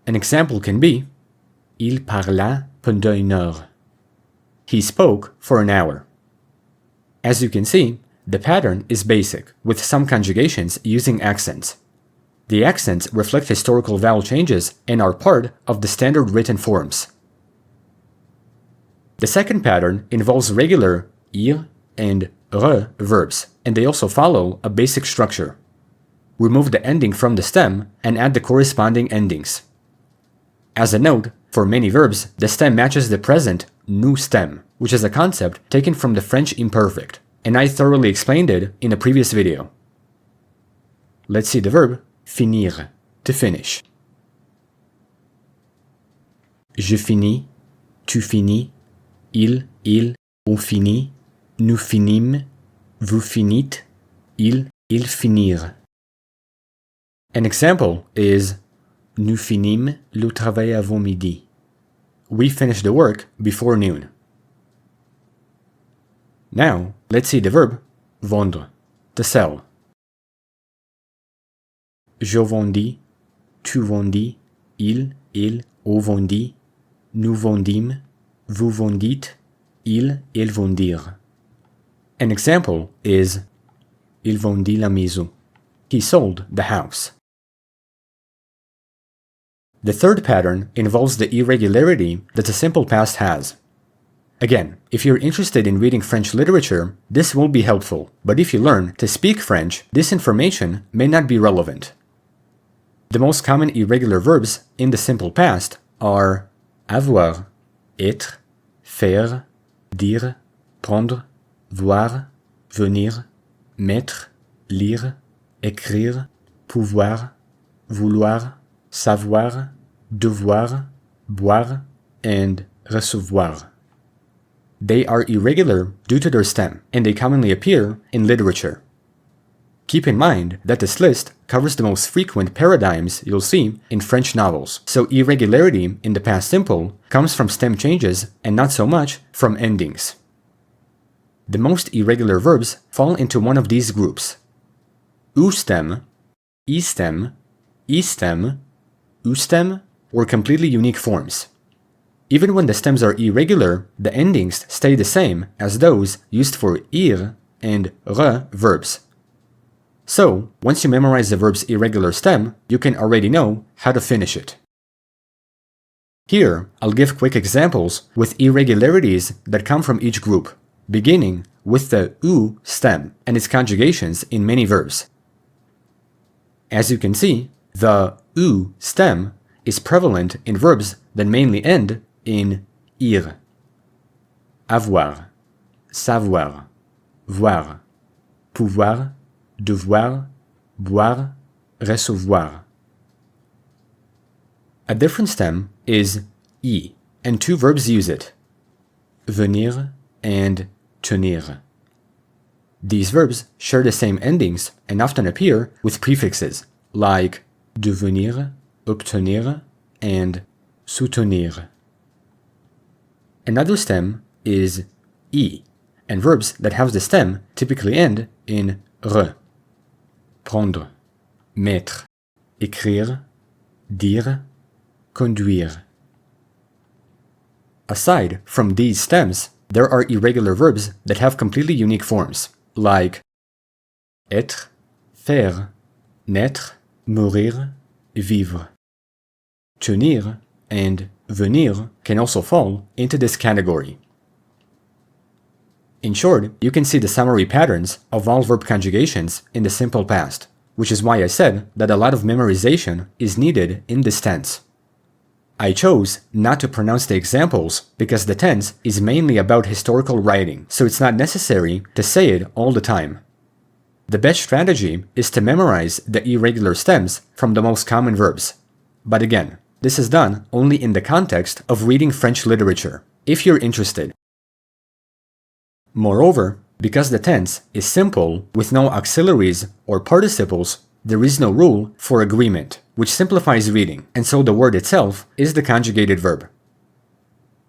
An example can be, il parla pendant une heure. He spoke for an hour. As you can see, the pattern is basic, with some conjugations using accents. The accents reflect historical vowel changes and are part of the standard written forms. The second pattern involves regular ir and re verbs, and they also follow a basic structure. Remove the ending from the stem and add the corresponding endings. As a note, for many verbs, the stem matches the present nous stem, which is a concept taken from the French imperfect, and I thoroughly explained it in a previous video. Let's see the verb finir, to finish. Je finis, tu finis, il, on finit, nous finîmes, vous finîtes, ils finirent. An example is nous finîmes le travail avant midi. We finished the work before noon. Now, let's see the verb vendre, to sell. Je vendis, tu vendis, il, on vendit, nous vendîmes, vous vendîtes, ils vendirent. An example is il vendit la maison. He sold the house. The third pattern involves the irregularity that the simple past has. Again, if you're interested in reading French literature, this will be helpful, but if you learn to speak French, this information may not be relevant. The most common irregular verbs in the simple past are avoir, être, faire, dire, prendre, voir, venir, mettre, lire, écrire, pouvoir, vouloir, savoir, devoir, boire, and recevoir. They are irregular due to their stem, and they commonly appear in literature. Keep in mind that this list covers the most frequent paradigms you'll see in French novels, so irregularity in the past simple comes from stem changes and not so much from endings. The most irregular verbs fall into one of these groups: ou-stem, e-stem, e-stem, ou-stem, or completely unique forms. Even when the stems are irregular, the endings stay the same as those used for ir and re verbs. So, once you memorize the verb's irregular stem, you can already know how to finish it. Here, I'll give quick examples with irregularities that come from each group, beginning with the ou stem and its conjugations in many verbs. As you can see, the ou stem is prevalent in verbs that mainly end in ir. Avoir, savoir, voir, pouvoir, devoir, boire, recevoir. A different stem is i, and two verbs use it: venir and tenir. These verbs share the same endings and often appear with prefixes like devenir, obtenir, and soutenir. Another stem is i, and verbs that have the stem typically end in re. Prendre, mettre, écrire, dire, conduire. Aside from these stems, there are irregular verbs that have completely unique forms, like être, faire, naître, mourir, vivre. Tenir and venir can also fall into this category. In short, you can see the summary patterns of all verb conjugations in the simple past, which is why I said that a lot of memorization is needed in this tense. I chose not to pronounce the examples because the tense is mainly about historical writing, so it's not necessary to say it all the time. The best strategy is to memorize the irregular stems from the most common verbs. But again, this is done only in the context of reading French literature, if you're interested. Moreover, because the tense is simple with no auxiliaries or participles, there is no rule for agreement, which simplifies reading, and so the word itself is the conjugated verb.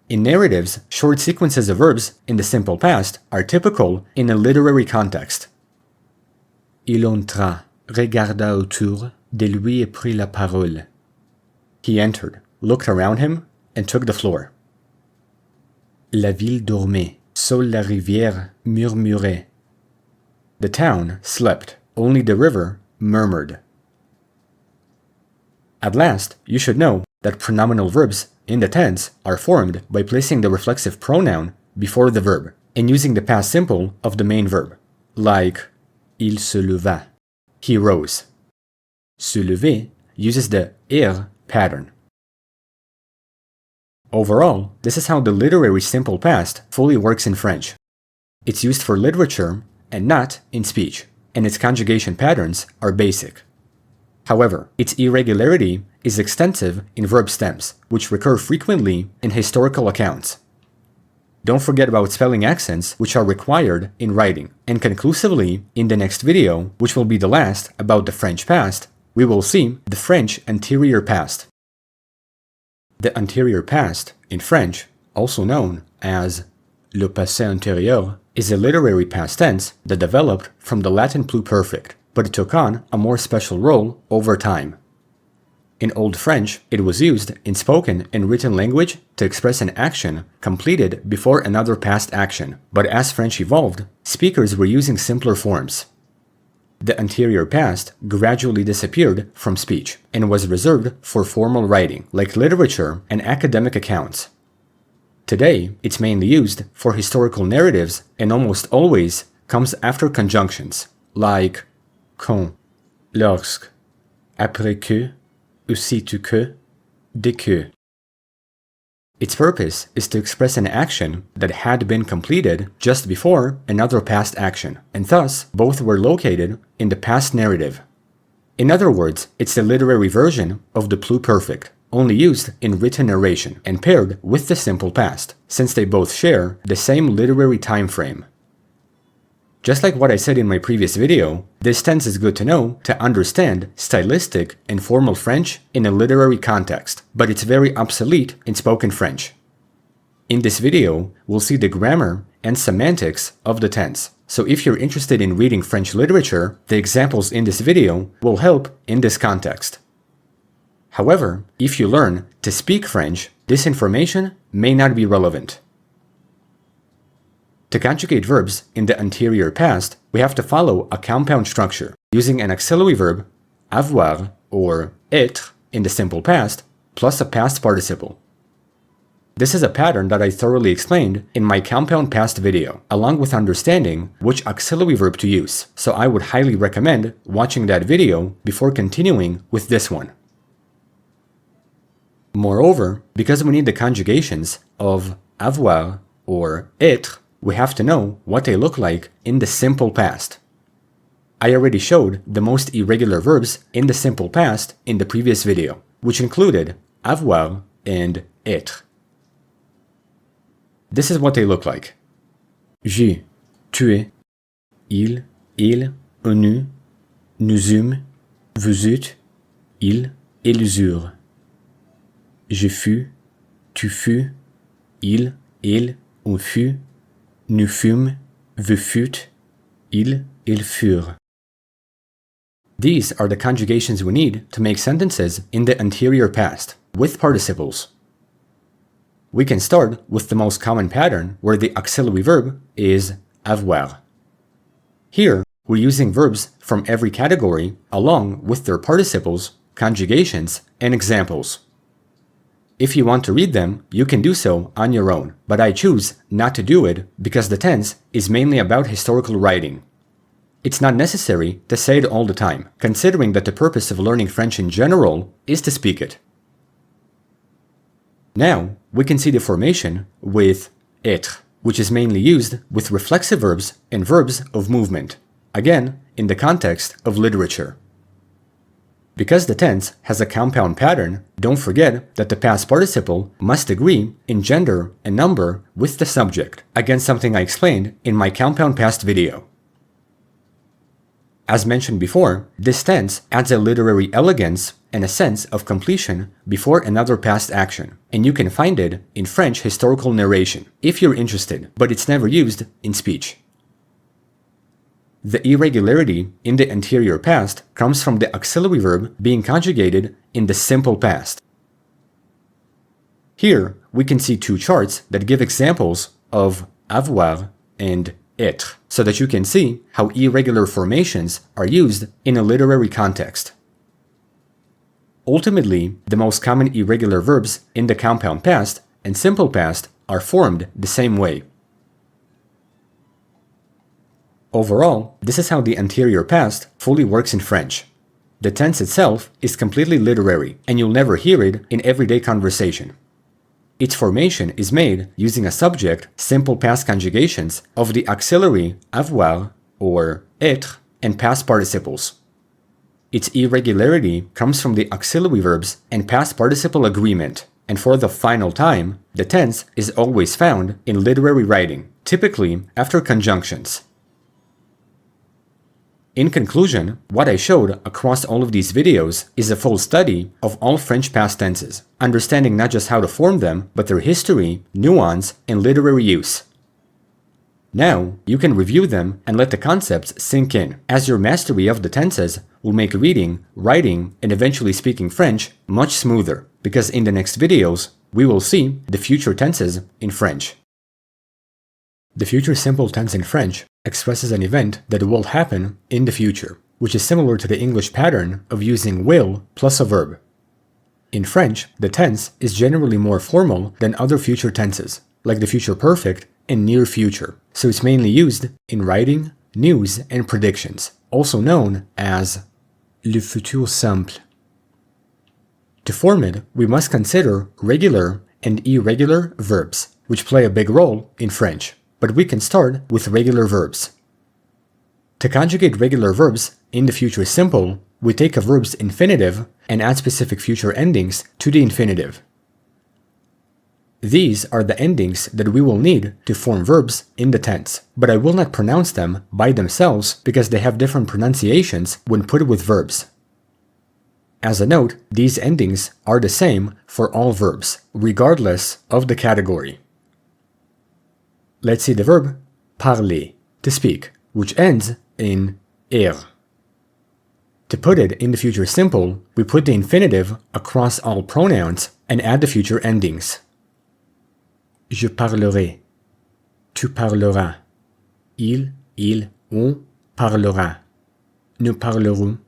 In narratives, short sequences of verbs in the simple past are typical in a literary context. Il entra, regarda autour de lui et prit la parole. He entered, looked around him, and took the floor. La ville dormait, seule la rivière murmurait. The town slept, only the river murmured. At last, you should know that pronominal verbs in the tense are formed by placing the reflexive pronoun before the verb and using the past simple of the main verb, like il se leva, he rose. Se lever uses the ir pattern. Overall, this is how the literary simple past fully works in French. It's used for literature and not in speech, and its conjugation patterns are basic. However, its irregularity is extensive in verb stems, which recur frequently in historical accounts. Don't forget about spelling accents, which are required in writing. And conclusively, in the next video, which will be the last about the French past, we will see the French anterior past. The anterior past, in French, also known as le passé antérieur, is a literary past tense that developed from the Latin pluperfect, but it took on a more special role over time. In Old French, it was used in spoken and written language to express an action completed before another past action, but as French evolved, speakers were using simpler forms. The anterior past gradually disappeared from speech and was reserved for formal writing, like literature and academic accounts. Today, it's mainly used for historical narratives and almost always comes after conjunctions, like quand, lorsque, après que, aussitôt que, dès que. Its purpose is to express an action that had been completed just before another past action, and thus both were located in the past narrative. In other words, it's the literary version of the pluperfect, only used in written narration and paired with the simple past, since they both share the same literary time frame. Just like what I said in my previous video, this tense is good to know to understand stylistic and formal French in a literary context, but it's very obsolete in spoken French. In this video, we'll see the grammar and semantics of the tense. So if you're interested in reading French literature, the examples in this video will help in this context. However, if you learn to speak French, this information may not be relevant. To conjugate verbs in the anterior past, we have to follow a compound structure using an auxiliary verb, avoir or être in the simple past, plus a past participle. This is a pattern that I thoroughly explained in my compound past video, along with understanding which auxiliary verb to use, so I would highly recommend watching that video before continuing with this one. Moreover, because we need the conjugations of avoir or être, we have to know what they look like in the simple past. I already showed the most irregular verbs in the simple past in the previous video, which included avoir and être. This is what they look like. J'ai tué, il, on eut, nous eûmes, vous eûtes, ils, ils eurent. Je fus, tu fus, il, on fut, nous fûmes, vous fûtes, ils furent. These are the conjugations we need to make sentences in the anterior past, with participles. We can start with the most common pattern where the auxiliary verb is avoir. Here, we're using verbs from every category along with their participles, conjugations, and examples. If you want to read them, you can do so on your own, but I choose not to do it because the tense is mainly about historical writing. It's not necessary to say it all the time, considering that the purpose of learning French in general is to speak it. Now, we can see the formation with être, which is mainly used with reflexive verbs and verbs of movement, again, in the context of literature. Because the tense has a compound pattern, don't forget that the past participle must agree in gender and number with the subject, again something I explained in my compound past video. As mentioned before, this tense adds a literary elegance and a sense of completion before another past action, and you can find it in French historical narration, if you're interested, but it's never used in speech. The irregularity in the anterior past comes from the auxiliary verb being conjugated in the simple past. Here, we can see two charts that give examples of avoir and être, so that you can see how irregular formations are used in a literary context. Ultimately, the most common irregular verbs in the compound past and simple past are formed the same way. Overall, this is how the anterior past fully works in French. The tense itself is completely literary, and you'll never hear it in everyday conversation. Its formation is made using a subject simple past conjugations of the auxiliary avoir or être and past participles. Its irregularity comes from the auxiliary verbs and past participle agreement, and for the final time, the tense is always found in literary writing, typically after conjunctions. In conclusion, what I showed across all of these videos is a full study of all French past tenses, understanding not just how to form them, but their history, nuance, and literary use. Now, you can review them and let the concepts sink in, as your mastery of the tenses will make reading, writing, and eventually speaking French much smoother, because in the next videos, we will see the future tenses in French. The future simple tense in French expresses an event that will happen in the future, which is similar to the English pattern of using will plus a verb. In French, the tense is generally more formal than other future tenses, like the future perfect and near future, so it's mainly used in writing, news, and predictions, also known as le futur simple. To form it, we must consider regular and irregular verbs, which play a big role in French. But we can start with regular verbs. To conjugate regular verbs in the future simple, we take a verb's infinitive and add specific future endings to the infinitive. These are the endings that we will need to form verbs in the tense, but I will not pronounce them by themselves because they have different pronunciations when put with verbs. As a note, these endings are the same for all verbs, regardless of the category. Let's see the verb parler, to speak, which ends in er. To put it in the future simple, we put the infinitive across all pronouns and add the future endings. Je parlerai. Tu parleras. Il, on parlera. Nous parlerons.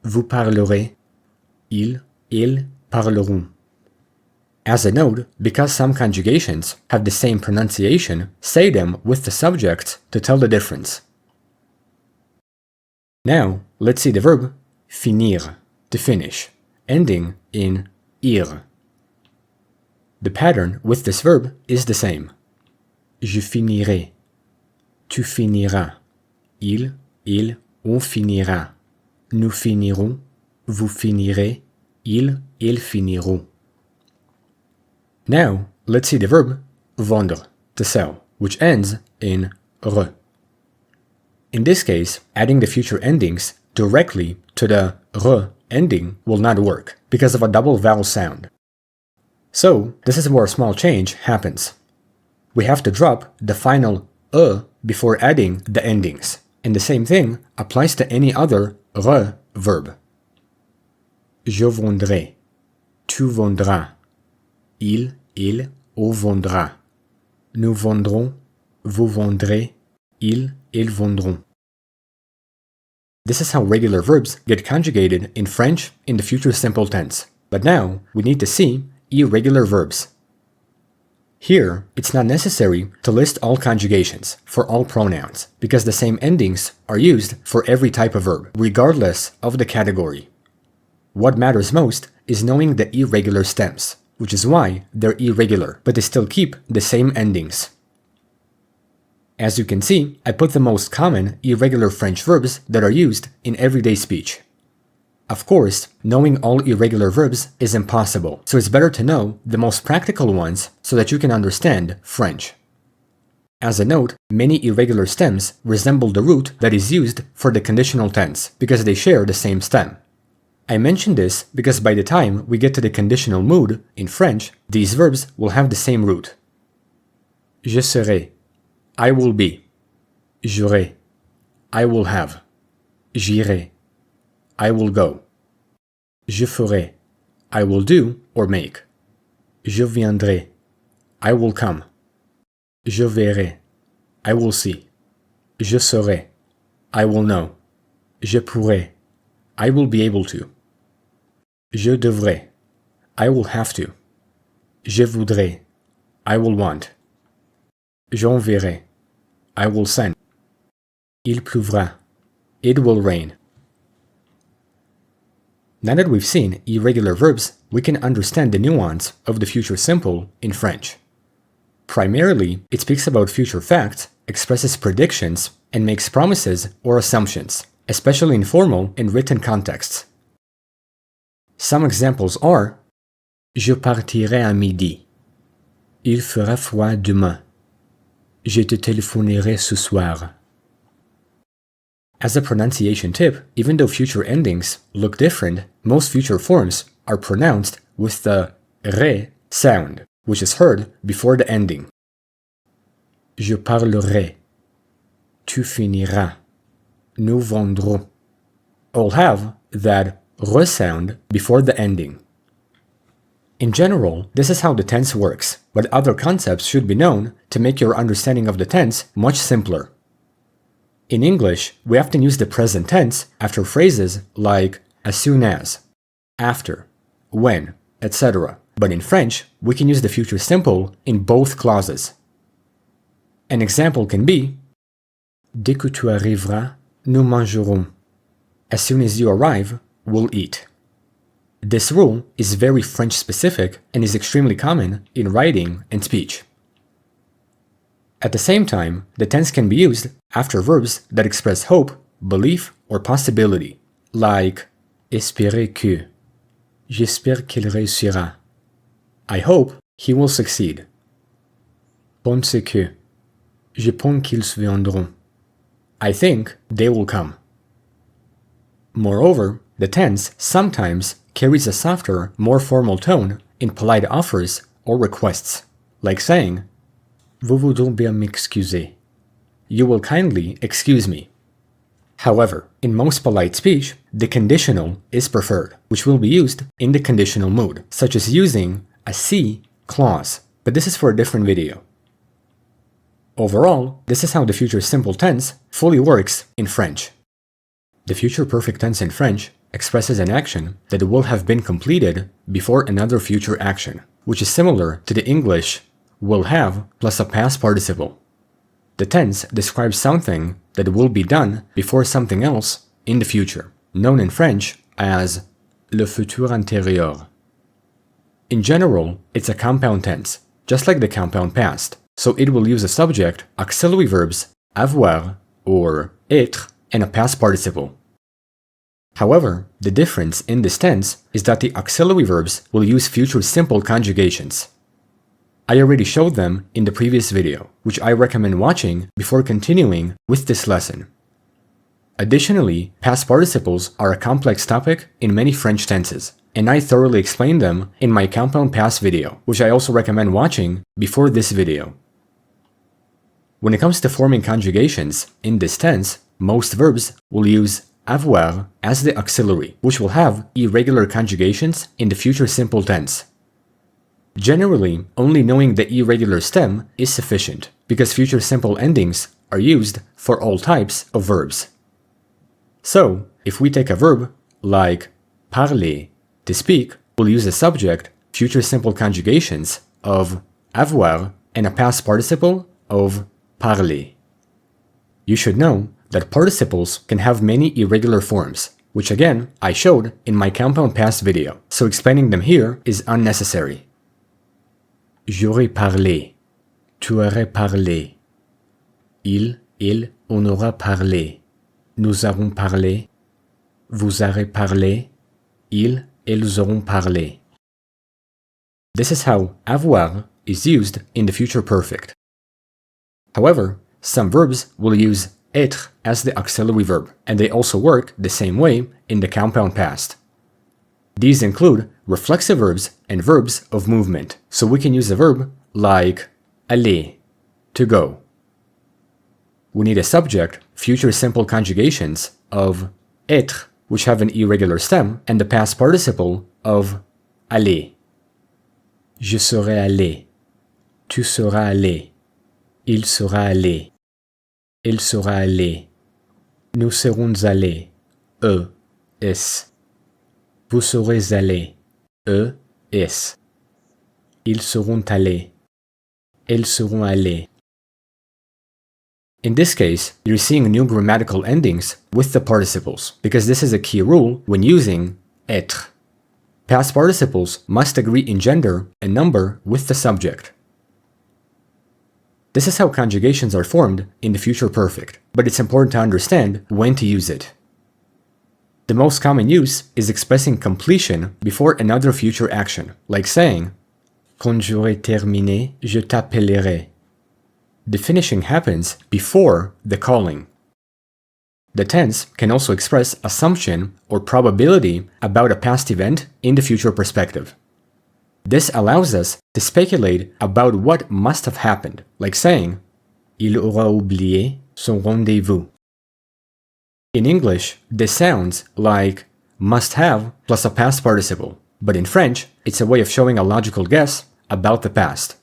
Vous parlerez. Ils parleront. As a note, because some conjugations have the same pronunciation, say them with the subject to tell the difference. Now, let's see the verb finir, to finish, ending in ir. The pattern with this verb is the same. Je finirai. Tu finiras. Il, on finira. Nous finirons. Vous finirez. Ils finiront. Now, let's see the verb vendre, to sell, which ends in re. In this case, adding the future endings directly to the re ending will not work because of a double vowel sound. So, this is where a small change happens. We have to drop the final before adding the endings, and the same thing applies to any other re verb. Je vendrai. Tu vendras. Il, vendra. Nous vendrons. Vous vendrez. Ils vendront. This is how regular verbs get conjugated in French in the future simple tense. But now, we need to see irregular verbs. Here, it's not necessary to list all conjugations for all pronouns, because the same endings are used for every type of verb, regardless of the category. What matters most is knowing the irregular stems, which is why they're irregular, but they still keep the same endings. As you can see, I put the most common irregular French verbs that are used in everyday speech. Of course, knowing all irregular verbs is impossible, so it's better to know the most practical ones so that you can understand French. As a note, many irregular stems resemble the root that is used for the conditional tense because they share the same stem. I mention this because by the time we get to the conditional mood in French, these verbs will have the same root. Je serai. I will be. J'aurai. I will have. J'irai. I will go. Je ferai. I will do or make. Je viendrai. I will come. Je verrai. I will see. Je saurai. I will know. Je pourrai. I will be able to. Je devrai. I will have to. Je voudrais. I will want. J'enverrai. I will send. Il pleuvra. It will rain. Now that we've seen irregular verbs, we can understand the nuance of the future simple in French. Primarily, it speaks about future facts, expresses predictions, and makes promises or assumptions, especially in formal and written contexts. Some examples are: Je partirai à midi. Il fera froid demain. Je te téléphonerai ce soir. As a pronunciation tip, even though future endings look different, most future forms are pronounced with the re sound, which is heard before the ending. Je parlerai. Tu finiras. Nous vendrons. All have that re sound before the ending. In general, this is how the tense works, but other concepts should be known to make your understanding of the tense much simpler. In English, we often use the present tense after phrases like as soon as, after, when, etc. But in French, we can use the future simple in both clauses. An example can be: Dès que tu arriveras, nous mangerons. As soon as you arrive, we'll eat. This rule is very French specific and is extremely common in writing and speech. At the same time, the tense can be used after verbs that express hope, belief, or possibility, like espérer que. J'espère qu'il réussira. I hope he will succeed, pense que. Je pense qu'ils viendront. I think they will come. Moreover, the tense sometimes carries a softer, more formal tone in polite offers or requests, like saying, Vous voudrez bien m'excuser. You will kindly excuse me. However, in most polite speech, the conditional is preferred, which will be used in the conditional mood, such as using a si clause, but this is for a different video. Overall, this is how the future simple tense fully works in French. The future perfect tense in French expresses an action that will have been completed before another future action, which is similar to the English will have plus a past participle. The tense describes something that will be done before something else in the future, known in French as le futur antérieur. In general, it's a compound tense, just like the compound past, so it will use a subject, auxiliary verbs, avoir, or être, and a past participle. However, the difference in this tense is that the auxiliary verbs will use future simple conjugations. I already showed them in the previous video, which I recommend watching before continuing with this lesson. Additionally, past participles are a complex topic in many French tenses, and I thoroughly explained them in my compound past video, which I also recommend watching before this video. When it comes to forming conjugations in this tense, most verbs will use avoir as the auxiliary, which will have irregular conjugations in the future simple tense. Generally, only knowing the irregular stem is sufficient, because future simple endings are used for all types of verbs. So, if we take a verb like parler, to speak, we'll use a subject, future simple conjugations of avoir, and a past participle of parler. You should know that participles can have many irregular forms, which again I showed in my compound past video, so explaining them here is unnecessary. J'aurais parlé. Tu aurais parlé. Il, on aura parlé. Nous avons parlé. Vous aurez parlé. Elles auront parlé. This is how avoir is used in the future perfect. However, some verbs will use être as the auxiliary verb, and they also work the same way in the compound past. These include reflexive verbs and verbs of movement, so we can use a verb like aller, to go. We need a subject, future simple conjugations of être, which have an irregular stem, and the past participle of aller. Je serai allé. Tu seras allé. Il sera allé. Elle sera allée. Nous serons allés. Eux, es. Vous serez allés. Eux, es. Ils seront allés. Elles seront allées. In this case, you're seeing new grammatical endings with the participles, because this is a key rule when using être. Past participles must agree in gender and number with the subject. This is how conjugations are formed in the future perfect, but it's important to understand when to use it. The most common use is expressing completion before another future action, like saying, Quand j'aurai terminé, je t'appellerai. The finishing happens before the calling. The tense can also express assumption or probability about a past event in the future perspective. This allows us to speculate about what must have happened, like saying, Il aura oublié son rendez-vous. In English, this sounds like must have plus a past participle, but in French, it's a way of showing a logical guess about the past.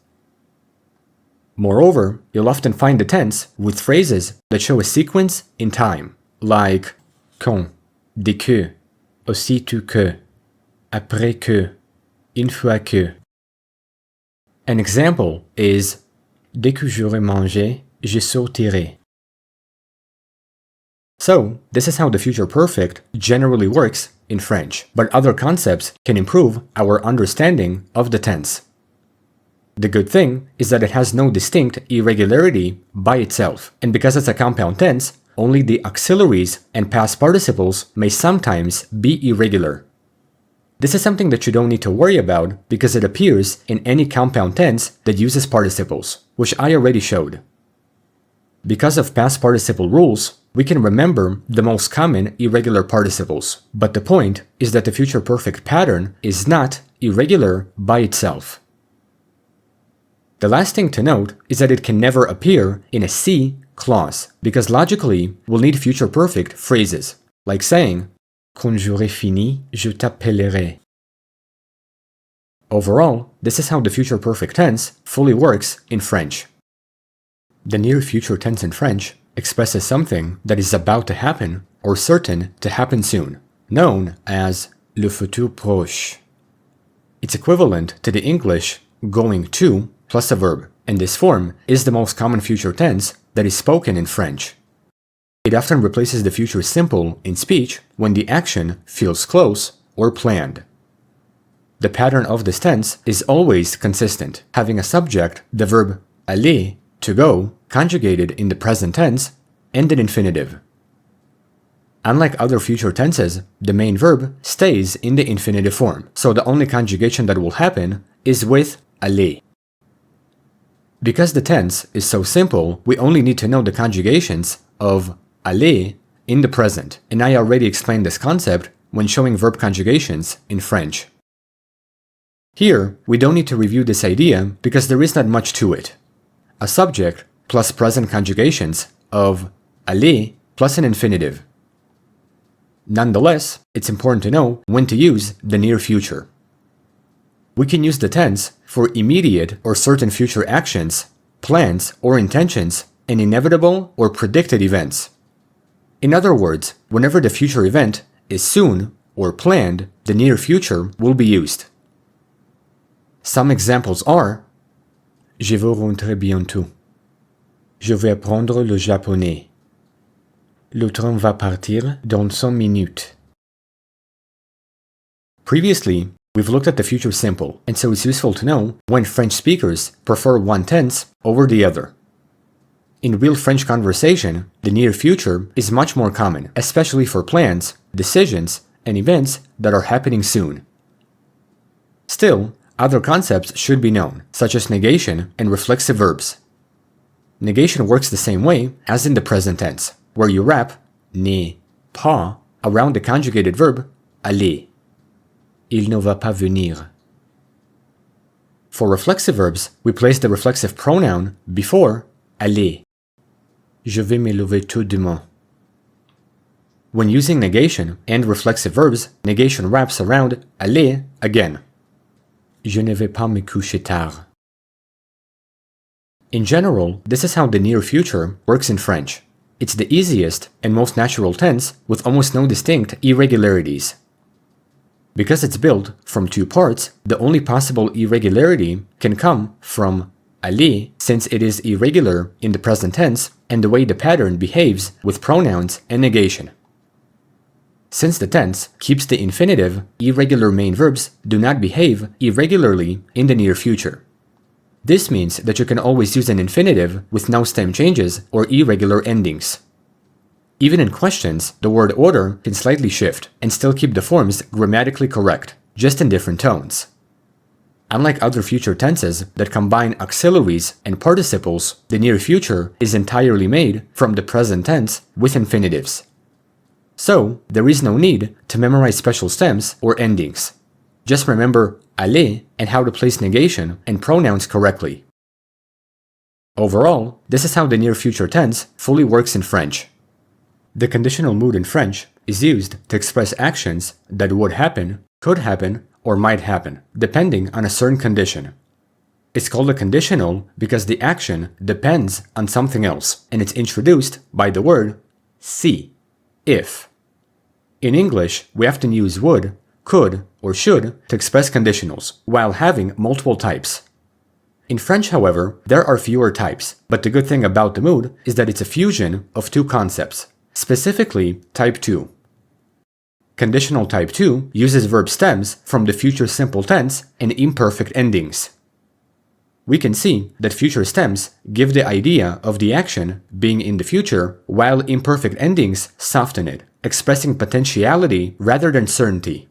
Moreover, you'll often find the tense with phrases that show a sequence in time, like quand, dès que, aussitôt que, après que, une fois que. An example is Dès que j'aurai mangé, je sortirai. So, this is how the future perfect generally works in French, but other concepts can improve our understanding of the tense. The good thing is that it has no distinct irregularity by itself, and because it's a compound tense, only the auxiliaries and past participles may sometimes be irregular. This is something that you don't need to worry about because it appears in any compound tense that uses participles, which I already showed. Because of past participle rules, we can remember the most common irregular participles, but the point is that the future perfect pattern is not irregular by itself. The last thing to note is that it can never appear in a si clause, because logically we'll need future perfect phrases, like saying, Quand j'aurai fini, je t'appellerai. Overall, this is how the future perfect tense fully works in French. The near future tense in French expresses something that is about to happen or certain to happen soon, known as le futur proche. It's equivalent to the English going to plus a verb, and this form is the most common future tense that is spoken in French. It often replaces the future simple in speech when the action feels close or planned. The pattern of this tense is always consistent, having a subject, the verb aller, to go, conjugated in the present tense, and an infinitive. Unlike other future tenses, the main verb stays in the infinitive form, so the only conjugation that will happen is with aller. Because the tense is so simple, we only need to know the conjugations of aller in the present, and I already explained this concept when showing verb conjugations in French. Here, we don't need to review this idea because there is not much to it. A subject plus present conjugations of aller plus an infinitive. Nonetheless, it's important to know when to use the near future. We can use the tense for immediate or certain future actions, plans or intentions, and inevitable or predicted events. In other words, whenever the future event is soon or planned, the near future will be used. Some examples are Je vais rentrer bientôt. Je vais apprendre le japonais. Le train va partir dans 5 minutes. Previously, we've looked at the future simple, and so it's useful to know when French speakers prefer one tense over the other. In real French conversation, the near future is much more common, especially for plans, decisions, and events that are happening soon. Still, other concepts should be known, such as negation and reflexive verbs. Negation works the same way as in the present tense, where you wrap ne pas around the conjugated verb aller. Il ne va pas venir. For reflexive verbs, we place the reflexive pronoun before aller. Je vais me lever tôt demain. When using negation and reflexive verbs, negation wraps around aller again. Je ne vais pas me coucher tard. In general, this is how the near future works in French. It's the easiest and most natural tense with almost no distinct irregularities. Because it's built from two parts, the only possible irregularity can come from aller, since it is irregular in the present tense, and the way the pattern behaves with pronouns and negation. Since the tense keeps the infinitive, irregular main verbs do not behave irregularly in the near future. This means that you can always use an infinitive with no stem changes or irregular endings. Even in questions, the word order can slightly shift and still keep the forms grammatically correct, just in different tones. Unlike other future tenses that combine auxiliaries and participles, the near future is entirely made from the present tense with infinitives. So, there is no need to memorize special stems or endings. Just remember aller and how to place negation and pronouns correctly. Overall, this is how the near future tense fully works in French. The conditional mood in French is used to express actions that would happen, could happen, or might happen, depending on a certain condition. It's called a conditional because the action depends on something else, and it's introduced by the word si, if. In English, we often use would, could, or should to express conditionals, while having multiple types. In French, however, there are fewer types, but the good thing about the mood is that it's a fusion of two concepts, specifically type 2. Conditional type 2 uses verb stems from the future simple tense and imperfect endings. We can see that future stems give the idea of the action being in the future, while imperfect endings soften it, expressing potentiality rather than certainty.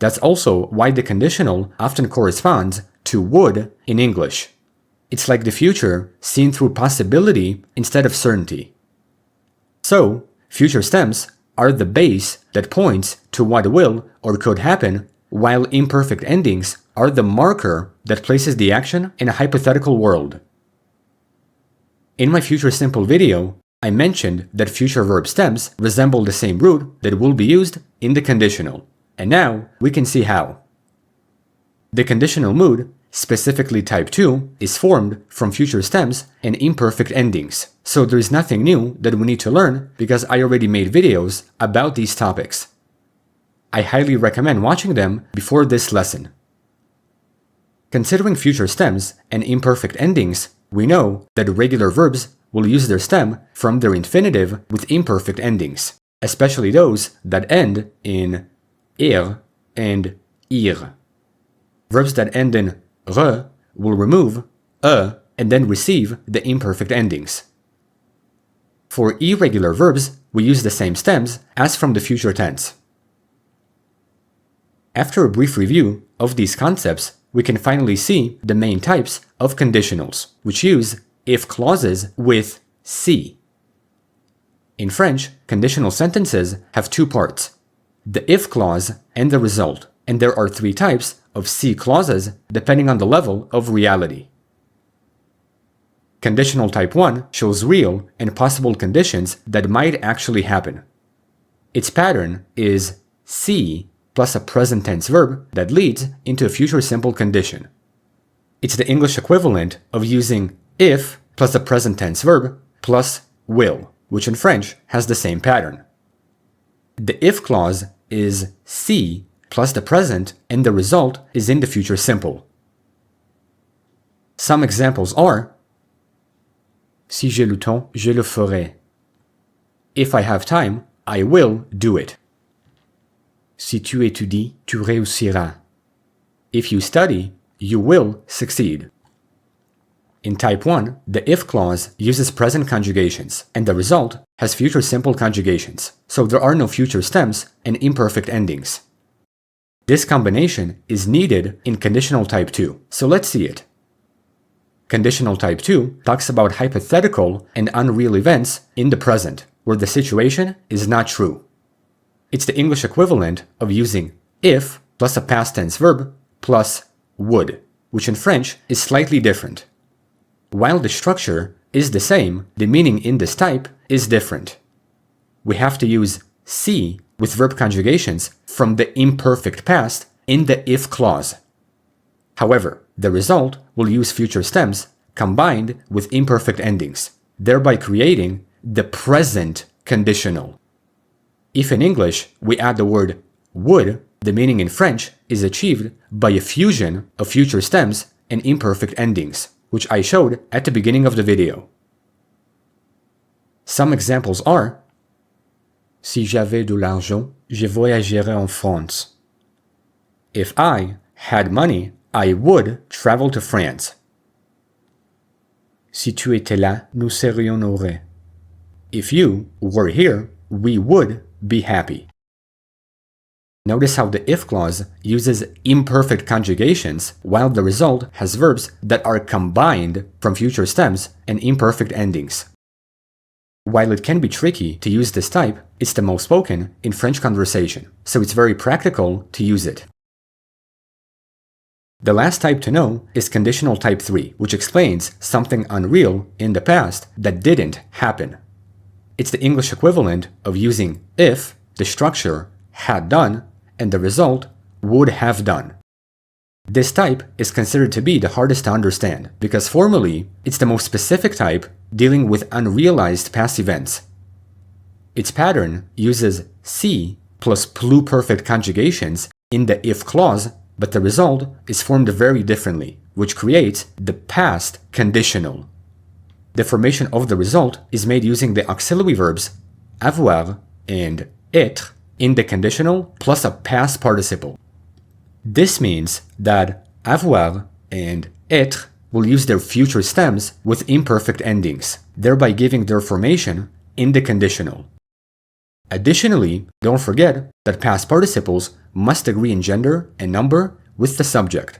That's also why the conditional often corresponds to would in English. It's like the future seen through possibility instead of certainty. So, future stems are the base that points to what will or could happen, while imperfect endings are the marker that places the action in a hypothetical world. In my future simple video, I mentioned that future verb stems resemble the same root that will be used in the conditional, and now we can see how. The conditional mood, specifically type 2, is formed from future stems and imperfect endings, so there is nothing new that we need to learn because I already made videos about these topics. I highly recommend watching them before this lesson. Considering future stems and imperfect endings, we know that regular verbs will use their stem from their infinitive with imperfect endings, especially those that end in ir and ir. Verbs that end in re will remove and then receive the imperfect endings. For irregular verbs, we use the same stems as from the future tense. After a brief review of these concepts, we can finally see the main types of conditionals, which use if clauses with si. In French, conditional sentences have two parts, the if clause and the result, and there are three types of si clauses depending on the level of reality. Conditional type 1 shows real and possible conditions that might actually happen. Its pattern is si plus a present tense verb that leads into a future simple condition. It's the English equivalent of using if plus a present tense verb plus will, which in French has the same pattern. The if clause is si plus the present and the result is in the future simple. Some examples are: Si j'ai le temps, je le ferai. If I have time, I will do it. Si tu étudies, tu réussiras. If you study, you will succeed. In type 1, the if clause uses present conjugations, and the result has future simple conjugations, so there are no future stems and imperfect endings. This combination is needed in conditional type 2, so let's see it. Conditional type 2 talks about hypothetical and unreal events in the present, where the situation is not true. It's the English equivalent of using if plus a past tense verb plus would, which in French is slightly different. While the structure is the same, the meaning in this type is different. We have to use si with verb conjugations from the imperfect past in the if clause. However, the result will use future stems combined with imperfect endings, thereby creating the present conditional. If in English we add the word would, the meaning in French is achieved by a fusion of future stems and imperfect endings, which I showed at the beginning of the video. Some examples are: Si j'avais de l'argent, je voyagerais en France. If I had money, I would travel to France. Si tu étais là, nous serions heureux. If you were here, we would be happy. Notice how the if clause uses imperfect conjugations while the result has verbs that are combined from future stems and imperfect endings. While it can be tricky to use this type, it's the most spoken in French conversation, so it's very practical to use it. The last type to know is conditional type 3, which explains something unreal in the past that didn't happen. It's the English equivalent of using if, the structure, had done, and the result, would have done. This type is considered to be the hardest to understand because formally, it's the most specific type dealing with unrealized past events. Its pattern uses si plus pluperfect conjugations in the if clause, but the result is formed very differently, which creates the past conditional. The formation of the result is made using the auxiliary verbs avoir and être in the conditional plus a past participle. This means that avoir and être will use their future stems with imperfect endings, thereby giving their formation in the conditional. Additionally, don't forget that past participles must agree in gender and number with the subject.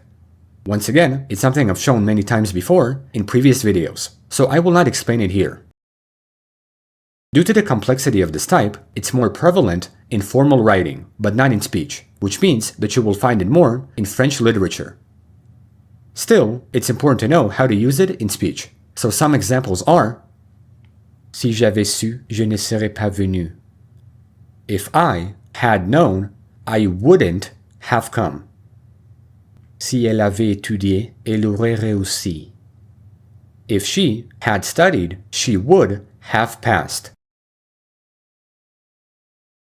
Once again, it's something I've shown many times before in previous videos, so I will not explain it here. Due to the complexity of this type, it's more prevalent in formal writing, but not in speech, which means that you will find it more in French literature. Still, it's important to know how to use it in speech, so some examples are: Si j'avais su, je ne serais pas venu. If I had known, I wouldn't have come. Si elle avait étudié, elle aurait réussi. If she had studied, she would have passed.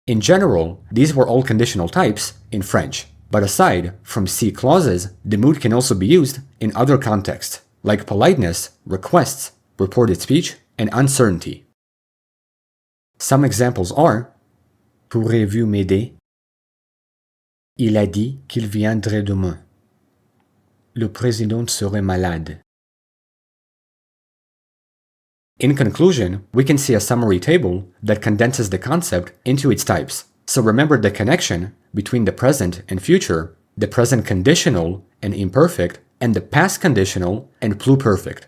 In general, these were all conditional types in French, but aside from si clauses, the mood can also be used in other contexts, like politeness, requests, reported speech, and uncertainty. Some examples are: Pourrais-vous m'aider? Il a dit qu'il viendrait demain. Le président serait malade. In conclusion, we can see a summary table that condenses the concept into its types. So remember the connection between the present and future, the present conditional and imperfect, and the past conditional and pluperfect.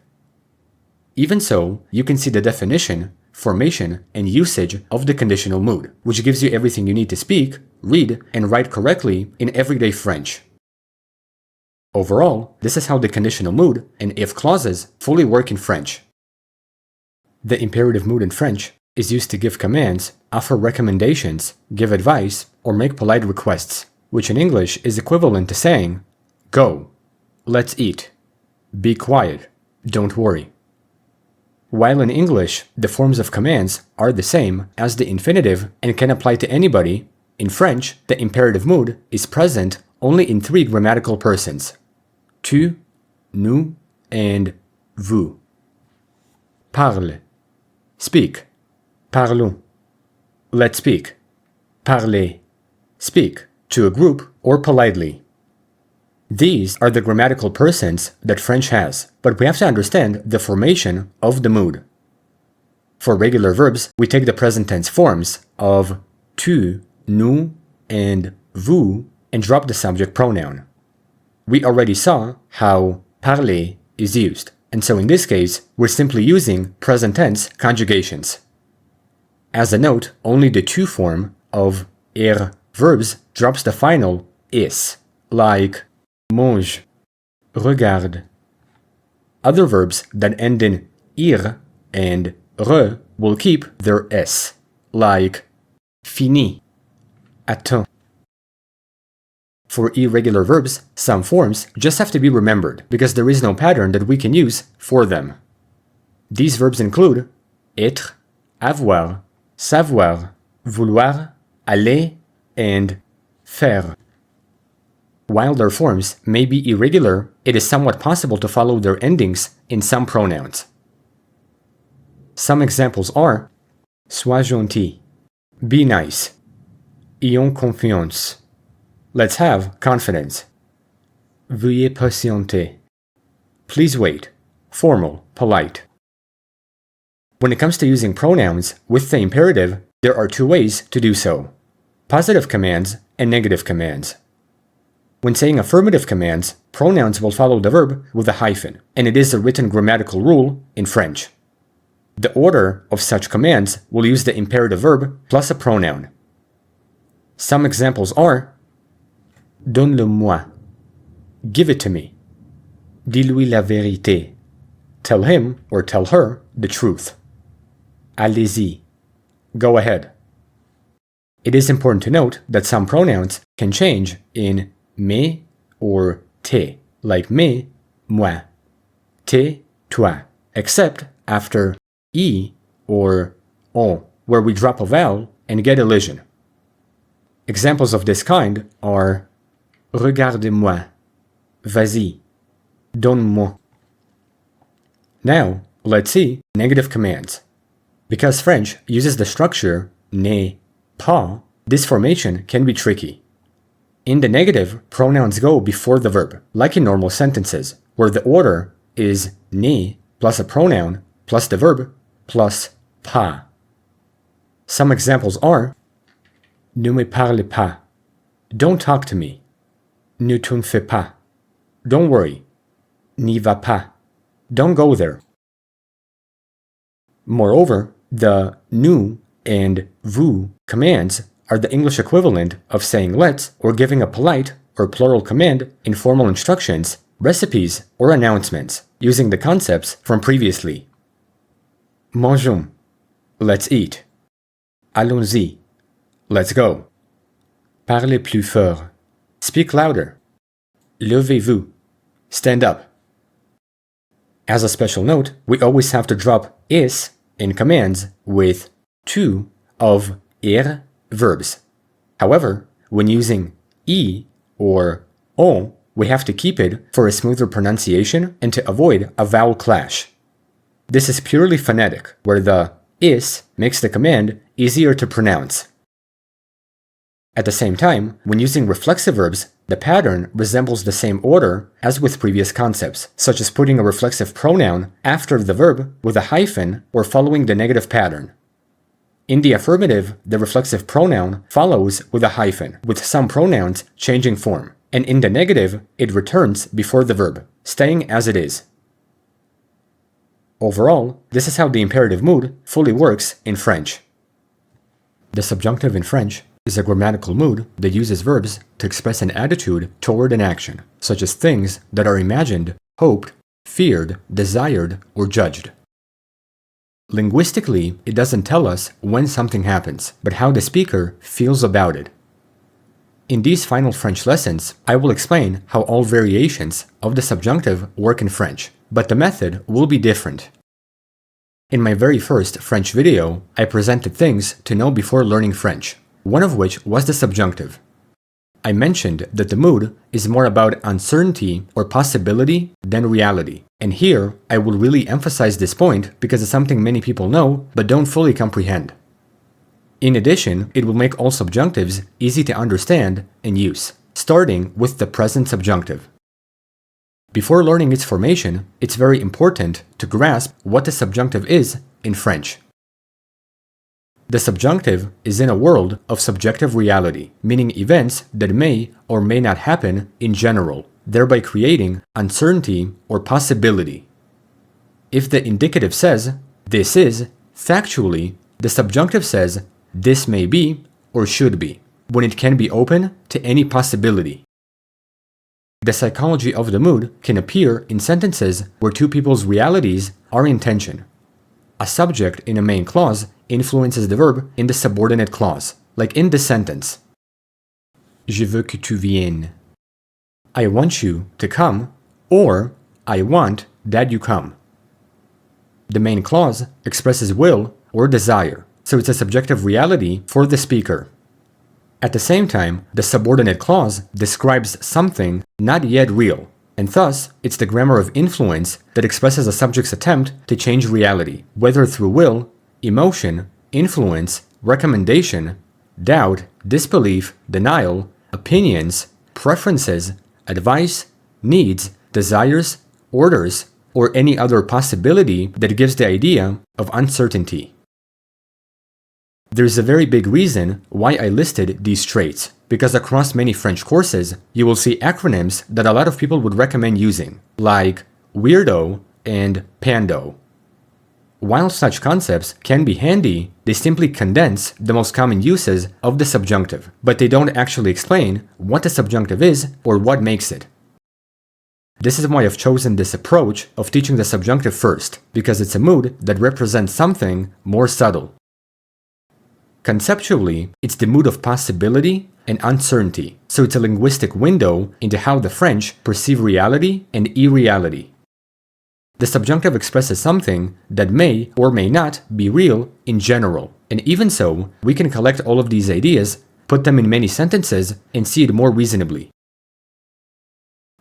Even so, you can see the definition, formation, and usage of the conditional mood, which gives you everything you need to speak, read, and write correctly in everyday French. Overall, this is how the conditional mood and if clauses fully work in French. The imperative mood in French is used to give commands, offer recommendations, give advice, or make polite requests, which in English is equivalent to saying, go, let's eat, be quiet, don't worry. While in English, the forms of commands are the same as the infinitive and can apply to anybody, in French, the imperative mood is present only in 3 grammatical persons: tu, nous, and vous. Parle. Speak. Parlons. Let's speak. Parlez. Speak, to a group or politely. These are the grammatical persons that French has, but we have to understand the formation of the mood. For regular verbs, we take the present tense forms of tu, nous, and vous and drop the subject pronoun. We already saw how parler is used, and so in this case, we're simply using present tense conjugations. As a note, only the tu form of verbs drops the final is, like mange, regarde. Other verbs that end in ir and re will keep their s, like fini, attends. For irregular verbs, some forms just have to be remembered because there is no pattern that we can use for them. These verbs include être, avoir, savoir, vouloir, aller, and faire. While their forms may be irregular, it is somewhat possible to follow their endings in some pronouns. Some examples are: sois gentil, be nice, ayons confiance, let's have confidence, veuillez patienter, please wait, formal, polite. When it comes to using pronouns with the imperative, there are 2 ways to do so: positive commands and negative commands. When saying affirmative commands, pronouns will follow the verb with a hyphen, and it is a written grammatical rule in French. The order of such commands will use the imperative verb plus a pronoun. Some examples are: donne-le-moi, give it to me, dis-lui la vérité, tell him or tell her the truth, allez-y, go ahead. It is important to note that some pronouns can change in me or te, like me, moi, te, toi, except after i or on, where we drop a vowel and get elision. Examples of this kind are regarde-moi, vas-y, donne-moi. Now, let's see negative commands. Because French uses the structure ne, pas, this formation can be tricky. In the negative, pronouns go before the verb, like in normal sentences, where the order is ne plus a pronoun plus the verb plus pas. Some examples are: Ne me parle pas. Don't talk to me. Ne t'en fais pas. Don't worry. N'y va pas. Don't go there. Moreover, the nous and vous commands are the English equivalent of saying let's or giving a polite or plural command in formal instructions, recipes, or announcements, using the concepts from previously. Mangeons. Let's eat. Allons-y. Let's go. Parlez plus fort. Speak louder. Levez-vous. Stand up. As a special note, we always have to drop is in commands with two of ir verbs. However, when using I or on, we have to keep it for a smoother pronunciation and to avoid a vowel clash. This is purely phonetic, where the is makes the command easier to pronounce. At the same time, when using reflexive verbs, the pattern resembles the same order as with previous concepts, such as putting a reflexive pronoun after the verb with a hyphen or following the negative pattern. In the affirmative, the reflexive pronoun follows with a hyphen, with some pronouns changing form, and in the negative, it returns before the verb, staying as it is. Overall, this is how the imperative mood fully works in French. The subjunctive in French is a grammatical mood that uses verbs to express an attitude toward an action, such as things that are imagined, hoped, feared, desired, or judged. Linguistically, it doesn't tell us when something happens, but how the speaker feels about it. In these final French lessons, I will explain how all variations of the subjunctive work in French, but the method will be different. In my very first French video, I presented things to know before learning French, one of which was the subjunctive. I mentioned that the mood is more about uncertainty or possibility than reality, and here I will really emphasize this point because it's something many people know but don't fully comprehend. In addition, it will make all subjunctives easy to understand and use, starting with the present subjunctive. Before learning its formation, it's very important to grasp what the subjunctive is in French. The subjunctive is in a world of subjective reality, meaning events that may or may not happen in general, thereby creating uncertainty or possibility. If the indicative says, this is, factually, the subjunctive says, this may be or should be, when it can be open to any possibility. The psychology of the mood can appear in sentences where two people's realities are in tension. A subject in a main clause influences the verb in the subordinate clause, like in this sentence. Je veux que tu viennes. I want you to come, or I want that you come. The main clause expresses will or desire, so it's a subjective reality for the speaker. At the same time, the subordinate clause describes something not yet real, and thus it's the grammar of influence that expresses a subject's attempt to change reality, whether through will, emotion, influence, recommendation, doubt, disbelief, denial, opinions, preferences, advice, needs, desires, orders, or any other possibility that gives the idea of uncertainty. There's a very big reason why I listed these traits, because across many French courses, you will see acronyms that a lot of people would recommend using, like weirdo and pando. While such concepts can be handy, they simply condense the most common uses of the subjunctive, but they don't actually explain what the subjunctive is or what makes it. This is why I've chosen this approach of teaching the subjunctive first, because it's a mood that represents something more subtle. Conceptually, it's the mood of possibility and uncertainty, so it's a linguistic window into how the French perceive reality and irreality. The subjunctive expresses something that may or may not be real in general, and even so, we can collect all of these ideas, put them in many sentences, and see it more reasonably.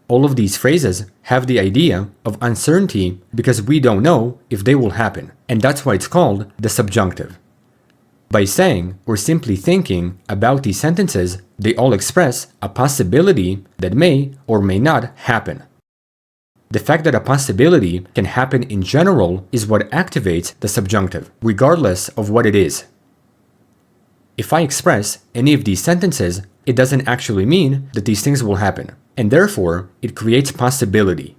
All of these phrases have the idea of uncertainty because we don't know if they will happen, and that's why it's called the subjunctive. By saying or simply thinking about these sentences, they all express a possibility that may or may not happen. The fact that a possibility can happen in general is what activates the subjunctive, regardless of what it is. If I express any of these sentences, it doesn't actually mean that these things will happen, and therefore, it creates possibility.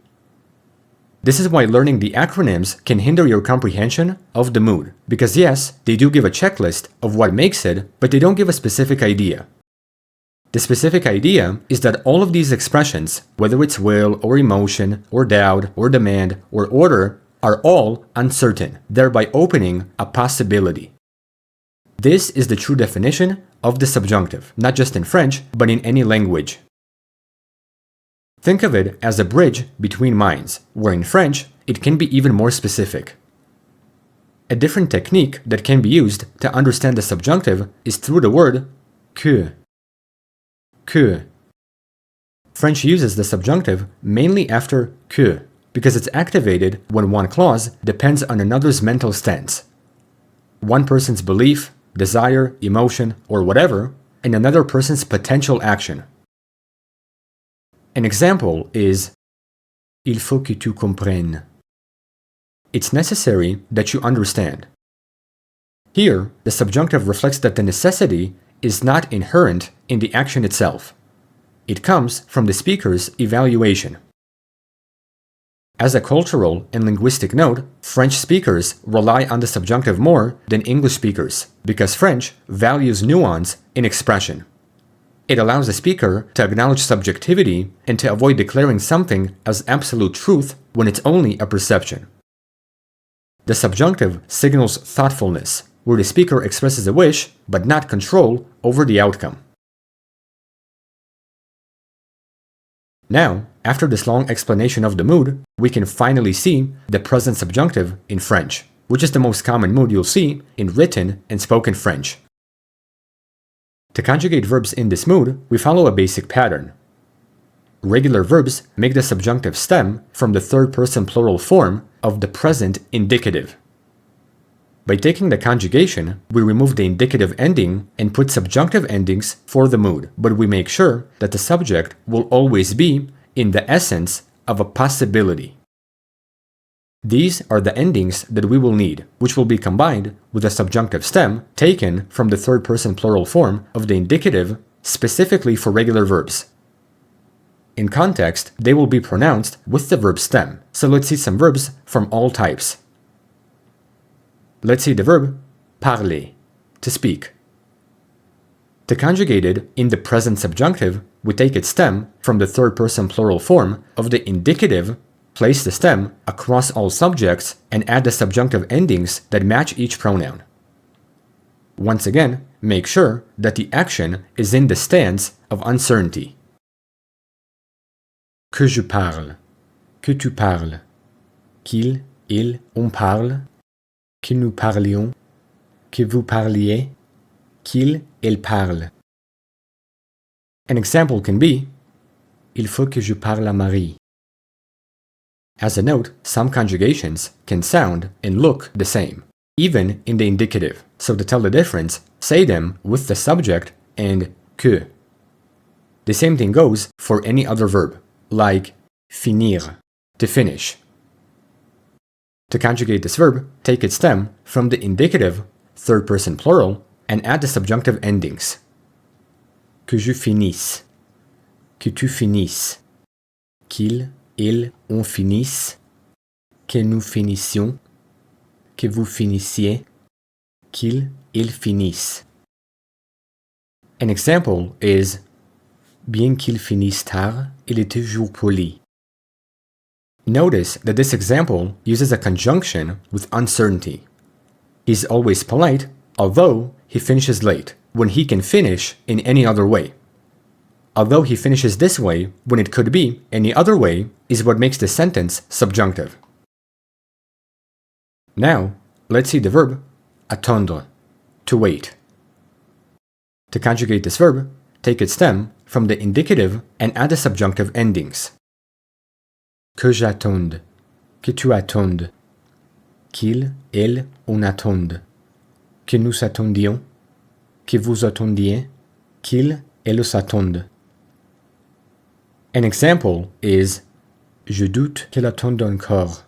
This is why learning the acronyms can hinder your comprehension of the mood, because yes, they do give a checklist of what makes it, but they don't give a specific idea. The specific idea is that all of these expressions, whether it's will or emotion or doubt or demand or order, are all uncertain, thereby opening a possibility. This is the true definition of the subjunctive, not just in French, but in any language. Think of it as a bridge between minds, where in French, it can be even more specific. A different technique that can be used to understand the subjunctive is through the word que. Que. French uses the subjunctive mainly after que, because it's activated when one clause depends on another's mental stance. One person's belief, desire, emotion, or whatever, and another person's potential action. An example is Il faut que tu comprennes. It's necessary that you understand. Here, the subjunctive reflects that the necessity is not inherent in the action itself. It comes from the speaker's evaluation. As a cultural and linguistic note, French speakers rely on the subjunctive more than English speakers, because French values nuance in expression. It allows the speaker to acknowledge subjectivity and to avoid declaring something as absolute truth when it's only a perception. The subjunctive signals thoughtfulness, where the speaker expresses a wish but not control over the outcome. Now, after this long explanation of the mood, we can finally see the present subjunctive in French, which is the most common mood you'll see in written and spoken French. To conjugate verbs in this mood, we follow a basic pattern. Regular verbs make the subjunctive stem from the third-person plural form of the present indicative. By taking the conjugation, we remove the indicative ending and put subjunctive endings for the mood, but we make sure that the subject will always be in the essence of a possibility. These are the endings that we will need, which will be combined with a subjunctive stem taken from the third-person plural form of the indicative specifically for regular verbs. In context, they will be pronounced with the verb stem, so let's see some verbs from all types. Let's see the verb parler, to speak. To conjugate it in the present subjunctive, we take its stem from the third-person plural form of the indicative, place the stem across all subjects, and add the subjunctive endings that match each pronoun. Once again, make sure that the action is in the stance of uncertainty. Que je parle, que tu parles, qu'il, il, on parle, que nous parlions, que vous parliez, qu'il, elle parle. An example can be, Il faut que je parle à Marie. As a note, some conjugations can sound and look the same, even in the indicative, so to tell the difference, say them with the subject and que. The same thing goes for any other verb, like finir, to finish. To conjugate this verb, take its stem from the indicative, third-person plural, and add the subjunctive endings. Que je finisse, que tu finisses, qu'il, il, on finisse, que nous finissions, que vous finissiez, qu'il, il finisse. An example is Bien qu'il finisse tard, il est toujours poli. Notice that this example uses a conjunction with uncertainty. He's always polite, although he finishes late, when he can finish in any other way. Although he finishes this way, when it could be any other way, is what makes the sentence subjunctive. Now, let's see the verb attendre, to wait. To conjugate this verb, take its stem from the indicative and add the subjunctive endings. Que j'attonde, que tu attendes, qu'il, elle, on attende, que nous attendions, que vous attendiez, qu'il, elles attendent. An example is Je doute qu'elle attende encore.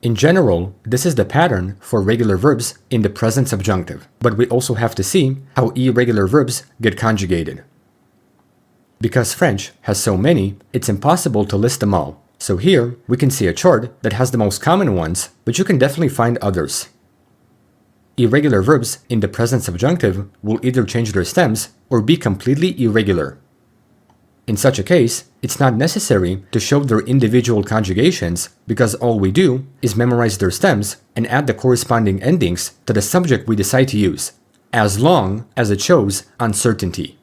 In general, this is the pattern for regular verbs in the present subjunctive, but we also have to see how irregular verbs get conjugated. Because French has so many, it's impossible to list them all. So here, we can see a chart that has the most common ones, but you can definitely find others. Irregular verbs in the present subjunctive will either change their stems or be completely irregular. In such a case, it's not necessary to show their individual conjugations because all we do is memorize their stems and add the corresponding endings to the subject we decide to use, as long as it shows uncertainty.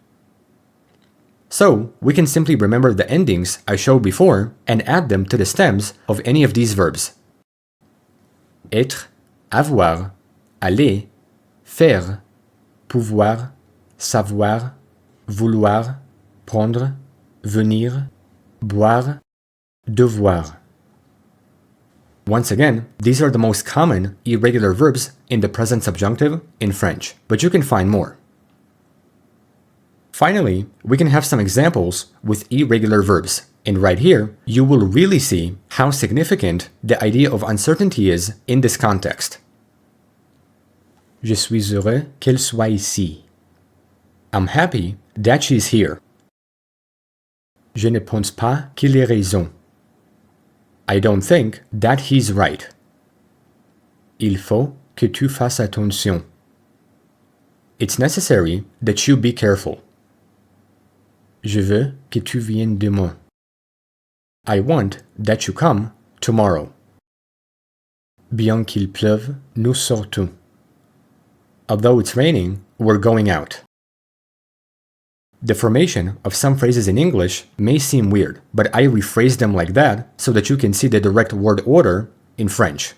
So, we can simply remember the endings I showed before and add them to the stems of any of these verbs. Être, avoir, aller, faire, pouvoir, savoir, vouloir, prendre, venir, boire, devoir. Once again, these are the most common irregular verbs in the present subjunctive in French, but you can find more. Finally, we can have some examples with irregular verbs, and right here, you will really see how significant the idea of uncertainty is in this context. Je suis heureux qu'elle soit ici. I'm happy that she's here. Je ne pense pas qu'il ait raison. I don't think that he's right. Il faut que tu fasses attention. It's necessary that you be careful. Je veux que tu viennes demain. I want that you come tomorrow. Bien qu'il pleuve, nous sortons. Although it's raining, we're going out. The formation of some phrases in English may seem weird, but I rephrase them like that so that you can see the direct word order in French.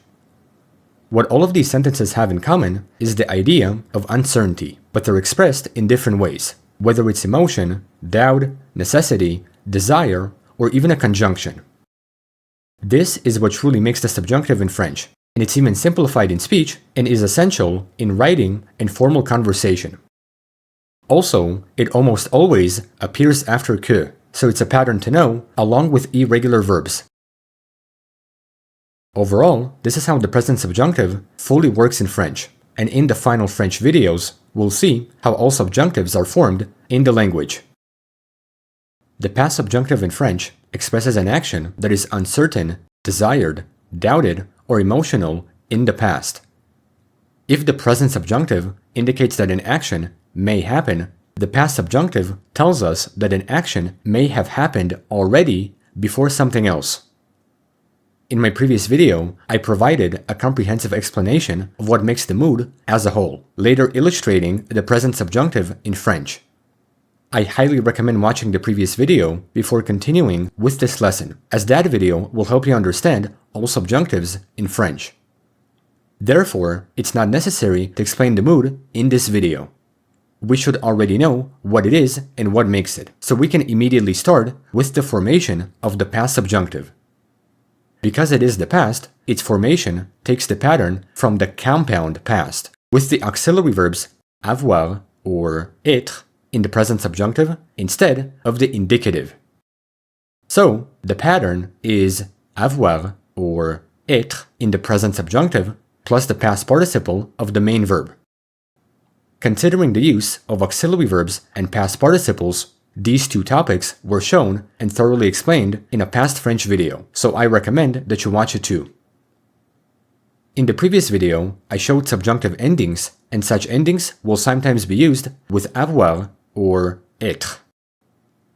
What all of these sentences have in common is the idea of uncertainty, but they're expressed in different ways, whether it's emotion, doubt, necessity, desire, or even a conjunction. This is what truly makes the subjunctive in French, and it's even simplified in speech and is essential in writing and formal conversation. Also, it almost always appears after que, so it's a pattern to know along with irregular verbs. Overall, this is how the present subjunctive fully works in French, and in the final French videos, we'll see how all subjunctives are formed in the language. The past subjunctive in French expresses an action that is uncertain, desired, doubted, or emotional in the past. If the present subjunctive indicates that an action may happen, the past subjunctive tells us that an action may have happened already before something else. In my previous video, I provided a comprehensive explanation of what makes the mood as a whole, later illustrating the present subjunctive in French. I highly recommend watching the previous video before continuing with this lesson, as that video will help you understand all subjunctives in French. Therefore, it's not necessary to explain the mood in this video. We should already know what it is and what makes it, so we can immediately start with the formation of the past subjunctive. Because it is the past, its formation takes the pattern from the compound past, with the auxiliary verbs avoir or être in the present subjunctive instead of the indicative. So, the pattern is avoir or être in the present subjunctive plus the past participle of the main verb. Considering the use of auxiliary verbs and past participles, these two topics were shown and thoroughly explained in a past French video, so I recommend that you watch it too. In the previous video, I showed subjunctive endings, and such endings will sometimes be used with avoir or être.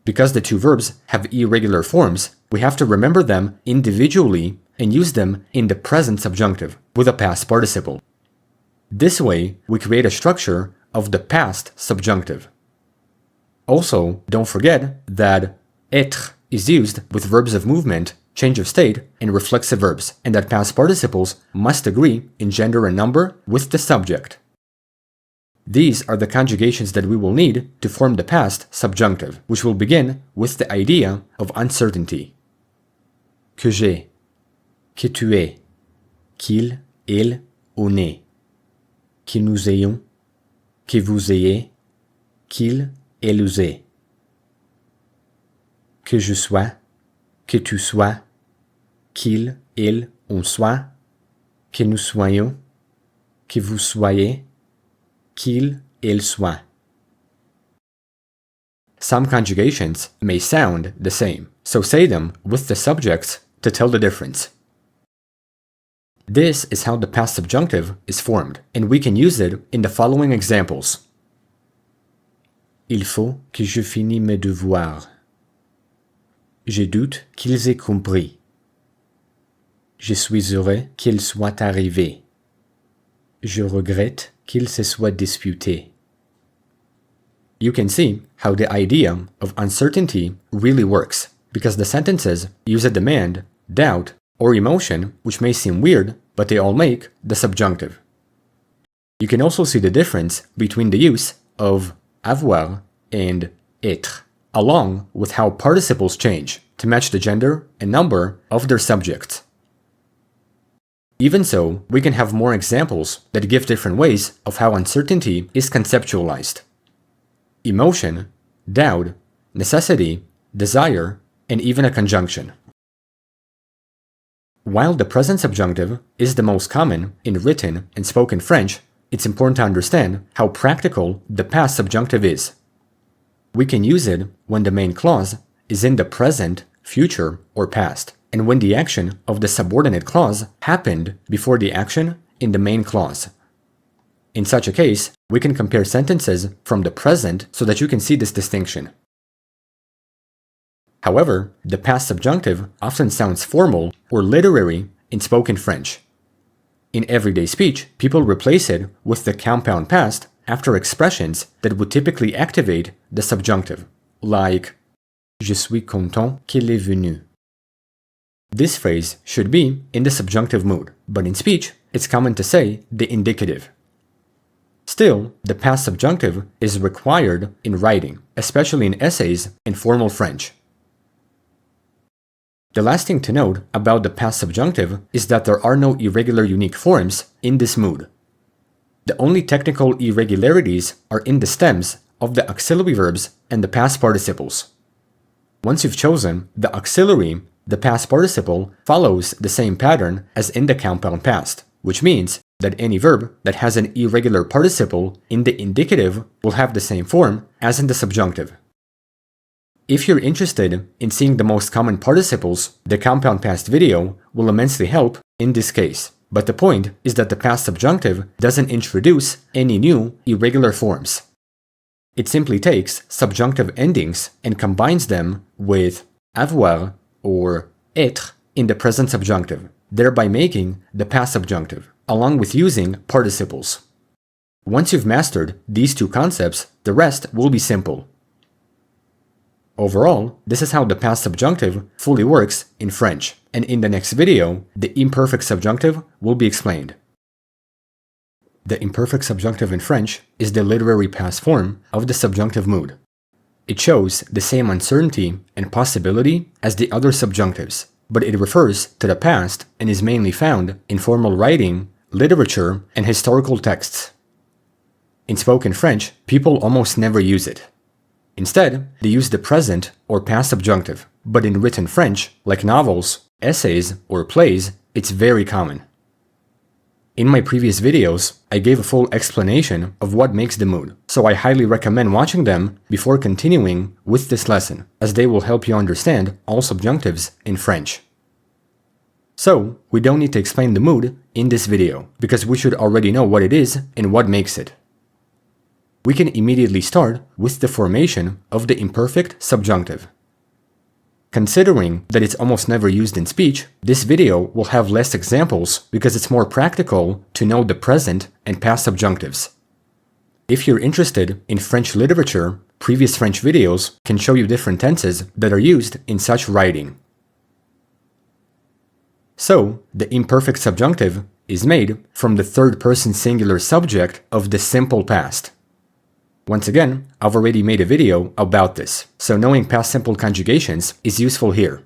Because the two verbs have irregular forms, we have to remember them individually and use them in the present subjunctive with a past participle. This way, we create a structure of the past subjunctive. Also, don't forget that être is used with verbs of movement, change of state, and reflexive verbs, and that past participles must agree in gender and number with the subject. These are the conjugations that we will need to form the past subjunctive, which will begin with the idea of uncertainty. Que j'ai, que tu aies, qu'il, il, on est, que nous ayons, que vous ayez, qu'il, elles aient. Que je sois, que tu sois, qu'il, il, on soit, que nous soyons, que vous soyez, qu'il, il soit. Some conjugations may sound the same, so say them with the subjects to tell the difference. This is how the past subjunctive is formed, and we can use it in the following examples. Il faut que je finisse mes devoirs. Je doute qu'ils aient compris. Je suis heureux qu'ils soient arrivés. Je regrette qu'ils se soient disputés. You can see how the idea of uncertainty really works, because the sentences use a demand, doubt, or emotion which may seem weird, but they all make the subjunctive. You can also see the difference between the use of avoir and être, along with how participles change to match the gender and number of their subjects. Even so, we can have more examples that give different ways of how uncertainty is conceptualized. Emotion, doubt, necessity, desire, and even a conjunction. While the present subjunctive is the most common in written and spoken French, it's important to understand how practical the past subjunctive is. We can use it when the main clause is in the present, future, or past, and when the action of the subordinate clause happened before the action in the main clause. In such a case, we can compare sentences from the present so that you can see this distinction. However, the past subjunctive often sounds formal or literary in spoken French. In everyday speech, people replace it with the compound past after expressions that would typically activate the subjunctive, like Je suis content qu'il est venu. This phrase should be in the subjunctive mood, but in speech, it's common to say the indicative. Still, the past subjunctive is required in writing, especially in essays in formal French. The last thing to note about the past subjunctive is that there are no irregular unique forms in this mood. The only technical irregularities are in the stems of the auxiliary verbs and the past participles. Once you've chosen the auxiliary, the past participle follows the same pattern as in the compound past, which means that any verb that has an irregular participle in the indicative will have the same form as in the subjunctive. If you're interested in seeing the most common participles, the compound past video will immensely help in this case. But the point is that the past subjunctive doesn't introduce any new irregular forms. It simply takes subjunctive endings and combines them with avoir or être in the present subjunctive, thereby making the past subjunctive, along with using participles. Once you've mastered these two concepts, the rest will be simple. Overall, this is how the past subjunctive fully works in French, and in the next video, the imperfect subjunctive will be explained. The imperfect subjunctive in French is the literary past form of the subjunctive mood. It shows the same uncertainty and possibility as the other subjunctives, but it refers to the past and is mainly found in formal writing, literature, and historical texts. In spoken French, people almost never use it. Instead, they use the present or past subjunctive, but in written French, like novels, essays, or plays, it's very common. In my previous videos, I gave a full explanation of what makes the mood, so I highly recommend watching them before continuing with this lesson, as they will help you understand all subjunctives in French. So, we don't need to explain the mood in this video, because we should already know what it is and what makes it. We can immediately start with the formation of the imperfect subjunctive. Considering that it's almost never used in speech, this video will have less examples because it's more practical to know the present and past subjunctives. If you're interested in French literature, previous French videos can show you different tenses that are used in such writing. So, the imperfect subjunctive is made from the third-person singular subject of the simple past. Once again, I've already made a video about this, so knowing past simple conjugations is useful here.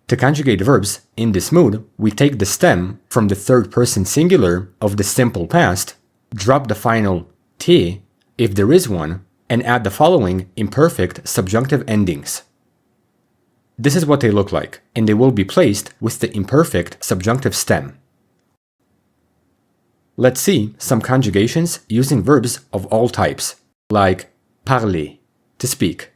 To conjugate verbs in this mood, we take the stem from the third-person singular of the simple past, drop the final t, if there is one, and add the following imperfect subjunctive endings. This is what they look like, and they will be placed with the imperfect subjunctive stem. Let's see some conjugations using verbs of all types, like parler, to speak.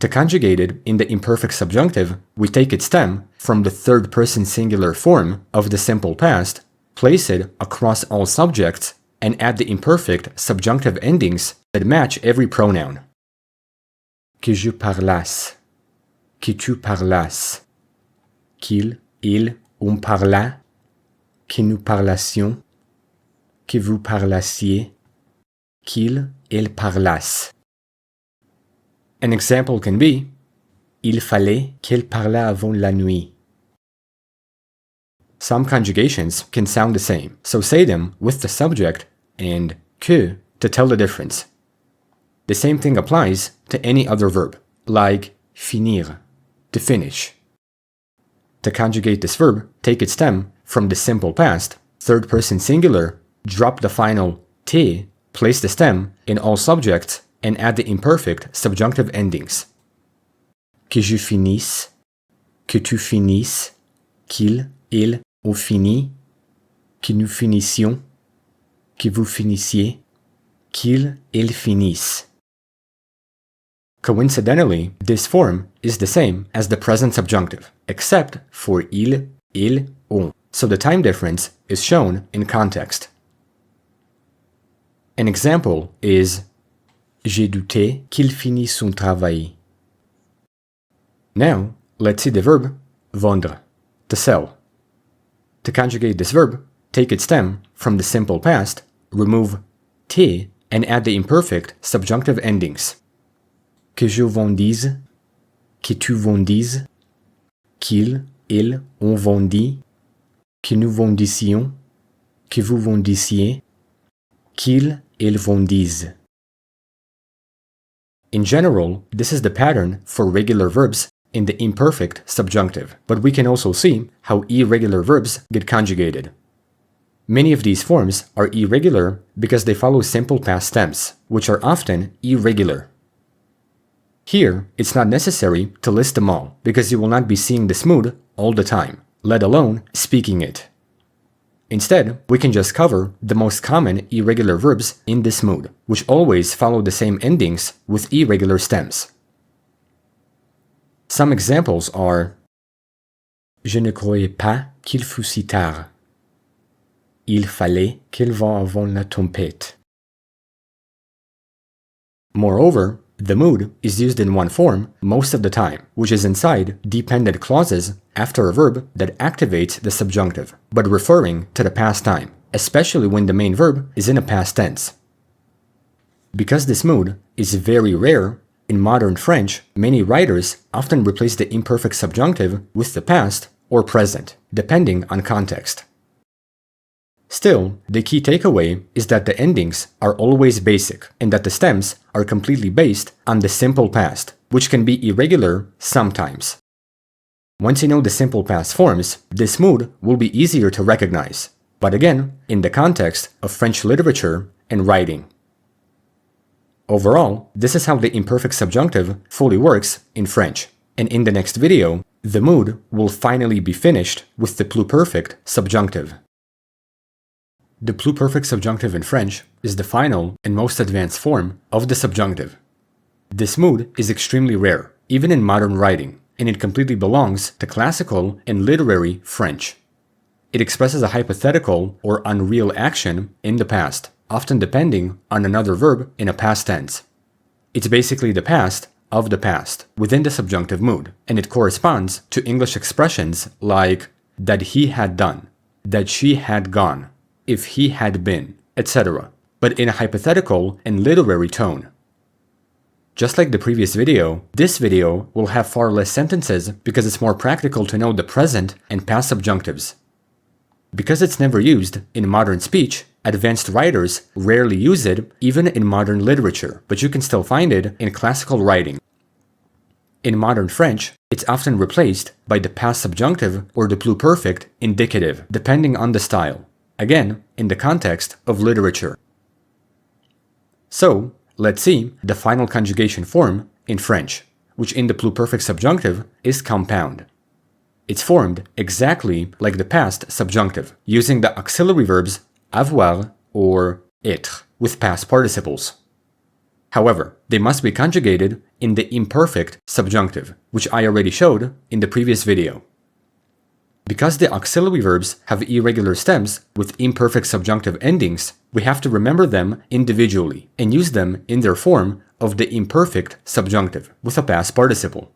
To conjugate it in the imperfect subjunctive, we take its stem from the third person singular form of the simple past, place it across all subjects, and add the imperfect subjunctive endings that match every pronoun. Que je parlasse, que tu parlasses, qu'il, il, on parla, que nous parlassions, que vous parlassiez, qu'il, il parlasse. An example can be, il fallait qu'elle parlât avant la nuit. Some conjugations can sound the same, so say them with the subject and que to tell the difference. The same thing applies to any other verb, like finir, to finish. To conjugate this verb, take its stem from the simple past, third person singular, drop the final t, place the stem in all subjects, and add the imperfect subjunctive endings. Que je finisse, que tu finisses, qu'il, il, on finit, que nous finissions, que vous finissiez, qu'il, il finisse. Coincidentally, this form is the same as the present subjunctive, except for il, on, so the time difference is shown in context. An example is J'ai douté qu'il finisse son travail. Now, let's see the verb vendre, to sell. To conjugate this verb, take its stem from the simple past, remove t, and add the imperfect subjunctive endings. Que je vendise, que tu vendises, qu'il, il, on vendit, que nous vendissions, que vous vendissiez, qu'il, il vendise. In general, this is the pattern for regular verbs in the imperfect subjunctive, but we can also see how irregular verbs get conjugated. Many of these forms are irregular because they follow simple past tense, which are often irregular. Here, it's not necessary to list them all, because you will not be seeing this mood all the time, let alone speaking it. Instead, we can just cover the most common irregular verbs in this mood, which always follow the same endings with irregular stems. Some examples are Je ne croyais pas qu'il fût si tard. Il fallait qu'il vent avant la tempête. Moreover, the mood is used in one form most of the time, which is inside dependent clauses after a verb that activates the subjunctive, but referring to the past time, especially when the main verb is in a past tense. Because this mood is very rare, in modern French, many writers often replace the imperfect subjunctive with the past or present, depending on context. Still, the key takeaway is that the endings are always basic, and that the stems are completely based on the simple past, which can be irregular sometimes. Once you know the simple past forms, this mood will be easier to recognize, but again, in the context of French literature and writing. Overall, this is how the imperfect subjunctive fully works in French, and in the next video, the mood will finally be finished with the pluperfect subjunctive. The pluperfect subjunctive in French is the final and most advanced form of the subjunctive. This mood is extremely rare, even in modern writing, and it completely belongs to classical and literary French. It expresses a hypothetical or unreal action in the past, often depending on another verb in a past tense. It's basically the past of the past within the subjunctive mood, and it corresponds to English expressions like that he had done, that she had gone, if he had been, etc., but in a hypothetical and literary tone. Just like the previous video, this video will have far less sentences because it's more practical to know the present and past subjunctives. Because it's never used in modern speech, advanced writers rarely use it even in modern literature, but you can still find it in classical writing. In modern French, it's often replaced by the past subjunctive or the pluperfect indicative, depending on the style. Again, in the context of literature. So, let's see the final conjugation form in French, which in the pluperfect subjunctive is compound. It's formed exactly like the past subjunctive, using the auxiliary verbs avoir or être with past participles. However, they must be conjugated in the imperfect subjunctive, which I already showed in the previous video. Because the auxiliary verbs have irregular stems with imperfect subjunctive endings, we have to remember them individually and use them in their form of the imperfect subjunctive with a past participle.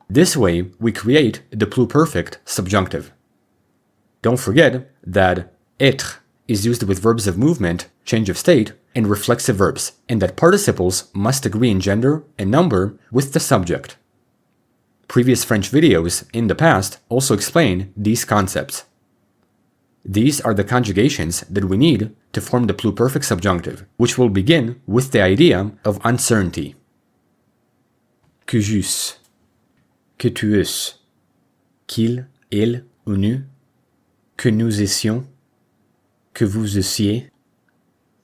This way, we create the pluperfect subjunctive. Don't forget that être is used with verbs of movement, change of state, and reflexive verbs, and that participles must agree in gender and number with the subject. Previous French videos in the past also explain these concepts. These are the conjugations that we need to form the pluperfect subjunctive, which will begin with the idea of uncertainty. Que j'eusse, que tu eusses, qu'il, il ou nous, que nous eussions, que vous eussiez,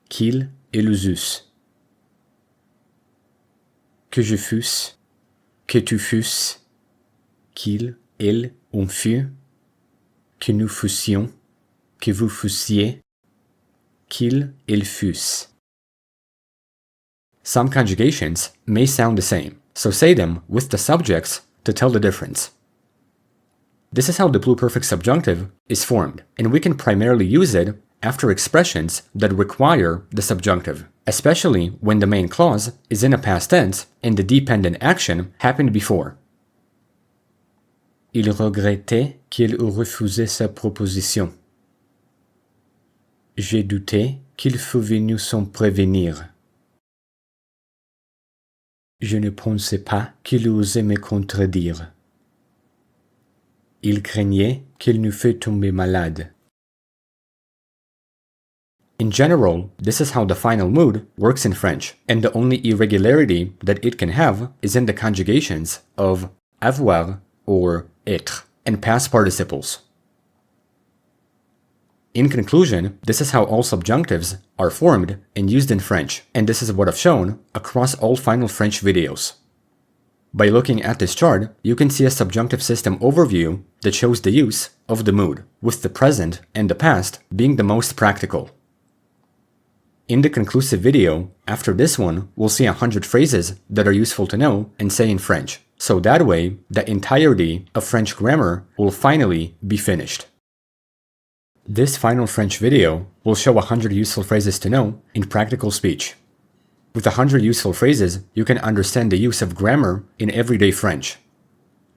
qu'il, ils eussent. Que je fusse, que tu fusses, qu'il, il, on fut, que nous fussions, que vous fussiez, qu'il, ils fussent. Some conjugations may sound the same, so say them with the subjects to tell the difference. This is how the pluperfect subjunctive is formed, and we can primarily use it after expressions that require the subjunctive, especially when the main clause is in a past tense and the dependent action happened before. Il regrettait qu'il eût refusé sa proposition. J'ai douté qu'il fût venu sans prévenir. Je ne pensais pas qu'il osait me contredire. Il craignait qu'il nous fût tomber malade. In general, this is how the final mood works in French, and the only irregularity that it can have is in the conjugations of avoir or être and past participles. In conclusion, this is how all subjunctives are formed and used in French, and this is what I've shown across all final French videos. By looking at this chart, you can see a subjunctive system overview that shows the use of the mood, with the present and the past being the most practical. In the conclusive video, after this one, we'll see 100 phrases that are useful to know and say in French, so that way, the entirety of French grammar will finally be finished. This final French video will show 100 useful phrases to know in practical speech. With 100 useful phrases, you can understand the use of grammar in everyday French.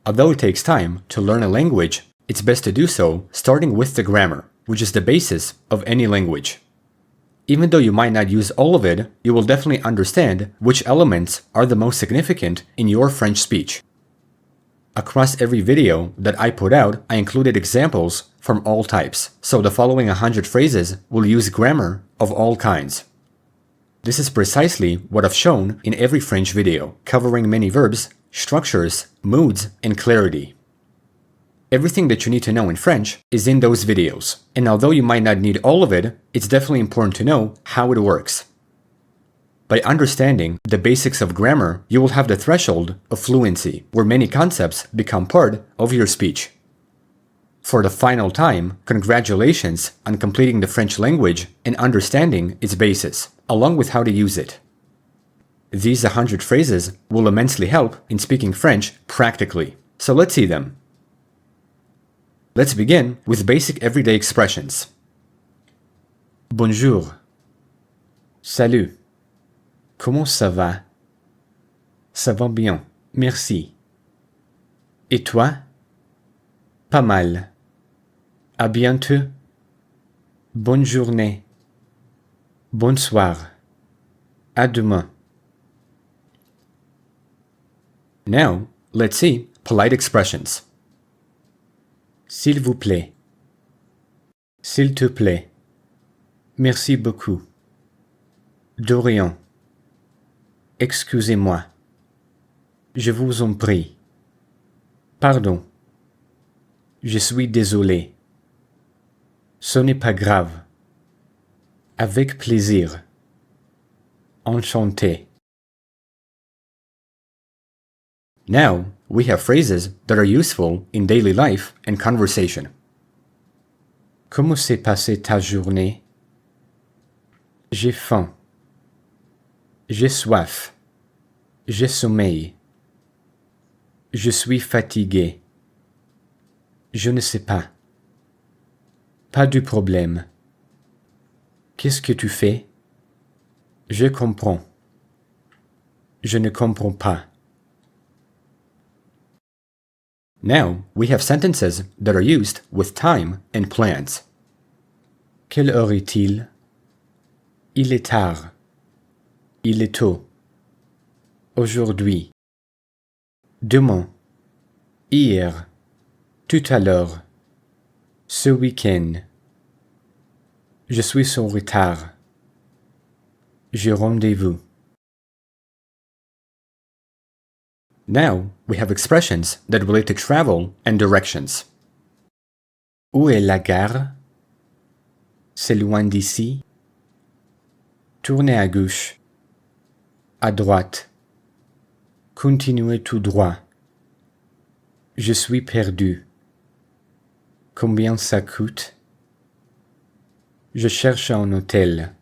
Although it takes time to learn a language, it's best to do so starting with the grammar, which is the basis of any language. Even though you might not use all of it, you will definitely understand which elements are the most significant in your French speech. Across every video that I put out, I included examples from all types, so the following 100 phrases will use grammar of all kinds. This is precisely what I've shown in every French video, covering many verbs, structures, moods, and clarity. Everything that you need to know in French is in those videos, and although you might not need all of it, it's definitely important to know how it works. By understanding the basics of grammar, you will have the threshold of fluency, where many concepts become part of your speech. For the final time, congratulations on completing the French language and understanding its basis, along with how to use it. These 100 phrases will immensely help in speaking French practically, so let's see them. Let's begin with basic everyday expressions. Bonjour. Salut. Comment ça va? Ça va bien, merci. Et toi? Pas mal. À bientôt. Bonne journée. Bonsoir. À demain. Now, let's see polite expressions. S'il vous plaît. S'il te plaît. Merci beaucoup. De rien. Excusez-moi. Je vous en prie. Pardon. Je suis désolé. Ce n'est pas grave. Avec plaisir. Enchanté. Now, we have phrases that are useful in daily life and conversation. Comment s'est passée ta journée? J'ai faim. J'ai soif. J'ai sommeil. Je suis fatigué. Je ne sais pas. Pas de problème. Qu'est-ce que tu fais? Je comprends. Je ne comprends pas. Now, we have sentences that are used with time and plans. Quelle heure est-il? Il est tard. Il est tôt. Aujourd'hui. Demain. Hier. Tout à l'heure. Ce week-end. Je suis en retard. J'ai rendez-vous. Now, we have expressions that relate to travel and directions. Où est la gare? C'est loin d'ici. Tournez à gauche. À droite. Continuez tout droit. Je suis perdu. Combien ça coûte? Je cherche un hôtel.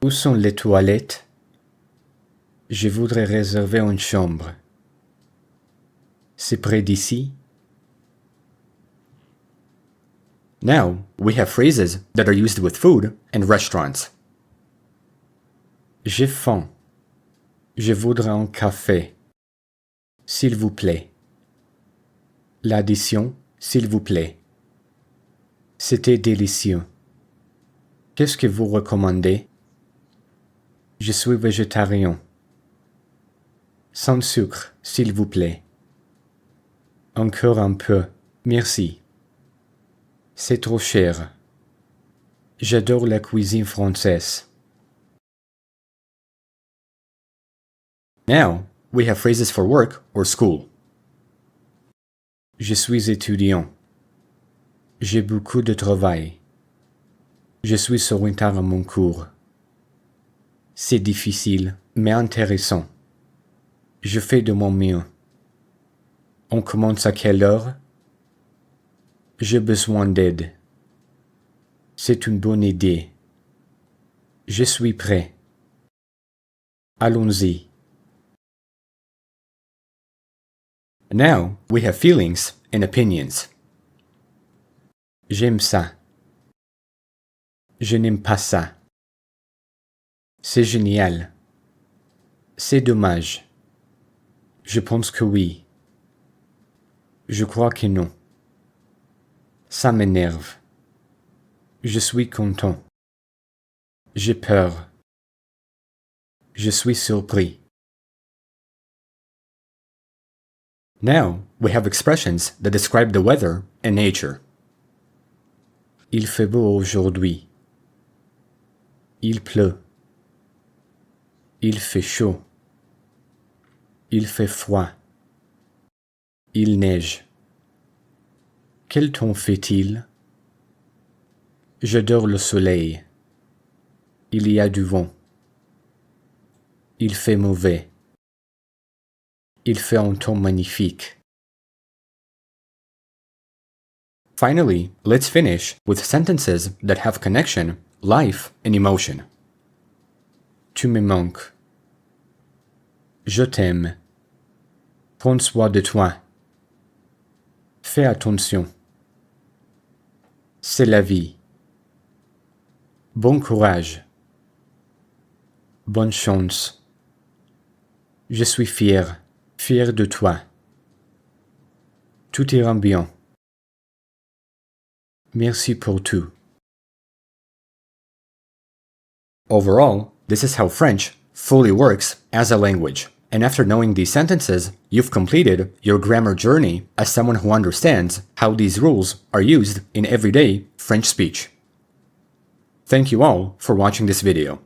Où sont les toilettes? Je voudrais réserver une chambre. C'est près d'ici? Now, we have phrases that are used with food and restaurants. J'ai faim. Je voudrais un café. S'il vous plaît. L'addition, s'il vous plaît. C'était délicieux. Qu'est-ce que vous recommandez? Je suis végétarien. Sans sucre, s'il vous plaît. Encore un peu, merci. C'est trop cher. J'adore la cuisine française. Now, we have phrases for work or school. Je suis étudiant. J'ai beaucoup de travail. Je suis en retard à mon cours. C'est difficile, mais intéressant. Je fais de mon mieux. On commence à quelle heure? J'ai besoin d'aide. C'est une bonne idée. Je suis prêt. Allons-y. Now, we have feelings and opinions. J'aime ça. Je n'aime pas ça. C'est génial. C'est dommage. Je pense que oui. Je crois que non. Ça m'énerve. Je suis content. J'ai peur. Je suis surpris. Now, we have expressions that describe the weather and nature. Il fait beau aujourd'hui. Il pleut. Il fait chaud. Il fait froid. Il neige. Quel temps fait-il? J'adore le soleil. Il y a du vent. Il fait mauvais. Il fait un temps magnifique. Finally, let's finish with sentences that have connection, life, and emotion. Tu me manques. Je t'aime. Prends soin de toi. Fais attention. C'est la vie. Bon courage. Bonne chance. Je suis fier de toi. Tout ira bien. Merci pour tout. Overall, this is how French fully works as a language. And after knowing these sentences, you've completed your grammar journey as someone who understands how these rules are used in everyday French speech. Thank you all for watching this video.